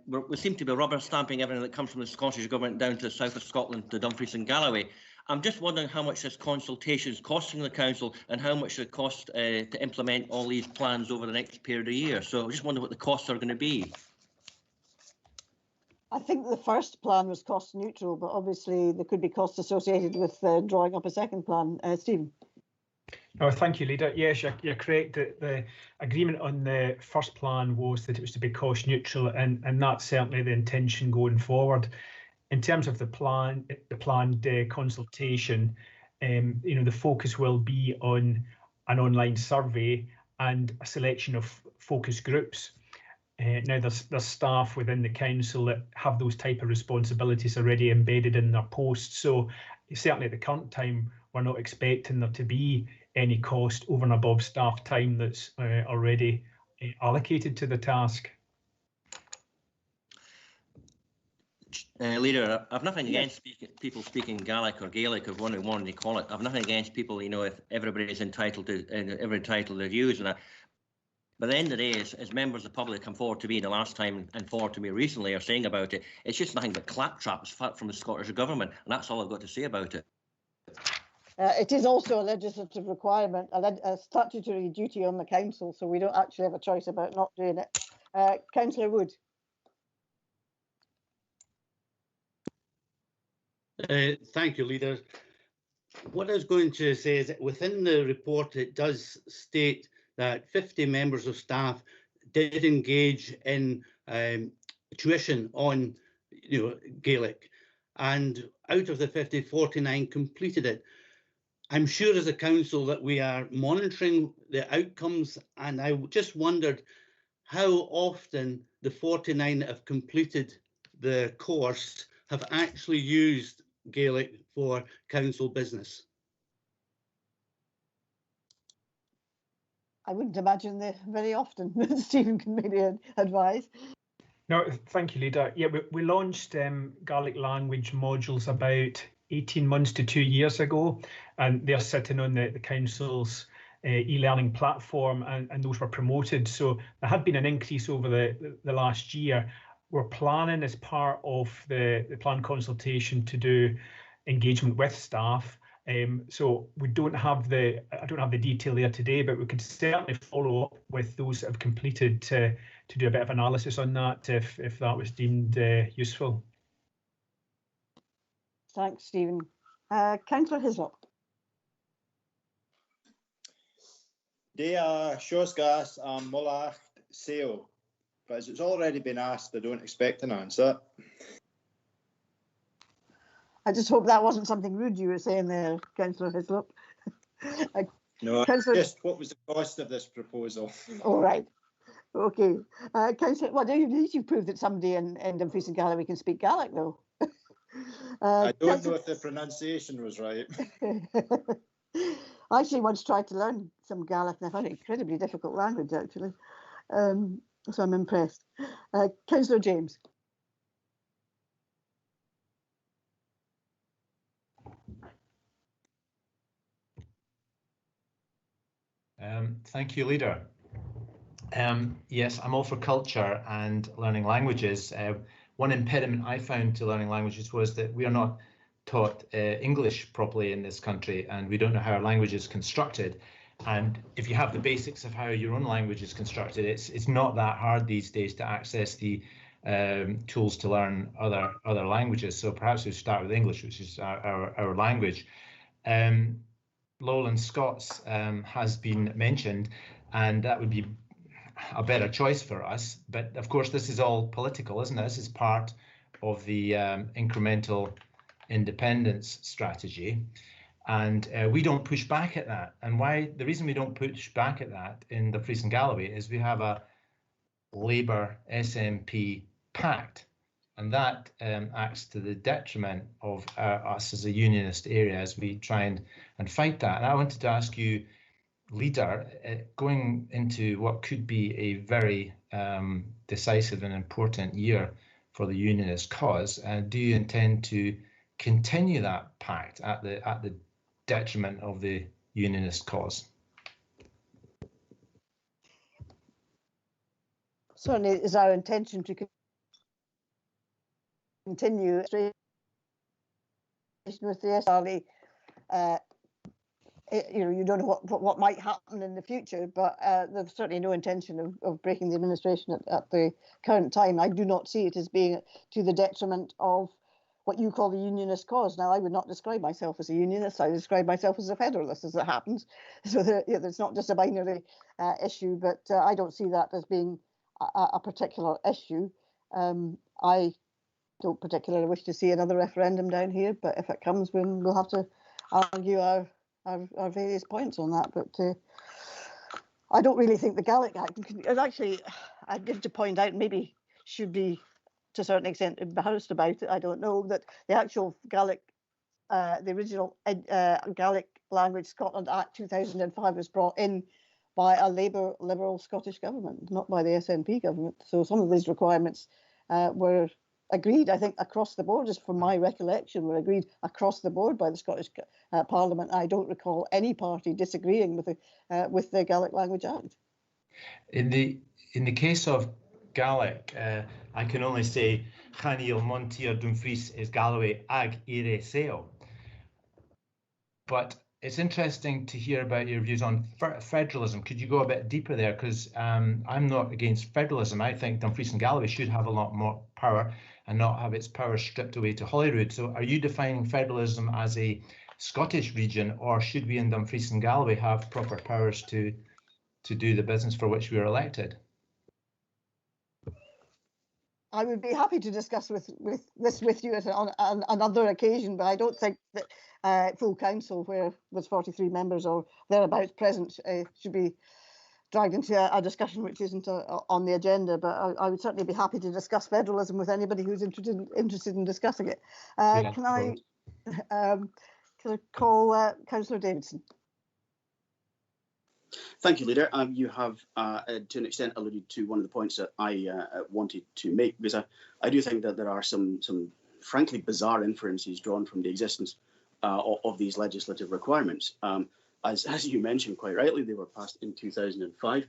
V: we seem to be rubber stamping everything that comes from the Scottish Government down to the south of Scotland, to Dumfries and Galloway. I'm just wondering how much this consultation is costing the council and how much it costs to implement all these plans over the next period of years. So I just wonder what the costs are going to be.
A: I think the first plan was cost neutral, but obviously there could be costs associated with drawing up a second plan. Stephen.
F: Oh, thank you, Leader. Yes, you're correct. The agreement on the first plan was that it was to be cost neutral, and that's certainly the intention going forward. In terms of the planned consultation, the focus will be on an online survey and a selection of focus groups. Now, there's staff within the council that have those type of responsibilities already embedded in their posts. So certainly at the current time, we're not expecting there to be any cost over and above staff time that's already allocated to the task.
V: Leader, I've nothing against people speaking Gaelic or Gaelic, or whatever you want to call it. I've nothing against people, if everybody is entitled to their views. But at the end of the day, as members of the public come forward to me the last time and forward to me recently are saying about it, it's just nothing but claptraps from the Scottish Government, and that's all I've got to say about it.
A: It is also a legislative requirement, a statutory duty on the council, so we don't actually have a choice about not doing it. Councillor Wood.
P: Thank you, Leader. What I was going to say is that within the report, it does state that 50 members of staff did engage in tuition on Gaelic, and out of the 50, 49 completed it. I'm sure as a council that we are monitoring the outcomes, and I just wondered how often the 49 that have completed the course have actually used Gaelic for council business.
A: I wouldn't imagine that very often. Stephen can maybe advise.
F: No, thank you, Leader. Yeah, we launched Gaelic language modules about 18 months to 2 years ago, and they're sitting on the council's e-learning platform, and those were promoted. So there had been an increase over the last year. We're planning, as part of the plan consultation, to do engagement with staff. So I don't have the detail there today, but we could certainly follow up with those that have completed to do a bit of analysis on that if that was deemed useful.
A: Thanks, Stephen. Councillor Hislop.
R: They are Shosgas and Mullach Seo, but as it's already been asked, I don't expect an answer.
A: I just hope that wasn't something rude you were saying there, Councillor Hislop.
R: No,
A: Councillor...
R: just what was the cost of this proposal?
A: All right. Okay. Councillor, well, at least you've proved that somebody in Dumfries and Galloway can speak Gaelic, though.
R: I don't know if the pronunciation was right.
A: I actually once tried to learn some Gaelic, and I found it an incredibly difficult language, actually. So I'm impressed. Councillor James.
L: Thank you, Leader. Yes, I'm all for culture and learning languages. One impediment I found to learning languages was that we are not taught English properly in this country, and we don't know how our language is constructed. And if you have the basics of how your own language is constructed, it's not that hard these days to access the tools to learn other languages. So perhaps we start with English, which is our language. Lowland Scots has been mentioned, and that would be a better choice for us. But of course, this is all political, isn't it? This is part of the incremental independence strategy, and we don't push back at that. And the reason we don't push back at that in Dumfries and Galloway is we have a Labour SNP pact, and that acts to the detriment of us as a unionist area as we try and fight that. And I wanted to ask you, Leader, going into what could be a very decisive and important year for the unionist cause, do you intend to continue that pact at the detriment of the unionist cause?
A: Certainly, it is our intention to continue with the SRE. You don't know what might happen in the future, but there's certainly no intention of breaking the administration at the current time. I do not see it as being to the detriment of what you call the unionist cause. Now, I would not describe myself as a unionist. I describe myself as a federalist, as it happens. So it's not just a binary issue, but I don't see that as being a particular issue. I don't particularly wish to see another referendum down here, but if it comes, we'll have to argue our various points on that. But I don't really think the Gaelic Act, actually, I give to point out, maybe should be to a certain extent embarrassed about it. I don't know that the actual Gaelic, the original Gaelic Language Scotland Act 2005 was brought in by a Labour Liberal Scottish government, not by the SNP government. So some of these requirements were agreed, I think, across the board, just from my recollection, were agreed across the board by the Scottish Parliament. I don't recall any party disagreeing with the Gaelic Language Act.
L: In the case of Gaelic, I can only say Chanil Montir Dumfries is Galloway ag ire seo. but it's interesting to hear about your views on federalism. Could you go a bit deeper there? Because I'm not against federalism. I think Dumfries and Galloway should have a lot more power and not have its power stripped away to Holyrood. So are you defining federalism as a Scottish region, or should we in Dumfries and Galloway have proper powers to do the business for which we were elected?
A: I would be happy to discuss this with you on another occasion, but I don't think that full council, where there's 43 members or thereabouts present, should be dragged into a discussion which isn't on the agenda. But I would certainly be happy to discuss federalism with anybody who's interested in discussing it. Can I call Councillor Davidson?
M: Thank you, Leader. You have, to an extent, alluded to one of the points that I wanted to make, because I do think that there are some frankly bizarre inferences drawn from the existence of these legislative requirements. As you mentioned quite rightly, they were passed in 2005,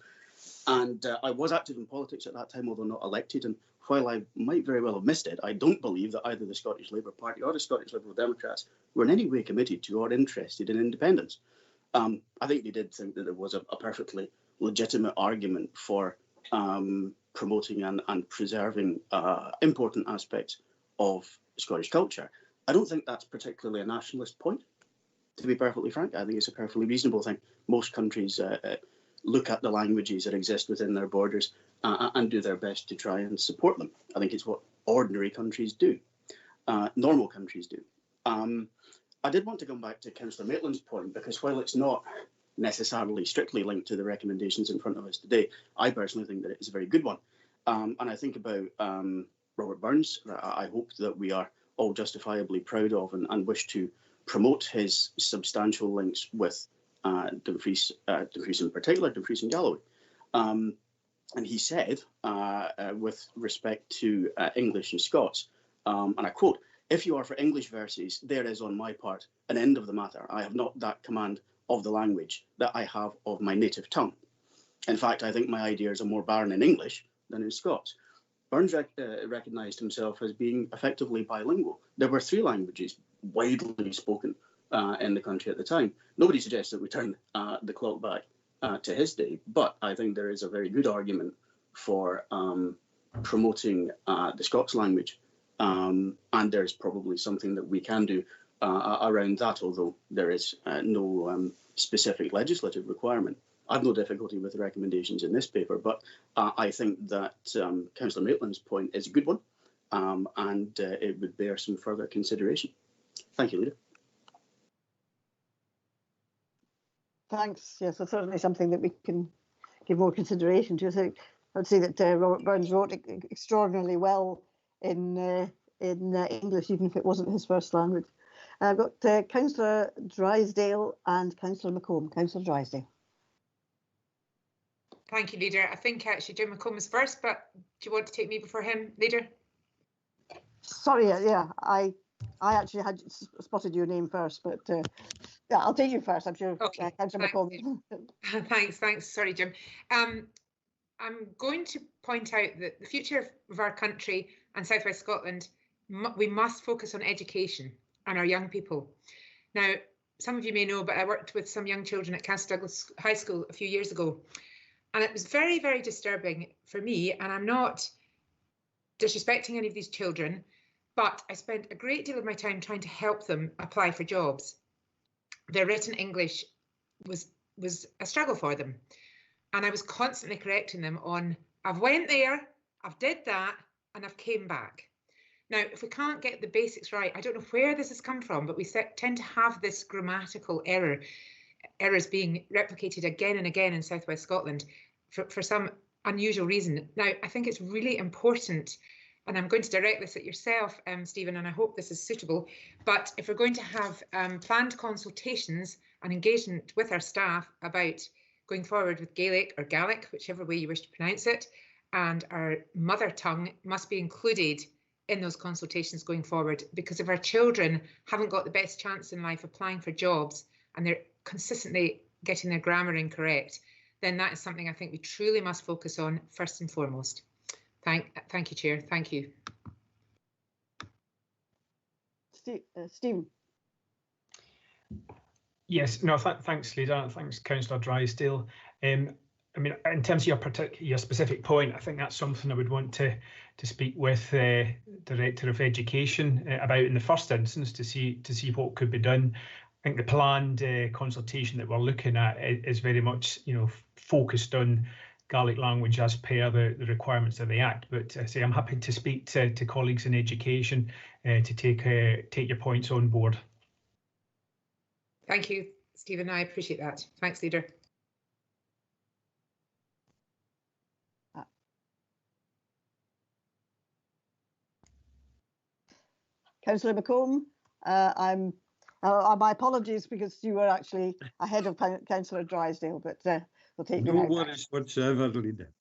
M: and I was active in politics at that time, although not elected. And while I might very well have missed it, I don't believe that either the Scottish Labour Party or the Scottish Liberal Democrats were in any way committed to or interested in independence. I think they did think that there was a perfectly legitimate argument for promoting and preserving important aspects of Scottish culture. I don't think that's particularly a nationalist point, to be perfectly frank. I think it's a perfectly reasonable thing. Most countries look at the languages that exist within their borders and do their best to try and support them. I think it's what ordinary countries do, normal countries do. I did want to come back to Councillor Maitland's point, because while it's not necessarily strictly linked to the recommendations in front of us today, I personally think that it is a very good one. And I think about Robert Burns, that I hope that we are all justifiably proud of and wish to promote his substantial links with Dumfries in particular, Dumfries and Galloway. And he said, with respect to English and Scots, and I quote, "If you are for English verses, there is on my part an end of the matter. I have not that command of the language that I have of my native tongue. In fact, I think my ideas are more barren in English than in Scots." Burns recognised himself as being effectively bilingual. There were 3 languages widely spoken in the country at the time. Nobody suggests that we turn the clock back to his day, but I think there is a very good argument for promoting the Scots language. And there's probably something that we can do around that, although there is no specific legislative requirement. I have no difficulty with the recommendations in this paper, but I think that Councillor Maitland's point is a good one, and it would bear some further consideration. Thank you, Leader.
A: Thanks. Yes, it's certainly something that we can give more consideration to. I think I'd say that Robert Burns wrote extraordinarily well in English, even if it wasn't his first language. I've got Councillor Drysdale and Councillor McComb. Councillor Drysdale.
U: Thank you, Leader. I think actually Jim McComb is first, but do you want to take me before him, Leader?
A: Sorry, yeah, I actually had spotted your name first, but yeah, I'll take you first. I'm sure.
U: Okay,
A: Councillor McComb.
U: Thanks. Sorry, Jim. I'm going to point out that the future of our country and South West Scotland, we must focus on education and our young people. Now, some of you may know, but I worked with some young children at Castle Douglas High School a few years ago, and it was very, very disturbing for me, and I'm not disrespecting any of these children, but I spent a great deal of my time trying to help them apply for jobs. Their written English was a struggle for them. And I was constantly correcting them on, I've went there, I've did that, and I've came back. Now, if we can't get the basics right, I don't know where this has come from, but we tend to have this grammatical errors being replicated again and again in South West Scotland for some unusual reason. Now, I think it's really important, and I'm going to direct this at yourself, Stephen, and I hope this is suitable, but if we're going to have planned consultations and engagement with our staff about going forward with Gaelic or Gaelic, whichever way you wish to pronounce it, and our mother tongue must be included in those consultations going forward, because if our children haven't got the best chance in life applying for jobs and they're consistently getting their grammar incorrect, then that is something I think we truly must focus on first and foremost. Thank you, Chair. Thank you.
A: Stephen.
F: Yes, no, thanks, Leader. Thanks, Councillor Drysdale. I mean, in terms of your specific point, I think that's something I would want to speak with the Director of Education about in the first instance to see what could be done. I think the planned consultation that we're looking at is very much, focused on Gaelic language as per the requirements of the Act. But I say I'm happy to speak to colleagues in education to take your points on board.
U: Thank you, Stephen. I appreciate that. Thanks, Leader.
A: Councillor McComb, my apologies because you were actually ahead of Councillor Drysdale, but we'll take you now.
C: No worries whatsoever, Leader.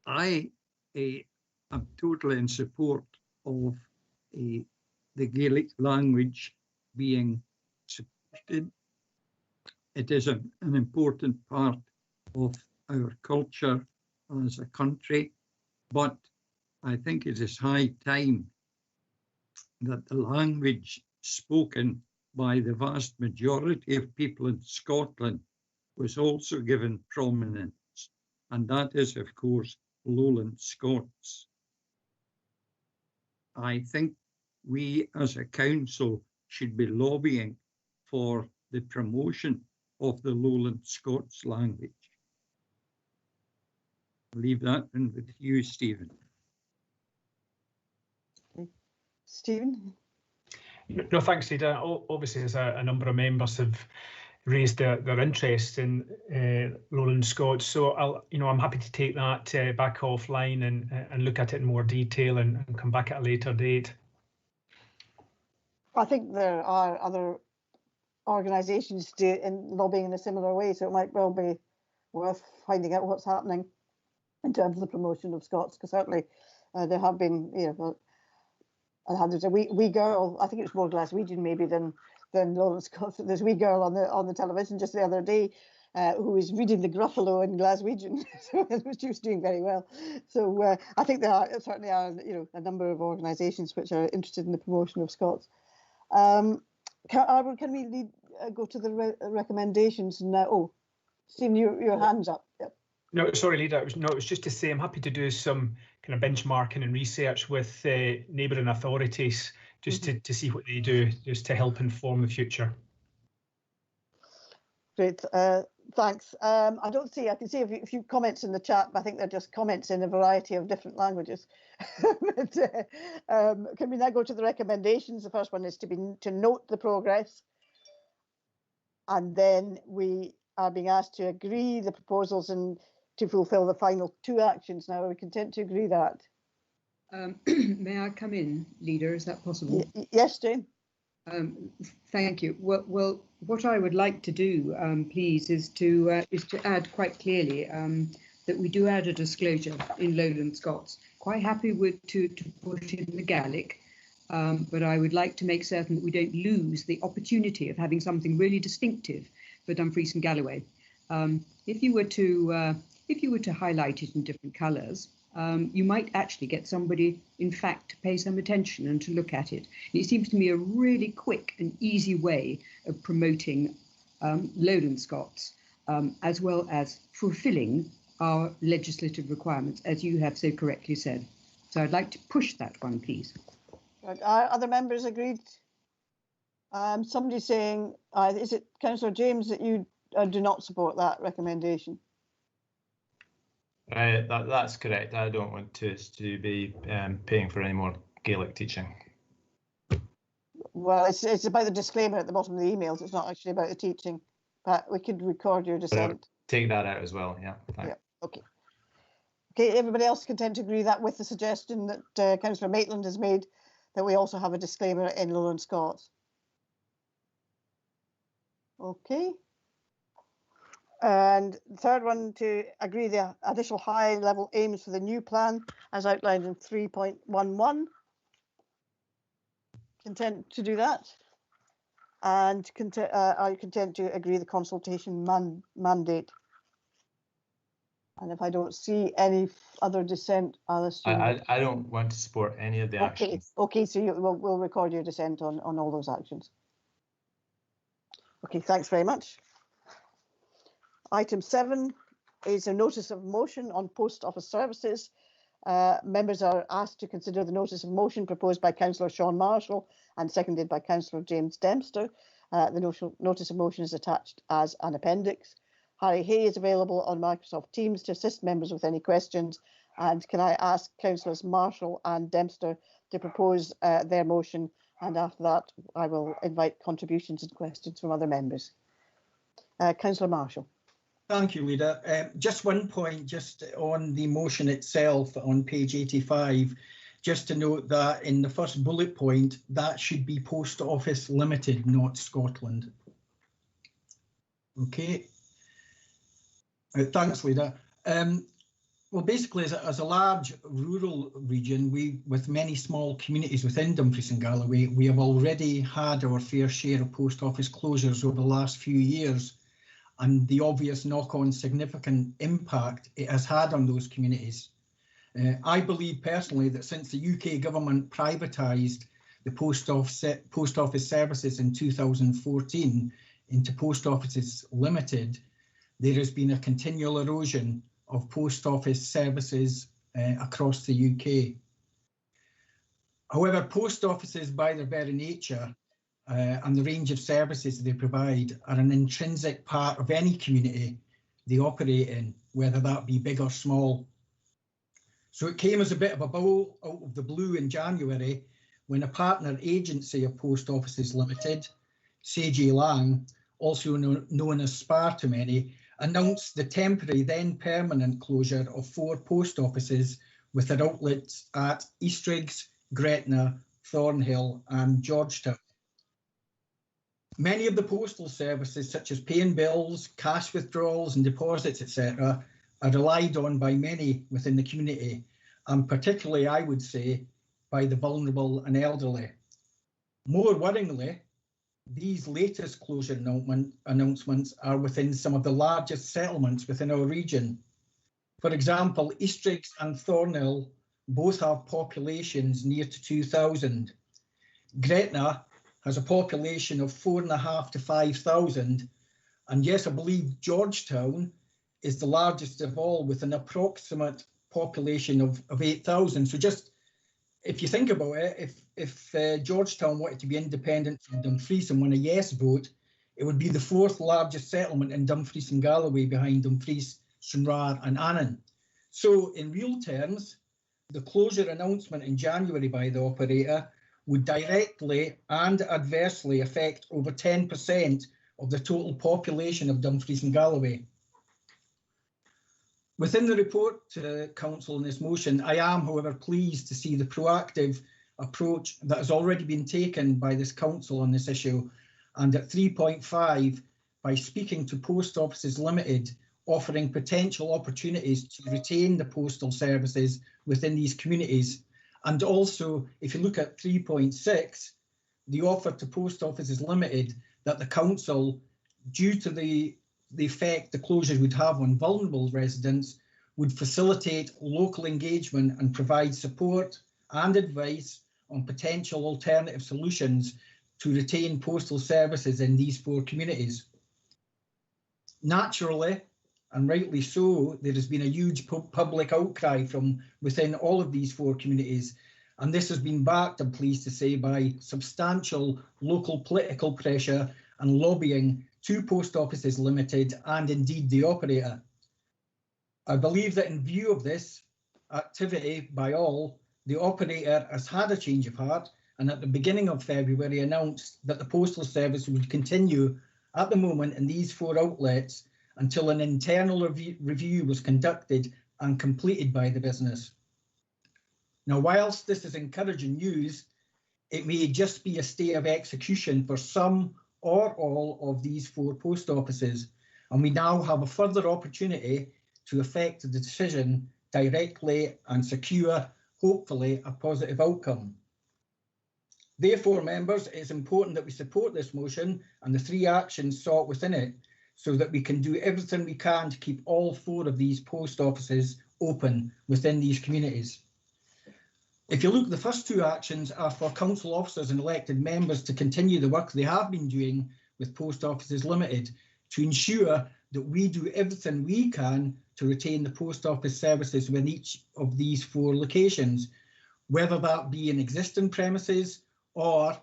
C: I am totally in support of the Gaelic language being supported. It is an important part of our culture as a country, but I think it is high time that the language spoken by the vast majority of people in Scotland was also given prominence, and that is, of course, Lowland Scots. I think we as a council should be lobbying for the promotion of the Lowland Scots language. I'll leave that one with you, Stephen.
A: Stephen?
F: No, thanks, Leader. Obviously, as a number of members have raised their interest in Lowland Scots, so I'm happy to take that back offline and look at it in more detail and come back at a later date.
A: I think there are other organisations lobbying in a similar way, so it might well be worth finding out what's happening in terms of the promotion of Scots, because certainly there have been, there's a wee girl, I think it's more Glaswegian maybe than Lowland Scots. There's a wee girl on the television just the other day who was reading the Gruffalo in Glaswegian, so she was doing very well. So I think there certainly are a number of organisations which are interested in the promotion of Scots. Can we go to the recommendations now? Oh, Stephen, your hand's up. Yep.
F: No, sorry, Leader. It was just to say I'm happy to do some kind of benchmarking and research with neighbouring authorities just to see what they do, just to help inform the future.
A: Great, thanks. I can see a few comments in the chat, but I think they're just comments in a variety of different languages. But, can we now go to the recommendations? The first one is to note the progress, and then we are being asked to agree the proposals and to fulfil the final two actions. Now, are we content to agree that?
J: May I come in, Leader? Is that possible?
A: Yes, Jane.
J: Thank you. Well, what I would like to do, please, is to add quite clearly that we do add a disclosure in Lowland Scots. Quite happy to put in the Gaelic, but I would like to make certain that we don't lose the opportunity of having something really distinctive for Dumfries and Galloway. If you were to highlight it in different colours, you might actually get somebody, in fact, to pay some attention and to look at it. And it seems to me a really quick and easy way of promoting Lowland Scots, as well as fulfilling our legislative requirements, as you have so correctly said. So I'd like to push that one, please.
A: Right. Are other members agreed? Somebody saying, is it Councillor James that you do not support that recommendation?
L: That's correct. I don't want to be paying for any more Gaelic teaching.
A: Well, it's about the disclaimer at the bottom of the emails. It's not actually about the teaching, but we could record your dissent.
L: Take that out as well. Yeah. Thanks.
A: Yeah. Okay. Okay. Everybody else content to agree that with the suggestion that Councillor Maitland has made that we also have a disclaimer in Lowland Scots. Okay. And third one, to agree the additional high-level aims for the new plan as outlined in 3.11. Content to do that? And are you content to agree the consultation mandate? And if I don't see any other dissent, I'll assume.
L: I don't want to support any of the actions.
A: Okay, so we'll record your dissent on all those actions. Okay, thanks very much. Item 7 is a notice of motion on post office services. Members are asked to consider the notice of motion proposed by Councillor Sean Marshall and seconded by Councillor James Dempster. The notice of motion is attached as an appendix. Harry Hay is available on Microsoft Teams to assist members with any questions. And can I ask Councillors Marshall and Dempster to propose their motion, and after that I will invite contributions and questions from other members. Councillor Marshall.
C: Thank you, Leader. Just one point, just on the motion itself on page 85, just to note that in the first bullet point, that should be Post Office Limited, not Scotland. Okay. Thanks, Leader. Well, basically, as a large rural region, with many small communities within Dumfries and Galloway, we have already had our fair share of post office closures over the last few years, and the obvious knock-on significant impact it has had on those communities. I believe personally that since the UK government privatised the post office services in 2014 into Post Offices Limited, there has been a continual erosion of post office services across the UK. However, post offices by their very nature and the range of services they provide are an intrinsic part of any community they operate in, whether that be big or small. So it came as a bit of a blow out of the blue in January when a partner agency of Post Offices Limited, CJ Lang, also known as SPAR to many, announced the temporary then permanent closure of 4 post offices with their outlets at Eastriggs, Gretna, Thornhill and Georgetown. Many of the postal services, such as paying bills, cash withdrawals and deposits, etc., are relied on by many within the community, and particularly, I would say, by the vulnerable and elderly. More worryingly, these latest closure announcements are within some of the largest settlements within our region. For example, Eastriggs and Thornhill both have populations near to 2,000. Gretna has a population of 4,500 to 5,000, and yes, I believe Georgetown is the largest of all with an approximate population of 8,000. So just if you think about it, if Georgetown wanted to be independent from Dumfries and won a yes vote, it would be the 4th largest settlement in Dumfries and Galloway behind Dumfries, Stranraer and Annan. So in real terms, the closure announcement in January by the operator would directly and adversely affect over 10% of the total population of Dumfries and Galloway. Within the report to Council in this motion, I am, however, pleased to see the proactive approach that has already been taken by this Council on this issue, and at 3.5, by speaking to Post Offices Limited, offering potential opportunities to retain the postal services within these communities. And also, if you look at 3.6, the offer to Post Offices Limited that the Council, due to the effect the closures would have on vulnerable residents, would facilitate local engagement and provide support and advice on potential alternative solutions to retain postal services in these 4 communities. Naturally, and rightly so, there has been a huge public outcry from within all of these 4 communities, and this has been backed, I'm pleased to say, by substantial local political pressure and lobbying to Post Offices Limited and indeed the operator. I believe that in view of this activity by all, the operator has had a change of heart and at the beginning of February announced that the postal service would continue at the moment in these 4 outlets until an internal review was conducted and completed by the business. Now, whilst this is encouraging news, it may just be a stay of execution for some or all of these 4 post offices, and we now have a further opportunity to affect the decision directly and secure, hopefully, a positive outcome. Therefore, members, it's important that we support this motion and the 3 actions sought within it, so that we can do everything we can to keep all 4 of these post offices open within these communities. If you look, the first 2 actions are for council officers and elected members to continue the work they have been doing
Q: with Post Offices Limited to ensure that we do everything we can to retain the post office services within each of these 4 locations, whether that be in existing premises or,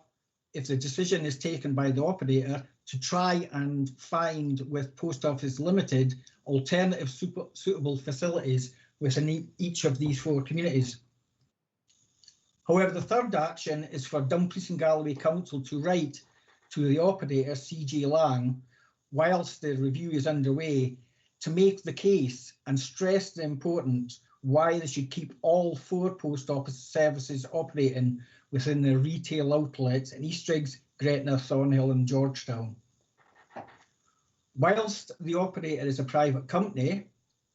Q: if the decision is taken by the operator, to try and find with Post Office Limited alternative suitable facilities within each of these 4 communities. However, the third action is for Dumfries and Galloway Council to write to the operator, CJ Lang, whilst the review is underway, to make the case and stress the importance why they should keep all 4 post office services operating within their retail outlets in Eastriggs, Gretna, Thornhill and Georgetown. Whilst the operator is a private company,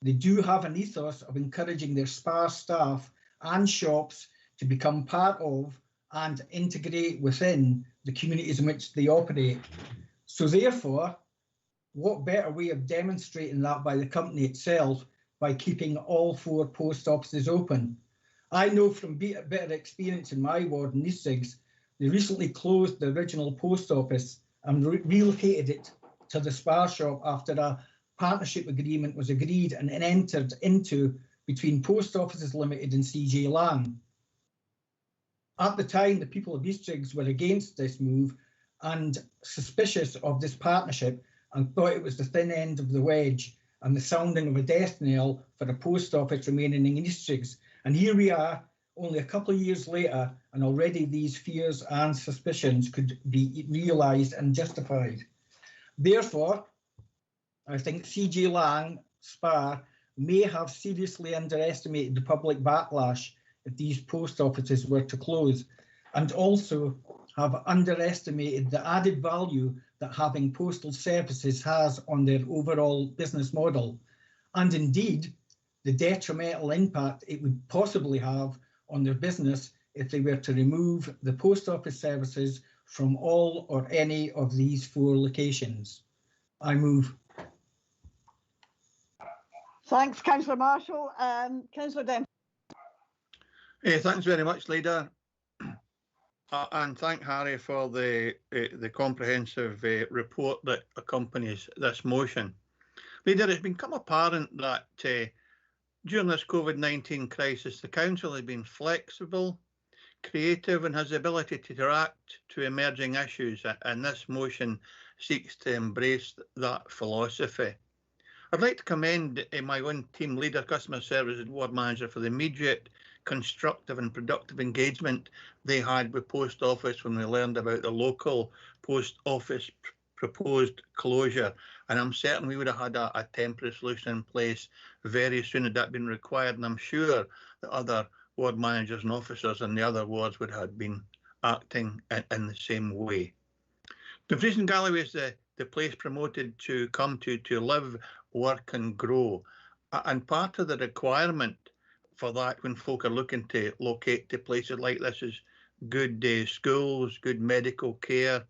Q: they do have an ethos of encouraging their sparse staff and shops to become part of and integrate within the communities in which they operate. So therefore, what better way of demonstrating that by the company itself by keeping all 4 post offices open? I know from bitter experience in my ward in Eastriggs, they recently closed the original post office and relocated it to the Spar shop after a partnership agreement was agreed and entered into between Post Offices Limited and CJ Lang. At the time, the people of Eastriggs were against this move and suspicious of this partnership and thought it was the thin end of the wedge and the sounding of a death knell for the post office remaining in Eastriggs. And here we are, only a couple of years later, and already these fears and suspicions could be realised and justified. Therefore, I think CJ Lang, Spar, may have seriously underestimated the public backlash if these post offices were to close, and also have underestimated the added value that having postal services has on their overall business model, and indeed the detrimental impact it would possibly have on their business if they were to remove the post office services from all or any of these 4 locations. I move.
A: Thanks, Councillor Marshall. Councillor Dempsey.
S: Thanks very much, Leader. And thank Harry for the comprehensive report that accompanies this motion. Leader, it's become apparent that during this COVID-19 crisis, the Council has been flexible, creative and has the ability to react to emerging issues, and this motion seeks to embrace that philosophy. I'd like to commend my own team leader, customer service and ward manager for the immediate, constructive and productive engagement they had with Post Office when we learned about the local Post Office proposed closure. And I'm certain we would have had a temporary solution in place very soon had that been required. And I'm sure that other ward managers and officers in the other wards would have been acting in the same way. Dumfries and Galloway is the place promoted to come to live, work and grow. And part of the requirement for that when folk are looking to locate to places like this is good schools, good medical care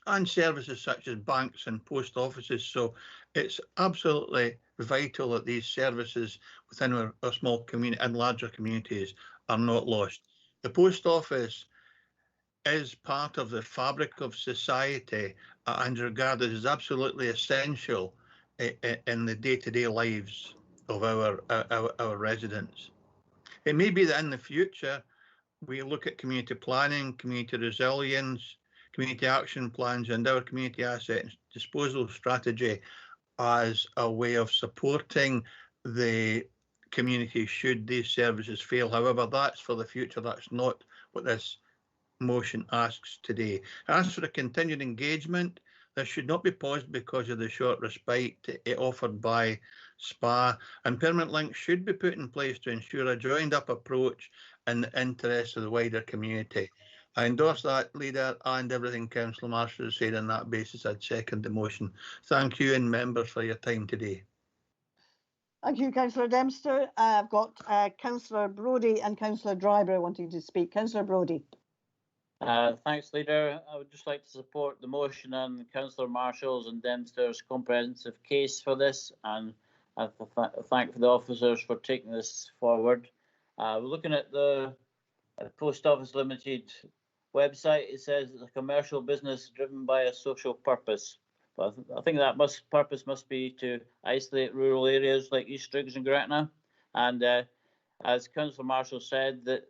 S: and services such as banks and post offices. So it's absolutely vital that these services within our small community and larger communities are not lost. The post office is part of the fabric of society and regarded as absolutely essential in the day-to-day lives of our residents. It may be that in the future we look at community planning, community resilience, community action plans and our community asset disposal strategy as a way of supporting the community should these services fail. However, that's for the future. That's not what this motion asks today. It asks for a continued engagement. This should not be paused because of the short respite offered by SPA, and permanent links should be put in place to ensure a joined up approach in the interests of the wider community. I endorse that, Leader, and everything Councillor Marshall has said on that basis. I'd second the motion. Thank you and members for your time today.
A: Thank you, Councillor Dempster. I've got Councillor Brodie and Councillor Dryber wanting to speak. Councillor Brodie.
W: Thanks, Leader. I would just like to support the motion and Councillor Marshall's and Dempster's comprehensive case for this, and I thank the officers for taking this forward. We're looking at the Post Office Limited website, it says it's a commercial business driven by a social purpose. But I think that purpose must be to isolate rural areas like East Driggs and Gretna. And as Councillor Marshall said, that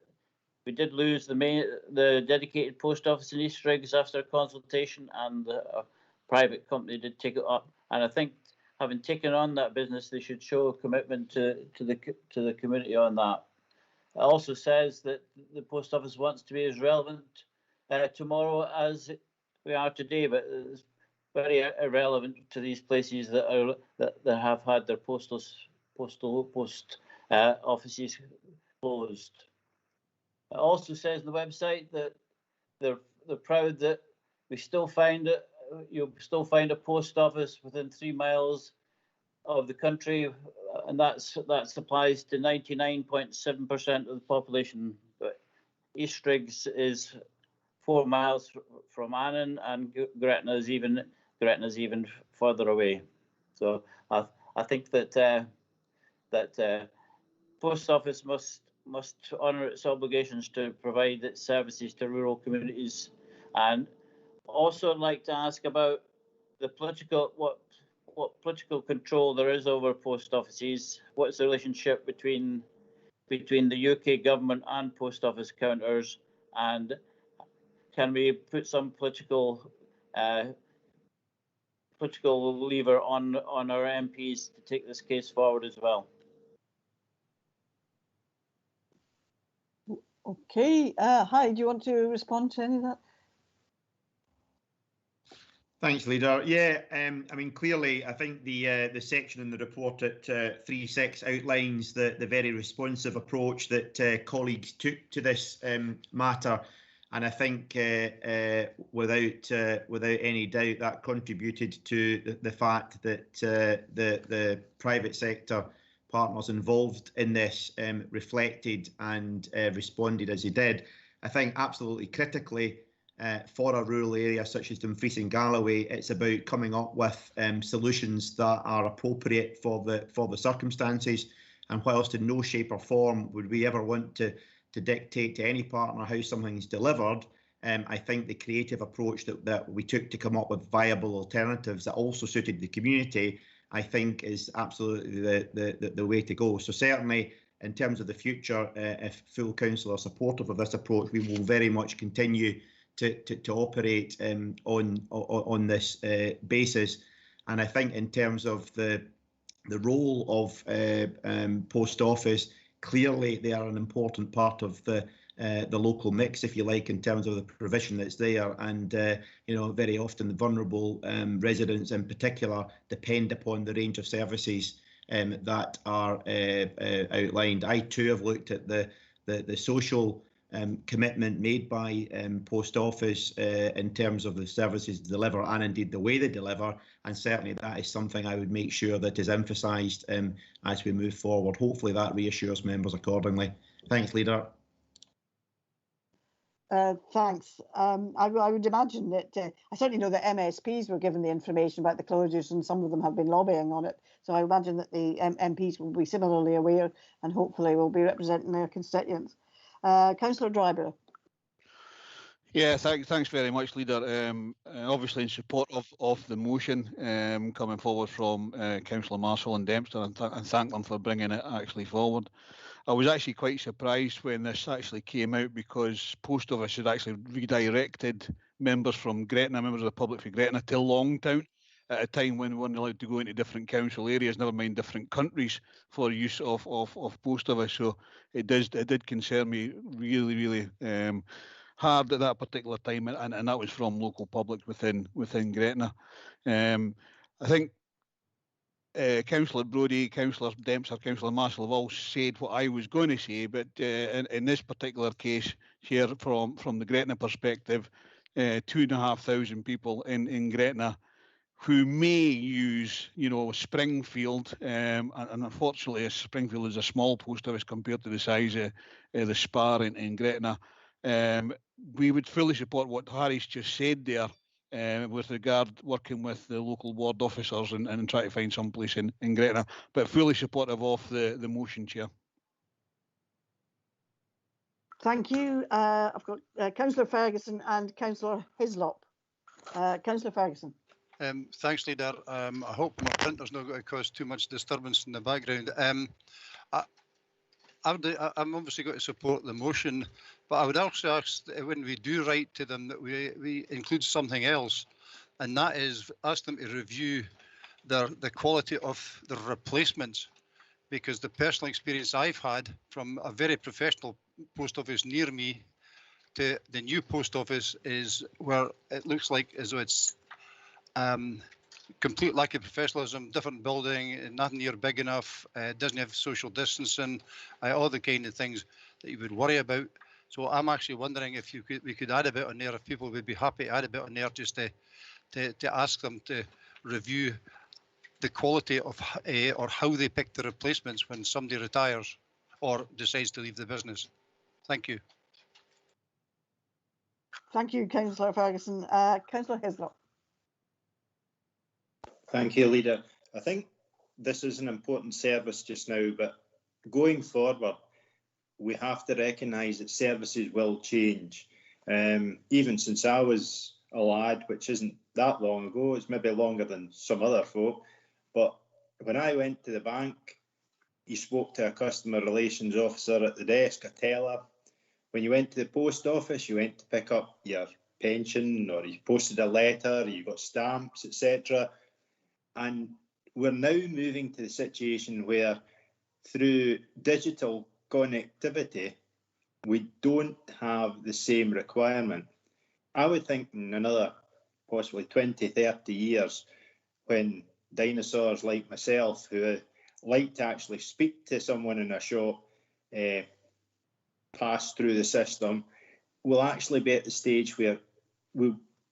W: we did lose the dedicated post office in East Driggs after consultation, and a private company did take it up. And I think, having taken on that business, they should show a commitment to the community on that. It also says that the post office wants to be as relevant tomorrow as we are today, but it's very irrelevant to these places that have had their post offices closed. It also says on the website that they're proud that we still find it. You'll still find a post office within 3 miles of the country, and that applies to 99.7% of the population. But East Driggs is 4 miles from Annan, and Gretna is even further away. So I think that post office must honour its obligations to provide its services to rural communities. And also I'd like to ask about the what political control there is over post offices. What's the relationship between the UK government and post office counters, and can we put some political lever on our MPs to take this case forward as well?
A: Okay, Hi, do you want to respond to any of that?
R: Thanks, Leader. Yeah, I mean, clearly, I think the section in the report at 3.6 outlines the very responsive approach that colleagues took to this matter, and I think without any doubt that contributed to the fact that the private sector partners involved in this reflected and responded as they did. I think absolutely critically, for a rural area such as Dumfries and Galloway, it's about coming up with solutions that are appropriate for the circumstances. And whilst in no shape or form would we ever want to dictate to any partner how something's delivered, I think the creative approach that we took to come up with viable alternatives that also suited the community, I think, is absolutely the way to go. So certainly, in terms of the future, if full council are supportive of this approach, we will very much continue to operate on this basis. And I think in terms of the role of post office, clearly they are an important part of the local mix, if you like, in terms of the provision that's there. And very often the vulnerable residents in particular depend upon the range of services that are outlined. I too have looked at the social commitment made by post office in terms of the services deliver and indeed the way they deliver, and certainly that is something I would make sure that is emphasised as we move forward. Hopefully that reassures members accordingly. Thanks, Leader.
A: Thanks. I would imagine that I certainly know that MSPs were given the information about the closures, and some of them have been lobbying on it. So I imagine that the MPs will be similarly aware and hopefully will be representing their constituents. Councillor Dryburgh.
B: Yeah, thanks very much, Leader. Obviously in support of the motion coming forward from Councillor Marshall and Dempster, and thank them for bringing it actually forward. I was actually quite surprised when this actually came out, because Post Office had actually redirected members from Gretna, members of the public for Gretna, to Longtown at a time when we weren't allowed to go into different council areas, never mind different countries, for use of Post Office. So it did concern me really hard at that particular time, and that was from local public within Gretna. I think Councillor Brodie, Councillor Dempster, Councillor Marshall have all said what I was going to say, but in this particular case here, from the Gretna perspective, 2,500 people in Gretna who may use, Springfield, and unfortunately Springfield is a small post office compared to the size of the Spar in Gretna. We would fully support what Harry's just said there, with regard working with the local ward officers and try to find some place in Gretna, but fully supportive of the motion, Chair.
A: Thank you. I've got Councillor Ferguson and Councillor Hislop. Councillor Ferguson.
E: Thanks, Leader. I hope my printer's not going to cause too much disturbance in the background. I'm obviously going to support the motion, but I would also ask that when we do write to them that we include something else, and that is ask them to review the quality of the replacements, because the personal experience I've had from a very professional post office near me to the new post office is where it looks like as though it's complete lack of professionalism, different building, nothing near big enough, doesn't have social distancing, all the kind of things that you would worry about. So I'm actually wondering if we could add a bit on there, if people would be happy to add a bit on there, just to ask them to review the quality of or how they pick the replacements when somebody retires or decides to leave the business. Thank you.
A: Thank you, Councillor Ferguson. Councillor Hislop.
R: Thank you, Leader. I think this is an important service just now, but going forward, we have to recognise that services will change. Even since I was a lad, which isn't that long ago, it's maybe longer than some other folk, but when I went to the bank, you spoke to a customer relations officer at the desk, a teller. When you went to the post office, you went to pick up your pension, or you posted a letter, you got stamps, etc. And we're now moving to the situation where through digital connectivity, we don't have the same requirement. I would think in another possibly 20, 30 years, when dinosaurs like myself, who like to actually speak to someone in a shop, pass through the system, will actually be at the stage where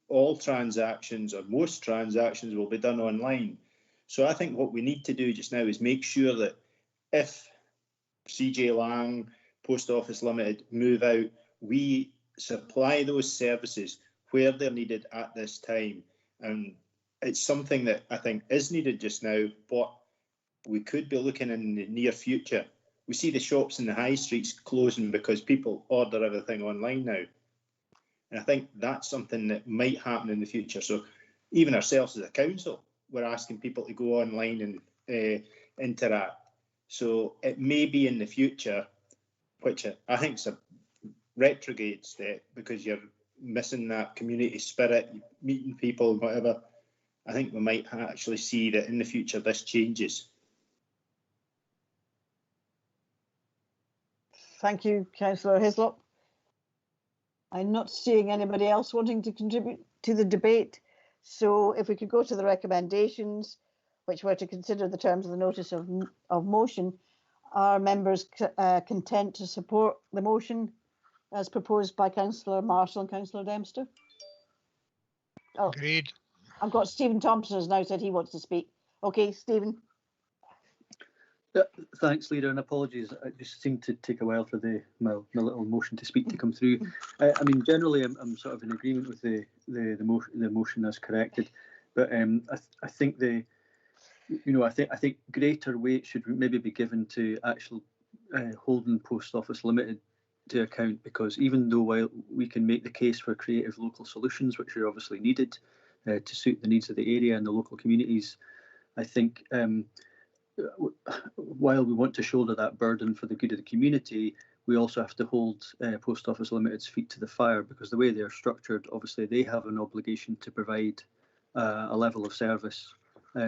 R: all transactions, or most transactions, will be done online. So I think what we need to do just now is make sure that if CJ Lang, Post Office Limited move out, we supply those services where they're needed at this time. And it's something that I think is needed just now, but we could be looking in the near future. We see the shops in the high streets closing because people order everything online now. And I think that's something that might happen in the future. So even ourselves as a council, we're asking people to go online and interact. So it may be in the future, which I think is a retrograde step, because you're missing that community spirit, meeting people and whatever. I think we might actually see that in the future this changes.
A: Thank you, Councillor Hislop. I'm not seeing anybody else wanting to contribute to the debate. So if we could go to the recommendations, which were to consider the terms of the notice of motion, are members content to support the motion as proposed by Councillor Marshall and Councillor Dempster? Oh,
H: agreed.
A: I've got Stephen Thompson has now said he wants to speak. Okay, Stephen.
T: Thanks, Leader, and apologies. It just seemed to take a while for my little motion to speak to come through. I mean, generally, I'm sort of in agreement with the motion as corrected, but I think I think greater weight should maybe be given to actual holding Post Office Limited to account, because even though while we can make the case for creative local solutions, which are obviously needed to suit the needs of the area and the local communities, I think while we want to shoulder that burden for the good of the community, we also have to hold Post Office Limited's feet to the fire, because the way they're structured, obviously they have an obligation to provide a level of service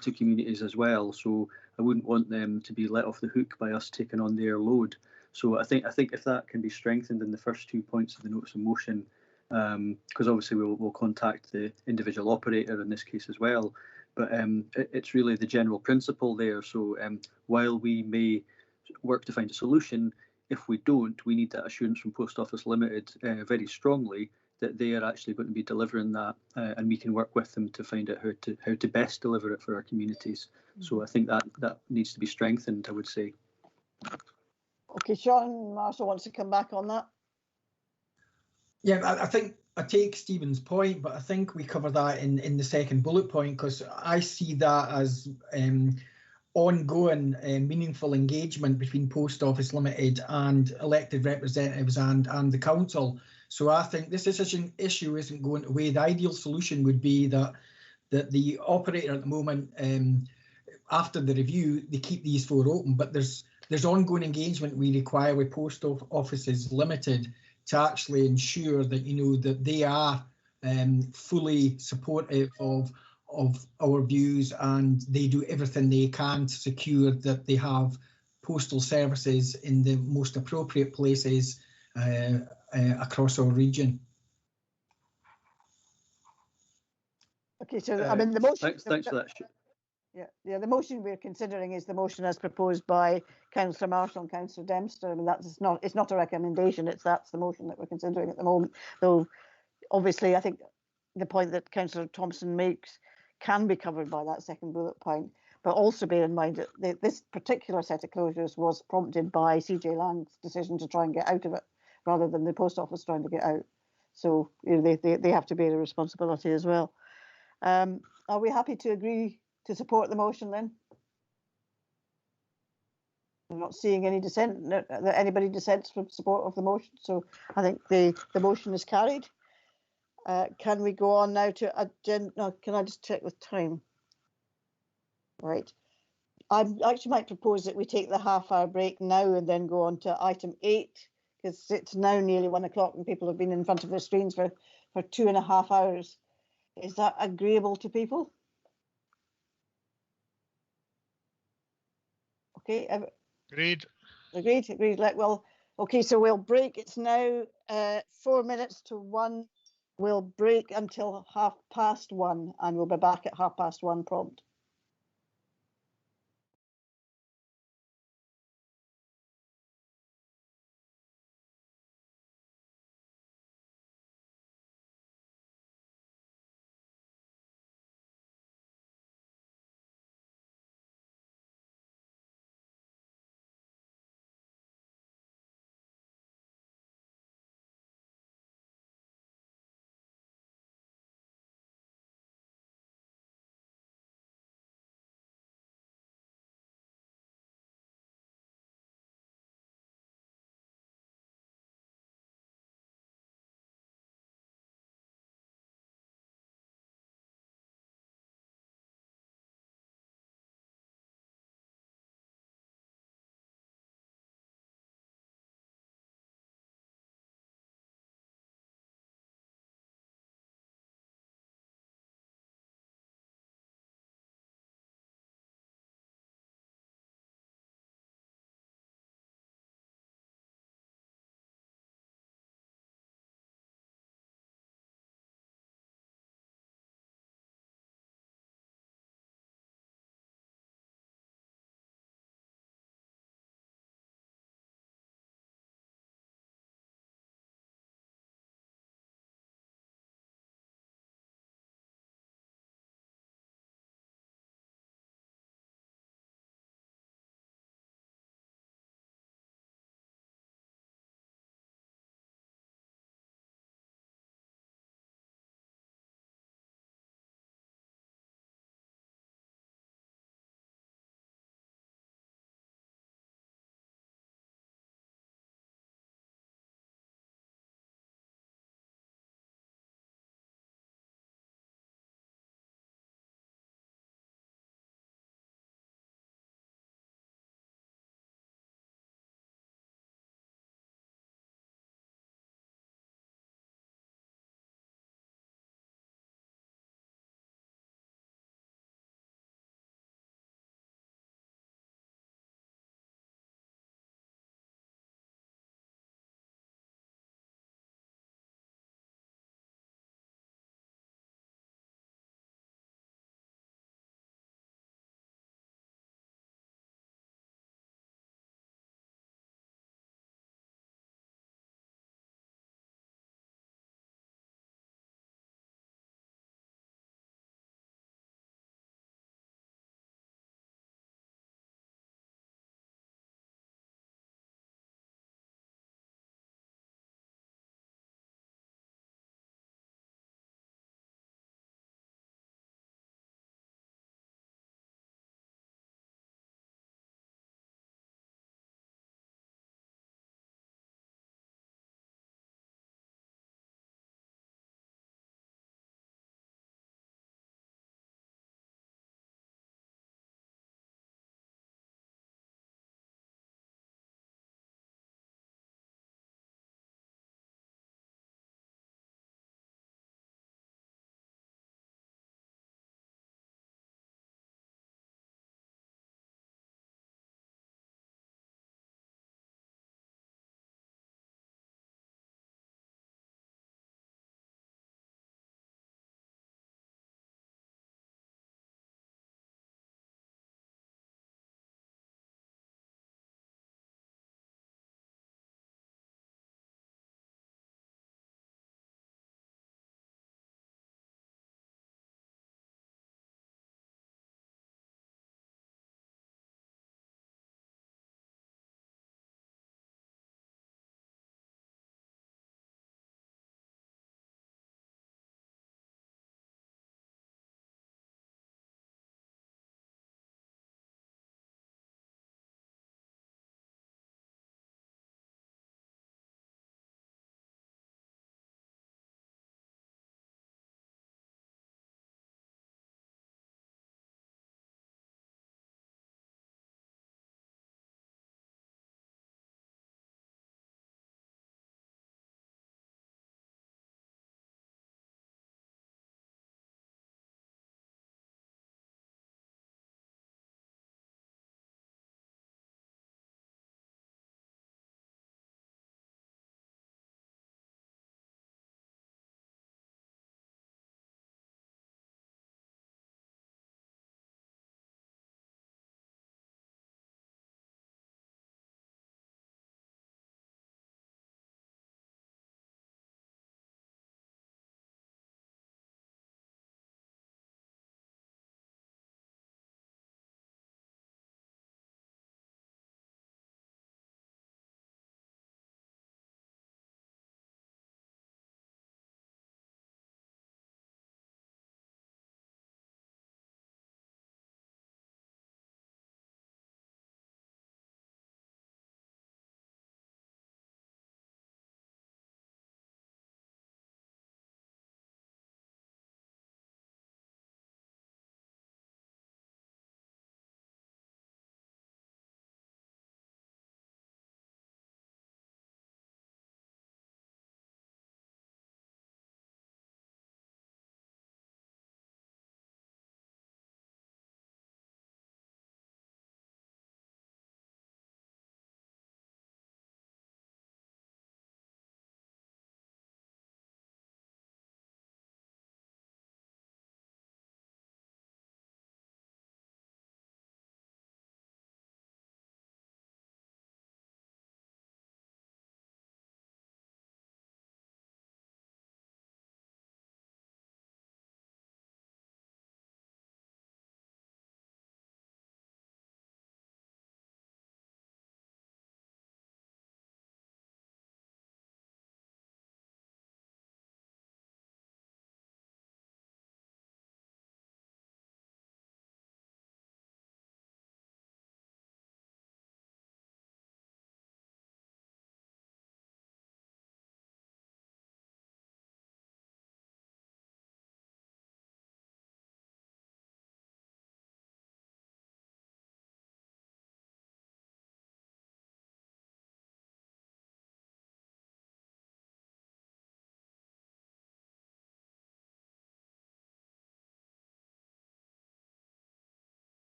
T: to communities as well. So I wouldn't want them to be let off the hook by us taking on their load. So I think if that can be strengthened in the first 2 points of the notice of motion, because obviously we'll contact the individual operator in this case as well. But it's really the general principle there. So while we may work to find a solution, if we don't, we need that assurance from Post Office Limited very strongly that they are actually going to be delivering that, and we can work with them to find out how to best deliver it for our communities. So I think that needs to be strengthened, I would say.
A: Okay, Sean Marshall wants to come back on that.
Q: Yeah, I think I take Stephen's point, but I think we cover that in the second bullet point, because I see that as ongoing meaningful engagement between Post Office Limited and elected representatives and the council. So I think this issue isn't going away. The ideal solution would be that the operator at the moment, after the review, they keep these 4 open, but there's ongoing engagement we require with Post Offices Limited to actually ensure that, you know, that they are fully supportive of our views, and they do everything they can to secure that they have postal services in the most appropriate places across our region.
A: Okay, so I mean the motion.
T: Thanks for that.
A: Yeah, the motion we're considering is the motion as proposed by Councillor Marshall and Councillor Dempster. I mean, it's not a recommendation. That's the motion that we're considering at the moment. Though, obviously, I think the point that Councillor Thompson makes can be covered by that second bullet point. But also bear in mind that this particular set of closures was prompted by CJ Lang's decision to try and get out of it, rather than the Post Office trying to get out. So, you know, they have to bear a responsibility as well. Are we happy to agree to support the motion then? I'm not seeing any dissent, that anybody dissents from support of the motion, so I think the motion is carried. Can we go on now to agenda? No, can I just check with time? Right. I actually might propose that we take the half-hour break now and then go on to item 8, because it's now nearly 1 o'clock and people have been in front of their screens for 2.5 hours. Is that agreeable to people? Okay.
G: Agreed.
A: Agreed. Well, okay, so we'll break. It's now 4 minutes to 1. We'll break until 1:30, and we'll be back at 1:30 prompt.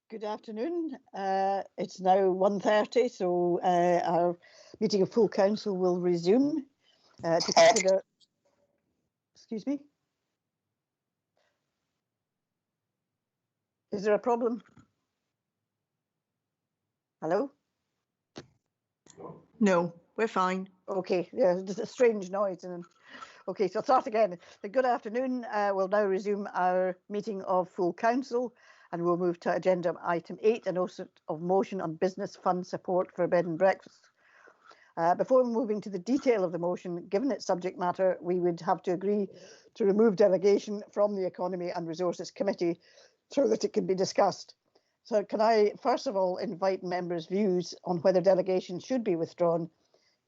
A: Good afternoon. It's now 1:30, so our meeting of full council will resume to consider. Excuse me? Is there a problem? Hello?
G: No, we're fine.
A: Okay, yeah, there's a strange noise. Okay, so I'll start again. Good afternoon. We'll now resume our meeting of full council, and we'll move to agenda item 8, and also of motion on business fund support for bed and breakfast. Before moving to the detail of the motion, given its subject matter, we would have to agree to remove delegation from the Economy and Resources Committee so that it can be discussed. So can I first of all invite members' views on whether delegation should be withdrawn,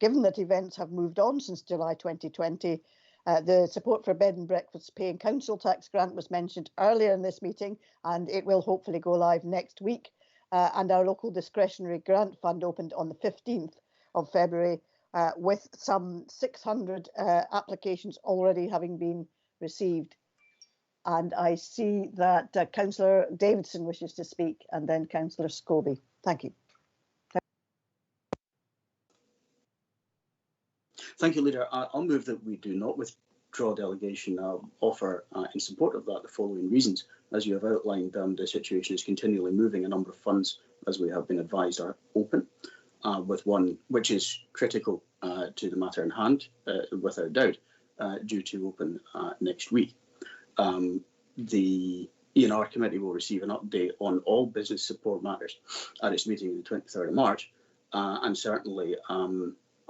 A: given that events have moved on since July 2020. The support for bed and breakfast paying council tax grant was mentioned earlier in this meeting, and it will hopefully go live next week. And our local discretionary grant fund opened on the 15th of February, with some 600 applications already having been received. And I see that Councillor Davidson wishes to speak, and then Councillor Scobie. Thank you.
M: Thank you, Leader. I'll move that we do not withdraw delegation. I'll offer in support of that the following reasons. As you have outlined, the situation is continually moving. A number of funds, as we have been advised, are open, with one which is critical to the matter in hand, without doubt, due to open next week. The E&R committee will receive an update on all business support matters at its meeting on the 23rd of March, and certainly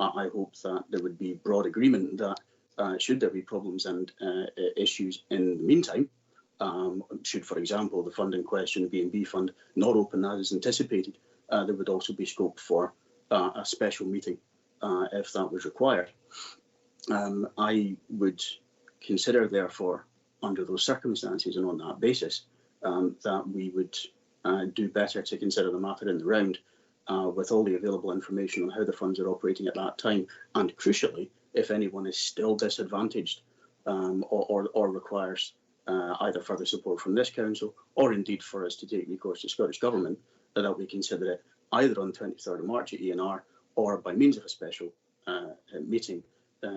M: I hope that there would be broad agreement that should there be problems and issues in the meantime, should, for example, the fund in question, the B&B fund, not open as anticipated, there would also be scope for a special meeting if that was required. I would consider, therefore, under those circumstances and on that basis, that we would do better to consider the matter in the round with all the available information on how the funds are operating at that time, and crucially, if anyone is still disadvantaged or requires either further support from this council, or indeed for us to take recourse to Scottish Government, that we consider it either on 23rd of March at E&R or by means of a special meeting,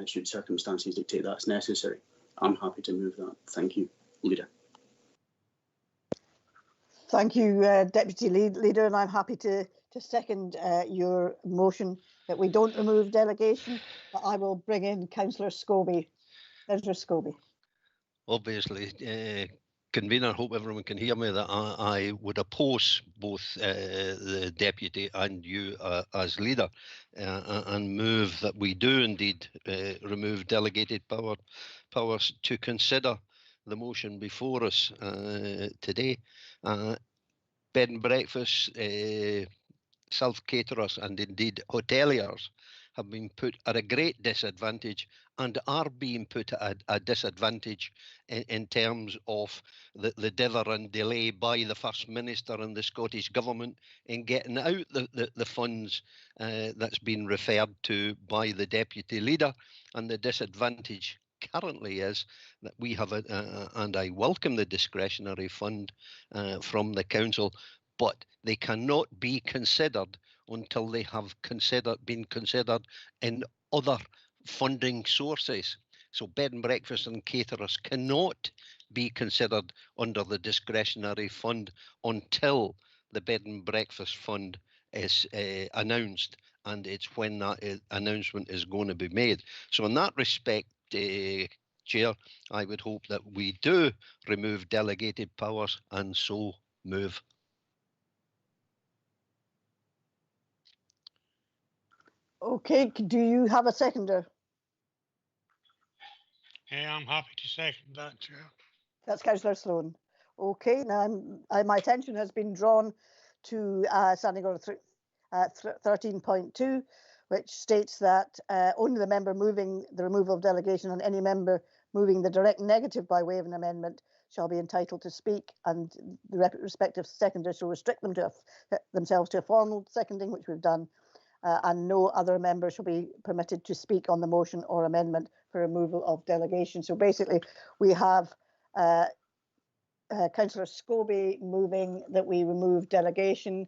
M: should circumstances dictate that's necessary. I'm happy to move that. Thank you, Leader.
A: Thank you, Deputy Leader, and I'm happy to second your motion that we don't remove delegation, but I will bring in Councillor Scobie. Councillor Scobie.
H: Obviously, Convener, hope everyone can hear me, that I would oppose both the Deputy and you as Leader, and move that we do indeed remove delegated powers to consider the motion before us today. Bed and breakfast, self-caterers and indeed hoteliers have been put at a great disadvantage and are being put at a disadvantage in terms of the dither and delay by the First Minister and the Scottish Government in getting out the funds that's been referred to by the Deputy Leader. And the disadvantage currently is that we have and I welcome the discretionary fund from the council, but they cannot be considered until they have been considered in other funding sources. So bed and breakfast and caterers cannot be considered under the discretionary fund until the bed and breakfast fund is announced, and it's when that announcement is going to be made. So in that respect, Chair, I would hope that we do remove delegated powers, and so move.
A: Okay, do you have a seconder?
N: Yeah, I'm happy to second that, Chair.
A: That's Councillor Sloan. Okay, now my attention has been drawn to Standing Order 13.2, which states that only the member moving the removal of delegation and any member moving the direct negative by way of an amendment shall be entitled to speak, and the respective seconders shall restrict themselves to a formal seconding, which we've done. And no other member shall be permitted to speak on the motion or amendment for removal of delegation. So basically, we have Councillor Scobie moving that we remove delegation,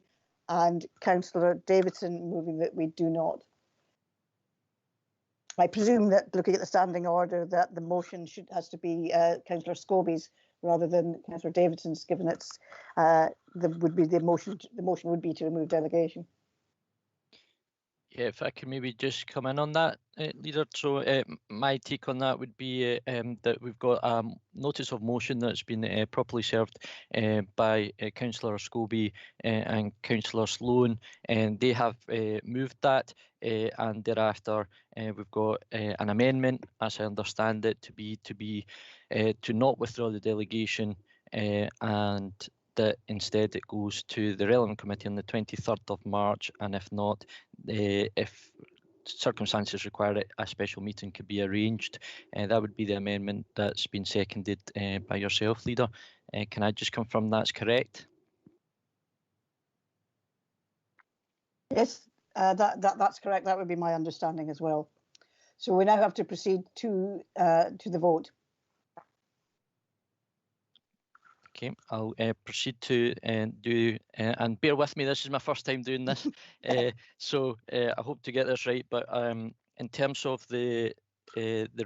A: and Councillor Davidson moving that we do not. I presume that looking at the standing order that the motion has to be Councillor Scobie's rather than Councillor Davidson's, given it's the motion would be to remove delegation.
G: Yeah, if I can maybe just come in on that, Leader. So my take on that would be that we've got a notice of motion that's been properly served by Councillor Scobie and Councillor Sloan, and they have moved that, and thereafter we've got an amendment, as I understand it, to not withdraw the delegation, and that instead it goes to the relevant committee on the 23rd of March, and if not, if circumstances require it, a special meeting could be arranged. That would be the amendment that's been seconded by yourself, Leader. Can I just confirm that's correct?
A: Yes, that's correct. That would be my understanding as well. So we now have to proceed to the vote.
G: Okay, I'll proceed to do, and bear with me, this is my first time doing this, so I hope to get this right, but in terms of the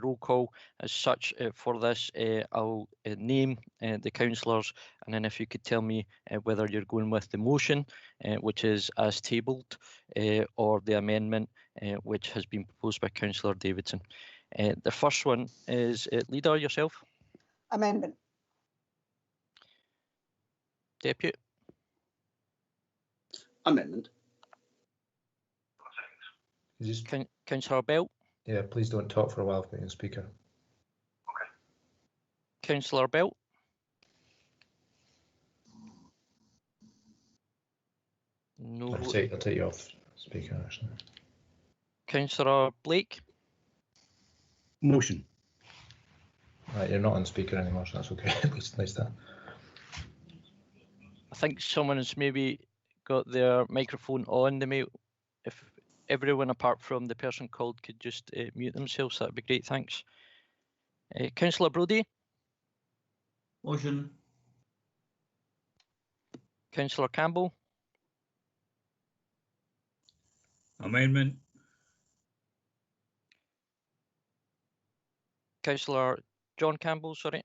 G: roll call as such for this, I'll name the councillors, and then if you could tell me whether you're going with the motion, which is as tabled, or the amendment, which has been proposed by Councillor Davidson. The first one is Leader, yourself.
A: Amendment.
G: Deputy.
M: Amendment.
G: Councillor Bell.
I: Yeah, please don't talk for a while, being speaker.
G: Okay. Councillor Bell. No.
I: I'll take you off speaker, actually.
G: Councillor Blake.
I: Motion. Right, you're not on speaker anymore, so that's okay. It's nice that.
G: I think someone has maybe got their microphone on. They may, if everyone apart from the person called could just mute themselves, that'd be great. Thanks. Councillor Brodie.
C: Motion.
G: Councillor Campbell.
C: Amendment.
G: Councillor John Campbell, sorry.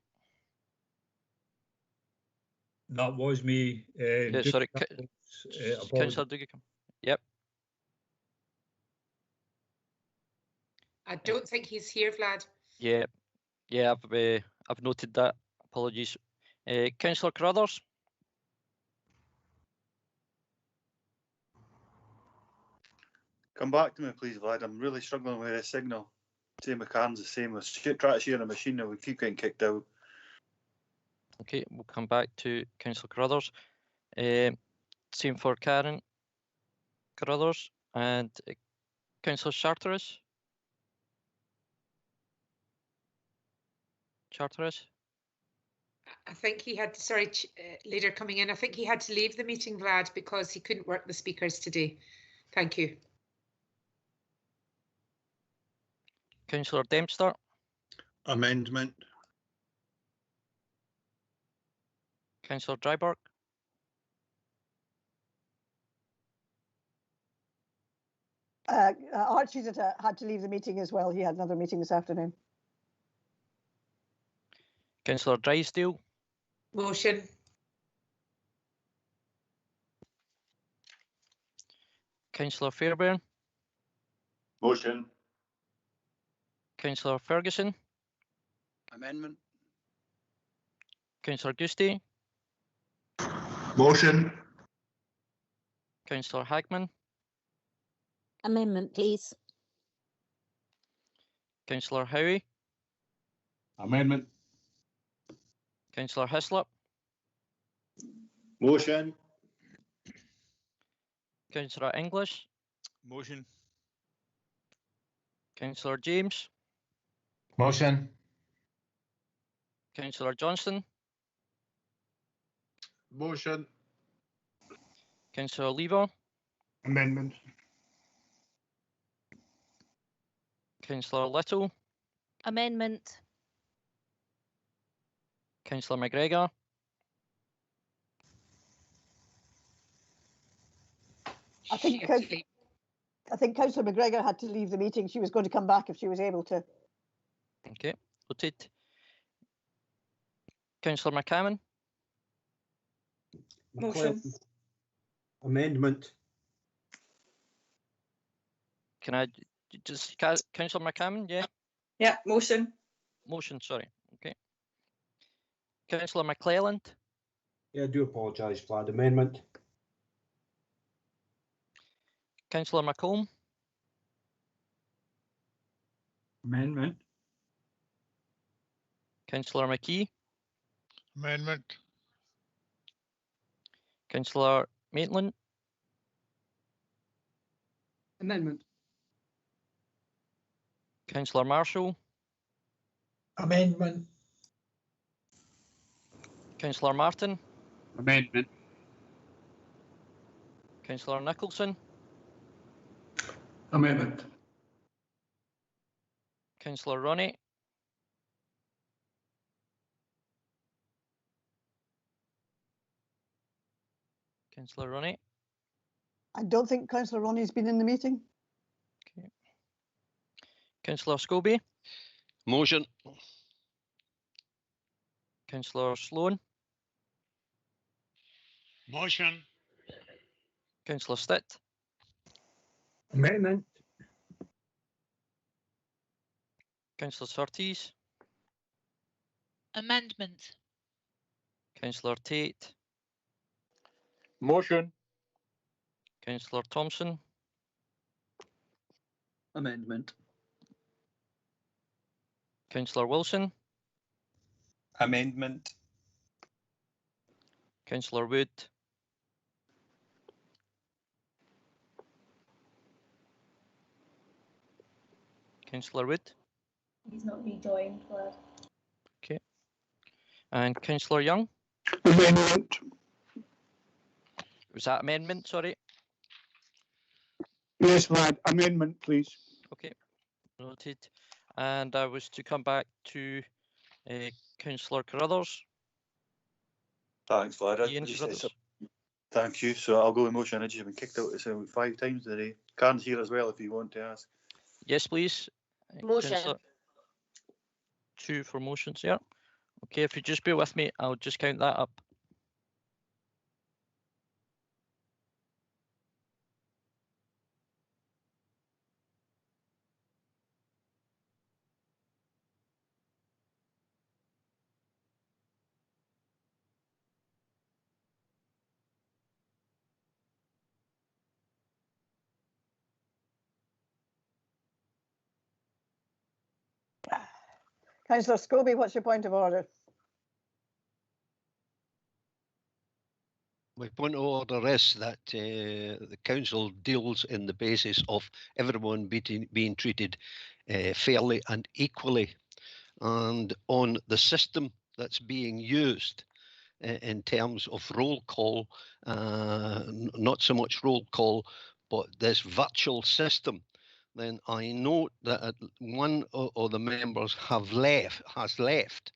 C: That was me.
G: Sorry, Councillor Dougie. Yep.
U: I don't think he's here, Vlad.
G: Yeah, I've noted that. Apologies. Councillor Carruthers.
K: Come back to me, please, Vlad. I'm really struggling with a signal. Same with Karen's the same. We're trying to share a machine and we keep getting kicked out.
G: Okay, we'll come back to Councillor Carruthers. Same for Karen Carruthers and Councillor Charteris. Charteris.
U: I think he had, sorry, Leader coming in. I think he had to leave the meeting, Vlad, because he couldn't work the speakers today. Thank you.
G: Councillor Dempster.
S: Amendment.
G: Councillor Dryburgh.
A: Archie's had to leave the meeting as well. He had another meeting this afternoon.
G: Councillor Drysdale.
U: Motion.
G: Councillor Fairbairn.
K: Motion.
G: Councillor Ferguson.
E: Amendment.
G: Councillor Gusty.
K: Motion.
G: Councillor Hagman.
X: Amendment, please.
G: Councillor Howie.
K: Amendment.
G: Councillor Hislop.
K: Motion.
G: Councillor English.
B: Motion.
G: Councillor James.
I: Motion.
G: Councillor Johnston.
K: Motion.
G: Councillor Lever.
K: Amendment.
G: Councillor Little.
X: Amendment.
G: Councillor McGregor.
A: think Councillor McGregor had to leave the meeting. She was going to come back if she was able to.
G: Okay, noted. Councillor McCammon.
D: Motion.
P: Amendment.
G: Can I just, Councillor McCammon, yeah?
D: Yeah, motion.
G: Motion, sorry. Okay. Councillor McClelland.
P: Yeah, I do apologise, Vlad. Amendment.
G: Councillor McComb.
C: Amendment.
G: Councillor McKee.
N: Amendment.
G: Councillor Maitland.
J: Amendment.
G: Councillor Marshall.
Q: Amendment.
G: Councillor Martin.
O: Amendment.
G: Councillor Nicholson.
C: Amendment.
G: Councillor Ronnie. Councillor Ronnie.
A: I don't think Councillor Ronnie's been in the meeting.
G: Okay. Councillor Scobie.
H: Motion.
G: Councillor Sloan.
N: Motion.
G: Councillor Stitt.
C: Amendment.
G: Councillor Surtees.
V: Amendment.
G: Councillor Tate.
O: Motion.
G: Councillor Thompson.
T: Amendment.
G: Councillor Wilson.
O: Amendment.
G: Councillor Wood. Councillor Wood.
D: He's not rejoined, Vlad.
G: Okay. And Councillor Young.
O: Amendment.
G: Was that amendment, sorry?
O: Yes, Vlad. Amendment, please.
G: Okay, noted. And I was to come back to Councillor Carruthers.
K: Thanks, Vlad.
G: Ian Carruthers.
K: Thank you. So I'll go with motion. I just have been kicked out about 5 times today. Karen's here as well if you want to ask.
G: Yes, please.
D: Motion.
G: Councillor. 2 for motions, yeah. Okay, if you just bear with me, I'll just count that up.
A: Councillor Scobie, what's your point of order?
H: My point of order is that the council deals in the basis of everyone being treated fairly and equally, and on the system that's being used in terms of roll call, not so much roll call, but this virtual system. Then I note that one of the members has left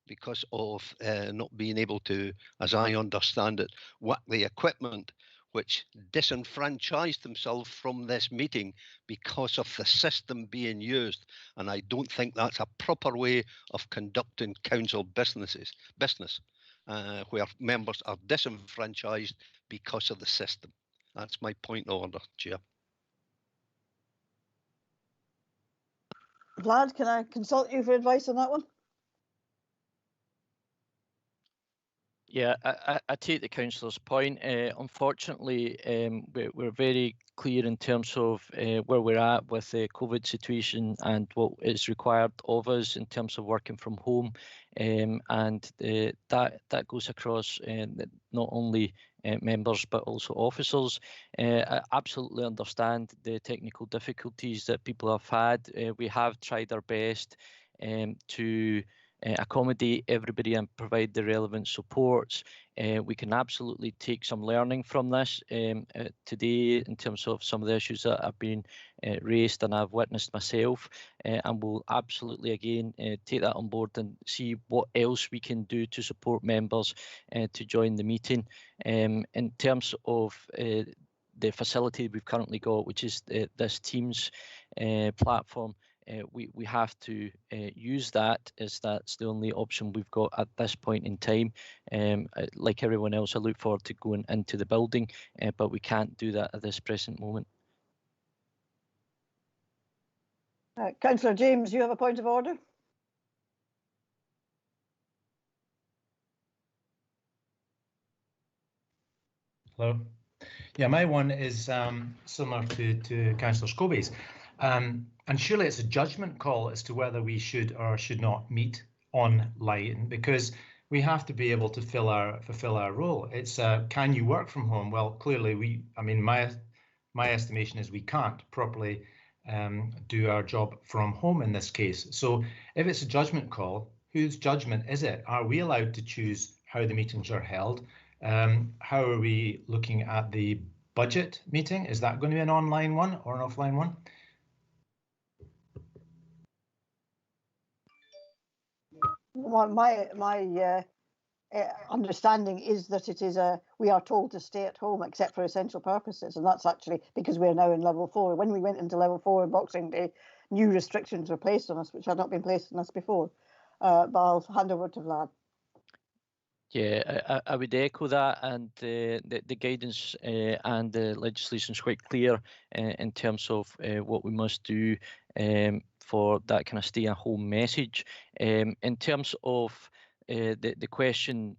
H: because of not being able to, as I understand it, work the equipment, which disenfranchised themselves from this meeting because of the system being used. And I don't think that's a proper way of conducting council business, where members are disenfranchised because of the system. That's my point of order, Chair.
A: Vlad, can I consult you for advice on that one?
G: Yeah, I take the councillor's point. Unfortunately, we're very clear in terms of where we're at with the COVID situation and what is required of us in terms of working from home, and that goes across not only members but also officers. I absolutely understand the technical difficulties that people have had. We have tried our best to accommodate everybody and provide the relevant supports. We can absolutely take some learning from this today in terms of some of the issues that have been raised and I've witnessed myself, and we'll absolutely again take that on board and see what else we can do to support members to join the meeting. In terms of the facility we've currently got, which is this Teams platform. We have to use that, as that's the only option we've got at this point in time. Like everyone else, I look forward to going into the building, but we can't do that at this present moment.
A: Councillor James, you have a point of order?
F: Hello. Yeah, my one is similar to Councillor Scobie's. And surely it's a judgment call as to whether we should or should not meet online, because we have to be able to fulfill our role. It's can you work from home? Well, clearly my estimation is we can't properly do our job from home in this case. So if it's a judgment call, whose judgment is it? Are we allowed to choose how the meetings are held? How are we looking at the budget meeting? Is that going to be an online one or an offline one?
A: My understanding is that it is we are told to stay at home except for essential purposes, and that's actually because we're now in level 4. When we went into level 4 on Boxing Day, new restrictions were placed on us, which had not been placed on us before. But I'll hand over to Vlad.
G: Yeah, I would echo that, and the guidance and the legislation is quite clear in terms of what we must do for that kind of stay-at-home message. In terms of the question,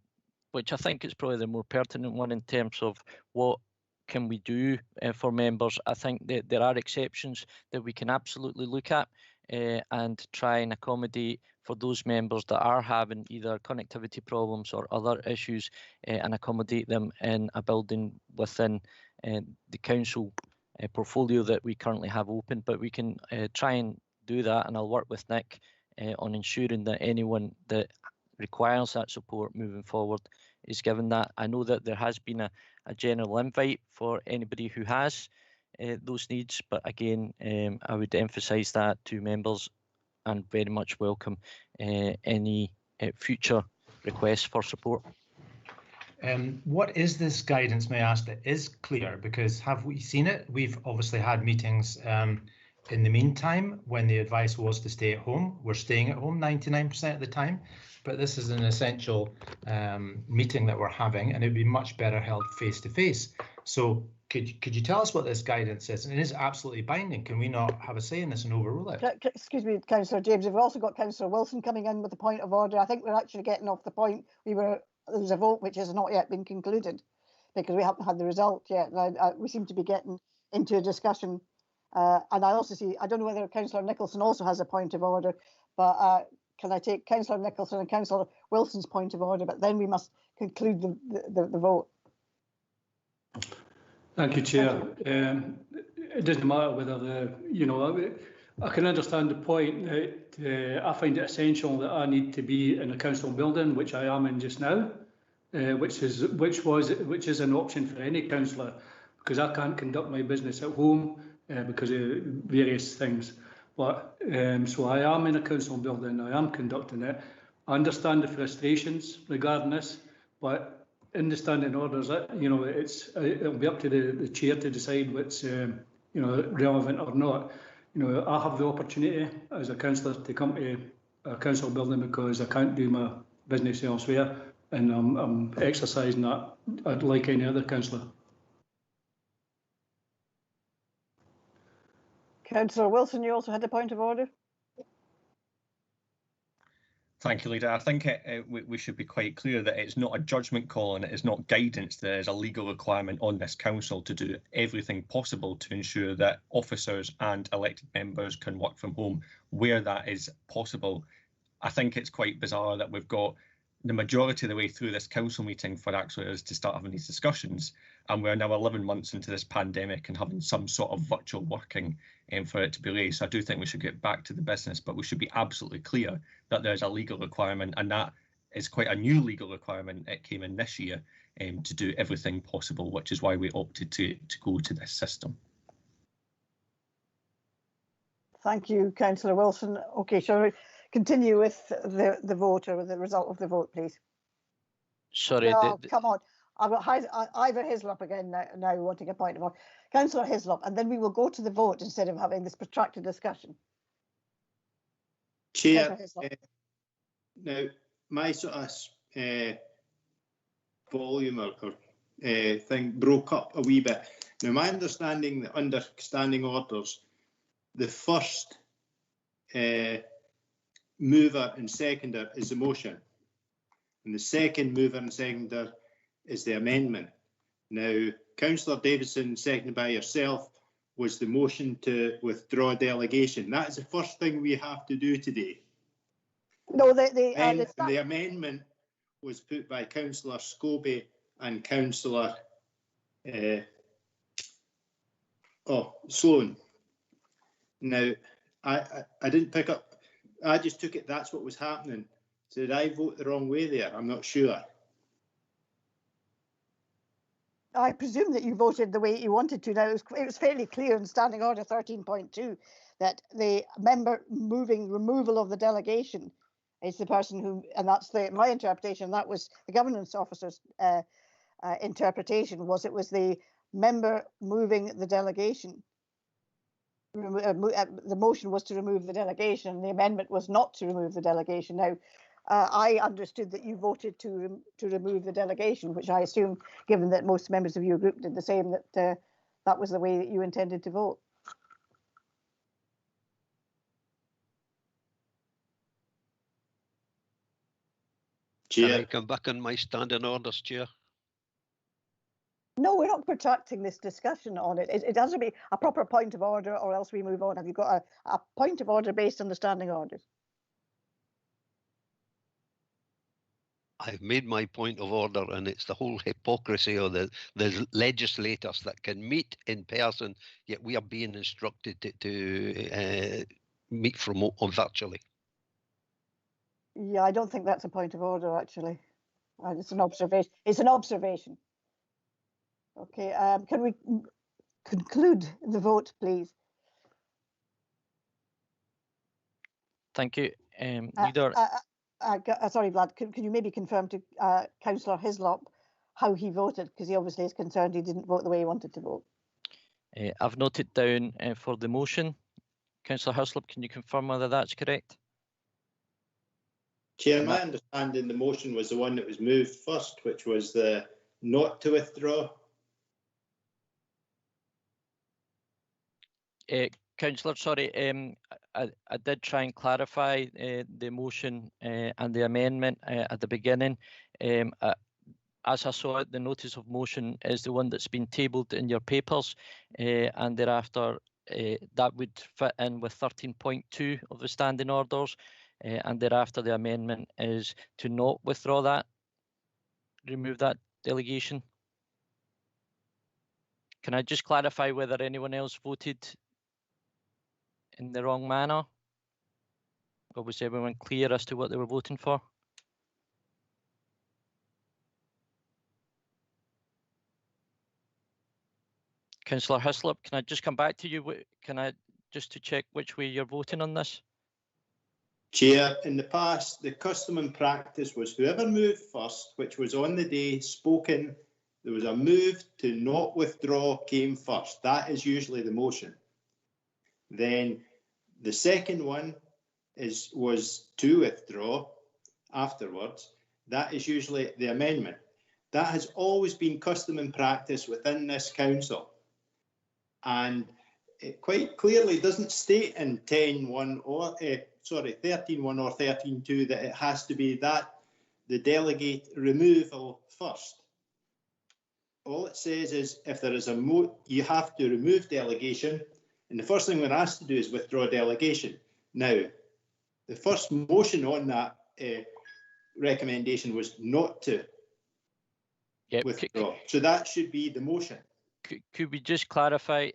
G: which I think is probably the more pertinent one in terms of what can we do for members, I think that there are exceptions that we can absolutely look at and try and accommodate for those members that are having either connectivity problems or other issues, and accommodate them in a building within the council portfolio that we currently have open. But we can try and do that, and I'll work with Nick on ensuring that anyone that requires that support moving forward is given that. I know that there has been a general invite for anybody who has those needs, but again, I would emphasise that to members and very much welcome any future requests for support.
F: What is this guidance, may I ask, that is clear? Because have we seen it? We've obviously had meetings in the meantime when the advice was to stay at home. We're staying at home 99% of the time, but this is an essential meeting that we're having, and it'd be much better held face to face. So could you tell us what this guidance is? And it is absolutely binding. Can we not have a say in this and overrule it?
A: Excuse me, Councillor James. We've also got Councillor Wilson coming in with a point of order. I think we're actually getting off the point. There was a vote which has not yet been concluded because we haven't had the result yet. And we seem to be getting into a discussion. And I also see, I don't know whether Councillor Nicholson also has a point of order, but can I take Councillor Nicholson and Councillor Wilson's point of order? But then we must conclude the vote.
L: Thank you, Chair. It doesn't matter whether I can understand the point that I find it essential that I need to be in a council building, which I am in just now, which is an option for any councillor, because I can't conduct my business at home because of various things. But so I am in a council building. I am conducting it. I understand the frustrations regarding this, but in the standing orders, it'll be up to the chair to decide what's relevant or not. I have the opportunity as a councillor to come to a council building because I can't do my business elsewhere, and I'm exercising that like any other councillor.
A: Councillor Wilson, you also had a point of order.
V: Thank you, Leader. I think we should be quite clear that it's not a judgment call and it is not guidance. There is a legal requirement on this council to do everything possible to ensure that officers and elected members can work from home where that is possible. I think it's quite bizarre that we've got the majority of the way through this council meeting for actually us to start having these discussions, and we're now 11 months into this pandemic and having some sort of virtual working for it to be raised. So I do think we should get back to the business, but we should be absolutely clear that there's a legal requirement, and that is quite a new legal requirement. It came in this year to do everything possible, which is why we opted to go to this system.
A: Thank you, Councillor Wilson. Okay, shall we continue with the vote or the result of the vote, please?
G: Sorry.
A: No, come on. I've got Ivor Hislop again now wanting a point of order. Councillor Hislop, and then we will go to the vote instead of having this protracted discussion.
M: Chair, now my sort of volume or thing broke up a wee bit. Now my understanding that under standing orders, the first mover and seconder is the motion, and the second mover and seconder is the amendment. Now, Councillor Davidson, seconded by yourself, was the motion to withdraw delegation. That is the first thing we have to do today.
A: No,
M: the amendment was put by Councillor Scobie and Councillor Sloan. Now, I didn't pick up. I just took it that's what was happening. So did I vote the wrong way there? I'm not sure.
A: I presume that you voted the way you wanted to. Now, it was fairly clear in Standing Order 13.2 that the member moving removal of the delegation is the person who, and that's my interpretation, that was the governance officer's interpretation, was it was the member moving the delegation. The motion was to remove the delegation, and the amendment was not to remove the delegation. Now, I understood that you voted to remove the delegation, which I assume, given that most members of your group did the same, that that was the way that you intended to vote.
H: Chair. Can I come back on my standing orders, Chair?
A: No, we're not protracting this discussion on it. It has to be a proper point of order, or else we move on. Have you got a point of order based on the standing orders?
H: I've made my point of order, and it's the whole hypocrisy of the legislators that can meet in person, yet we are being instructed to meet from virtually.
A: Yeah, I don't think that's a point of order, actually. It's an observation. It's an observation. Okay, can we conclude the vote, please?
G: Thank you. Leader.
A: Sorry, Vlad, can you maybe confirm to Councillor Hislop how he voted? Because he obviously is concerned he didn't vote the way he wanted to vote.
G: I've noted down for the motion. Councillor Hislop, can you confirm whether that's correct?
M: Chair, my understanding the motion was the one that was moved first, which was the not to withdraw.
G: Councillor, sorry, I did try and clarify the motion and the amendment at the beginning. As I saw it, the notice of motion is the one that's been tabled in your papers, and thereafter that would fit in with 13.2 of the standing orders, and thereafter the amendment is to not withdraw that, remove that delegation. Can I just clarify whether anyone else voted in the wrong manner? Or was everyone clear as to what they were voting for? Councillor Hislop, can I just come back to you? Can I just to check which way you're voting on this?
M: Chair, in the past, the custom and practice was whoever moved first, which was on the day spoken, there was a move to not withdraw came first. That is usually the motion. Then the second one was to withdraw afterwards. That is usually the amendment. That has always been custom and practice within this council. And it quite clearly doesn't state in 13.1 or 13.2 that it has to be that the delegate removal first. All it says is if there is you have to remove delegation, and the first thing we're asked to do is withdraw delegation. Now, the first motion on that recommendation was not to withdraw. So that should be the motion.
G: Could we just clarify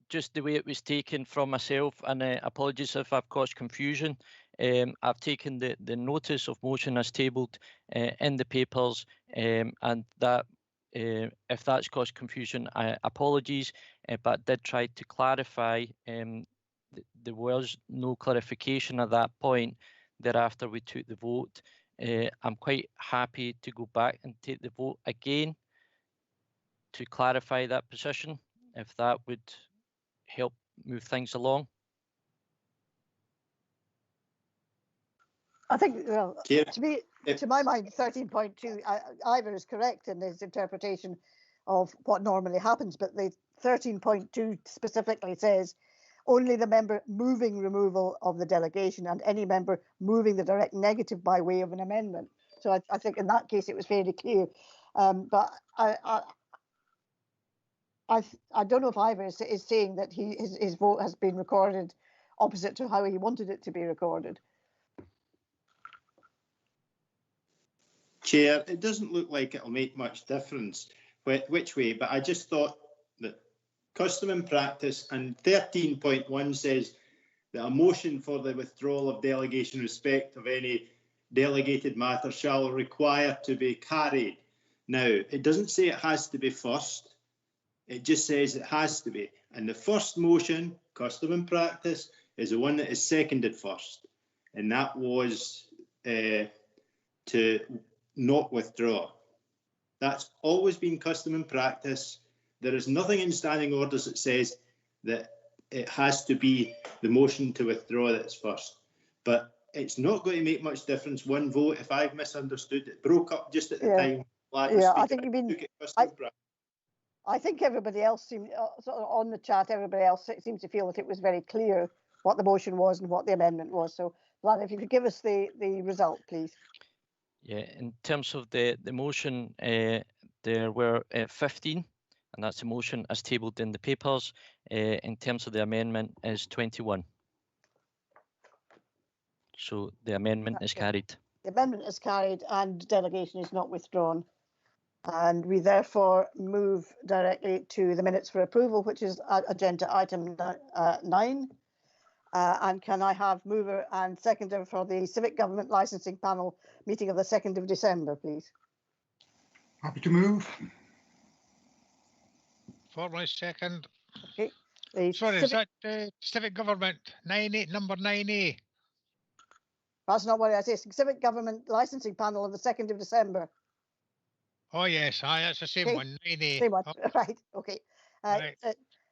G: just the way it was taken from myself, and apologies if I've caused confusion. I've taken the notice of motion as tabled in the papers, and that if that's caused confusion, apologies, but did try to clarify. There was no clarification at that point. Thereafter, we took the vote. I'm quite happy to go back and take the vote again to clarify that position, if that would help move things along.
A: I think, well, to my mind, 13.2, Ivor is correct in his interpretation of what normally happens, but the 13.2 specifically says only the member moving removal of the delegation and any member moving the direct negative by way of an amendment. So I think in that case it was fairly clear. But I don't know if Ivor is saying that his vote has been recorded opposite to how he wanted it to be recorded.
M: Chair, it doesn't look like it'll make much difference which way, but I just thought that custom and practice, and 13.1 says that a motion for the withdrawal of delegation in respect of any delegated matter shall require to be carried. Now, it doesn't say it has to be first, it just says it has to be. And the first motion, custom and practice, is the one that is seconded first. And that was to not withdraw. That's always been custom and practice. There is nothing in standing orders that says that it has to be the motion to withdraw that's first. But it's not going to make much difference, one vote, if I've misunderstood. It broke up just at the time.
A: I think you mean. I think everybody else seemed, sort of on the chat, everybody else seems to feel that it was very clear what the motion was and what the amendment was. So, Vlad, if you could give us the result, please.
G: Yeah, in terms of the motion, there were 15, and that's the motion as tabled in the papers. In terms of the amendment is 21. So the amendment is carried.
A: The amendment is carried and delegation is not withdrawn. And we therefore move directly to the minutes for approval, which is agenda item 9. And can I have mover and seconder for the Civic Government Licensing Panel meeting of the 2nd of December, please?
O: Happy to move.
N: For my second.
A: Okay.
N: Sorry, is that Civic Government 9A, number 9A?
A: That's not what I say. Civic Government Licensing Panel of the 2nd of December.
N: Oh yes, that's the same one, 9A.
A: Same one,
N: Oh.
A: right, okay.
N: Right.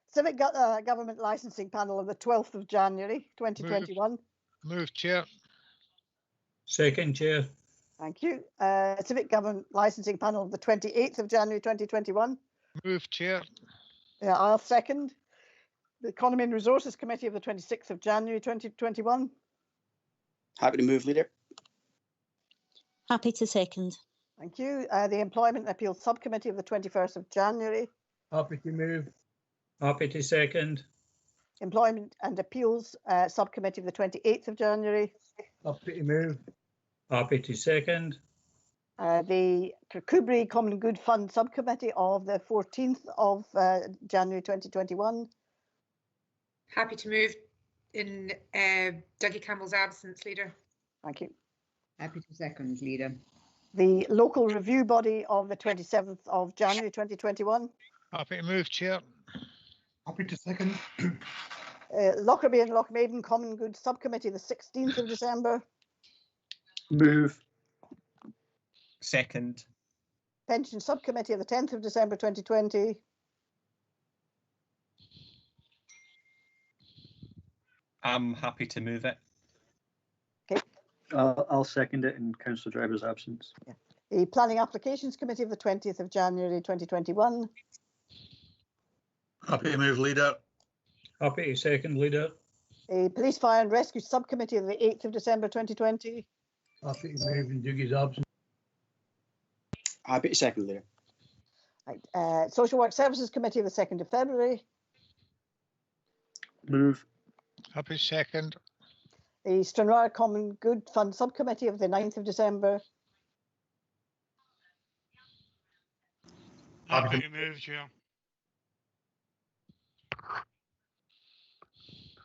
A: Civic Government Licensing Panel of the 12th of January 2021.
N: Move, Chair.
C: Second, Chair.
A: Thank you. Civic Government Licensing Panel of the 28th of January 2021.
N: Move, Chair.
A: Yeah, I'll second. The Economy and Resources Committee of the 26th of January 2021.
R: Happy to move, Leader.
S: Happy to second.
A: Thank you. The Employment and Appeals Subcommittee of the 21st of January.
C: Happy to move. Happy to second.
A: Employment and Appeals Subcommittee of the 28th of January.
C: Happy to move. Happy to second.
A: The Kirkcudbright Common Good Fund Subcommittee of the 14th of January 2021.
U: Happy to move in Dougie Campbell's absence, Leader.
A: Thank you.
J: Happy to second, Leader.
A: The Local Review Body of the 27th of January 2021.
N: Happy to move, Chair.
O: Happy to second.
A: Lockerbie and Lochmaiden Common Good Subcommittee the 16th of December.
R: Move.
V: Second.
A: Pension Subcommittee of the 10th of December 2020.
V: I'm happy to move it.
A: Okay.
T: I'll second it in Councillor Driver's absence.
A: Yeah. The Planning Applications Committee of the 20th of January 2021.
O: Happy to move, Leader.
C: Happy to second, Leader.
A: A Police Fire and Rescue Subcommittee of the 8th of December 2020.
O: Happy to move in Dougie's absence.
R: Happy to second, Leader.
A: Right. Social Work Services Committee of the 2nd of February.
R: Move.
N: Happy second.
A: The Stranraer Common Good Fund Subcommittee of the 9th of December.
N: Happy to move, Chair.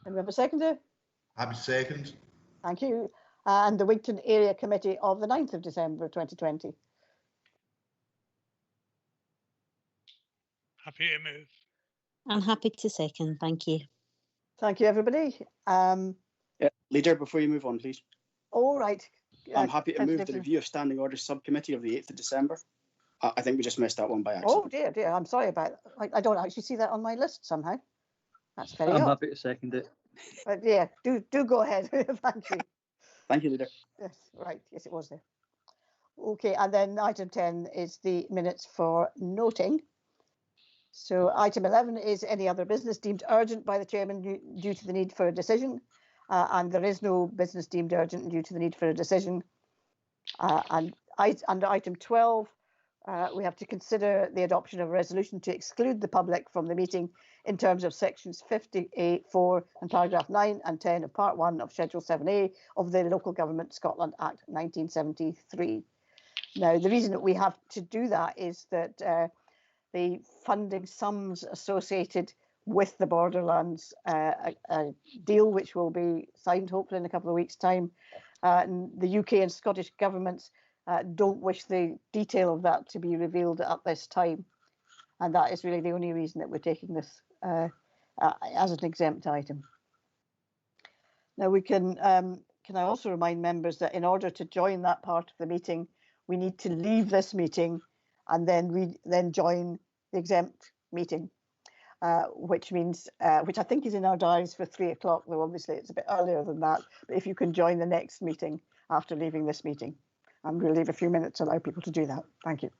A: And we have a seconder?
O: Happy second.
A: Thank you. And the Wigton Area Committee of the 9th of December 2020.
N: Happy to move.
S: I'm happy to second. Thank you.
A: Thank you, everybody.
R: Yeah, Leader, before you move on, please.
A: All right.
R: I'm happy to move the review of standing orders subcommittee of the 8th of December. I think we just missed that one by accident.
A: Oh dear, I'm sorry about that. I don't actually see that on my list somehow. That's very
T: I'm
A: odd.
T: happy to second it.
A: But yeah, do go ahead. Thank you.
R: Thank you, Leader.
A: Yes, right. Yes, it was there. Okay, and then item 10 is the minutes for noting. So item 11 is any other business deemed urgent by the chairman due to the need for a decision. And there is no business deemed urgent due to the need for a decision. And under item 12, we have to consider the adoption of a resolution to exclude the public from the meeting in terms of sections 58(4) and paragraph 9 and 10 of part 1 of Schedule 7A of the Local Government Scotland Act 1973. Now, the reason that we have to do that is that the funding sums associated with the Borderlands a deal, which will be signed hopefully in a couple of weeks' time, and the UK and Scottish governments don't wish the detail of that to be revealed at this time. And that is really the only reason that we're taking this as an exempt item. Now we can I also remind members that in order to join that part of the meeting, we need to leave this meeting and then join the exempt meeting, which means, which I think is in our diaries for 3 o'clock, though obviously it's a bit earlier than that. But if you can join the next meeting after leaving this meeting, I'm going to leave a few minutes to allow people to do that. Thank you.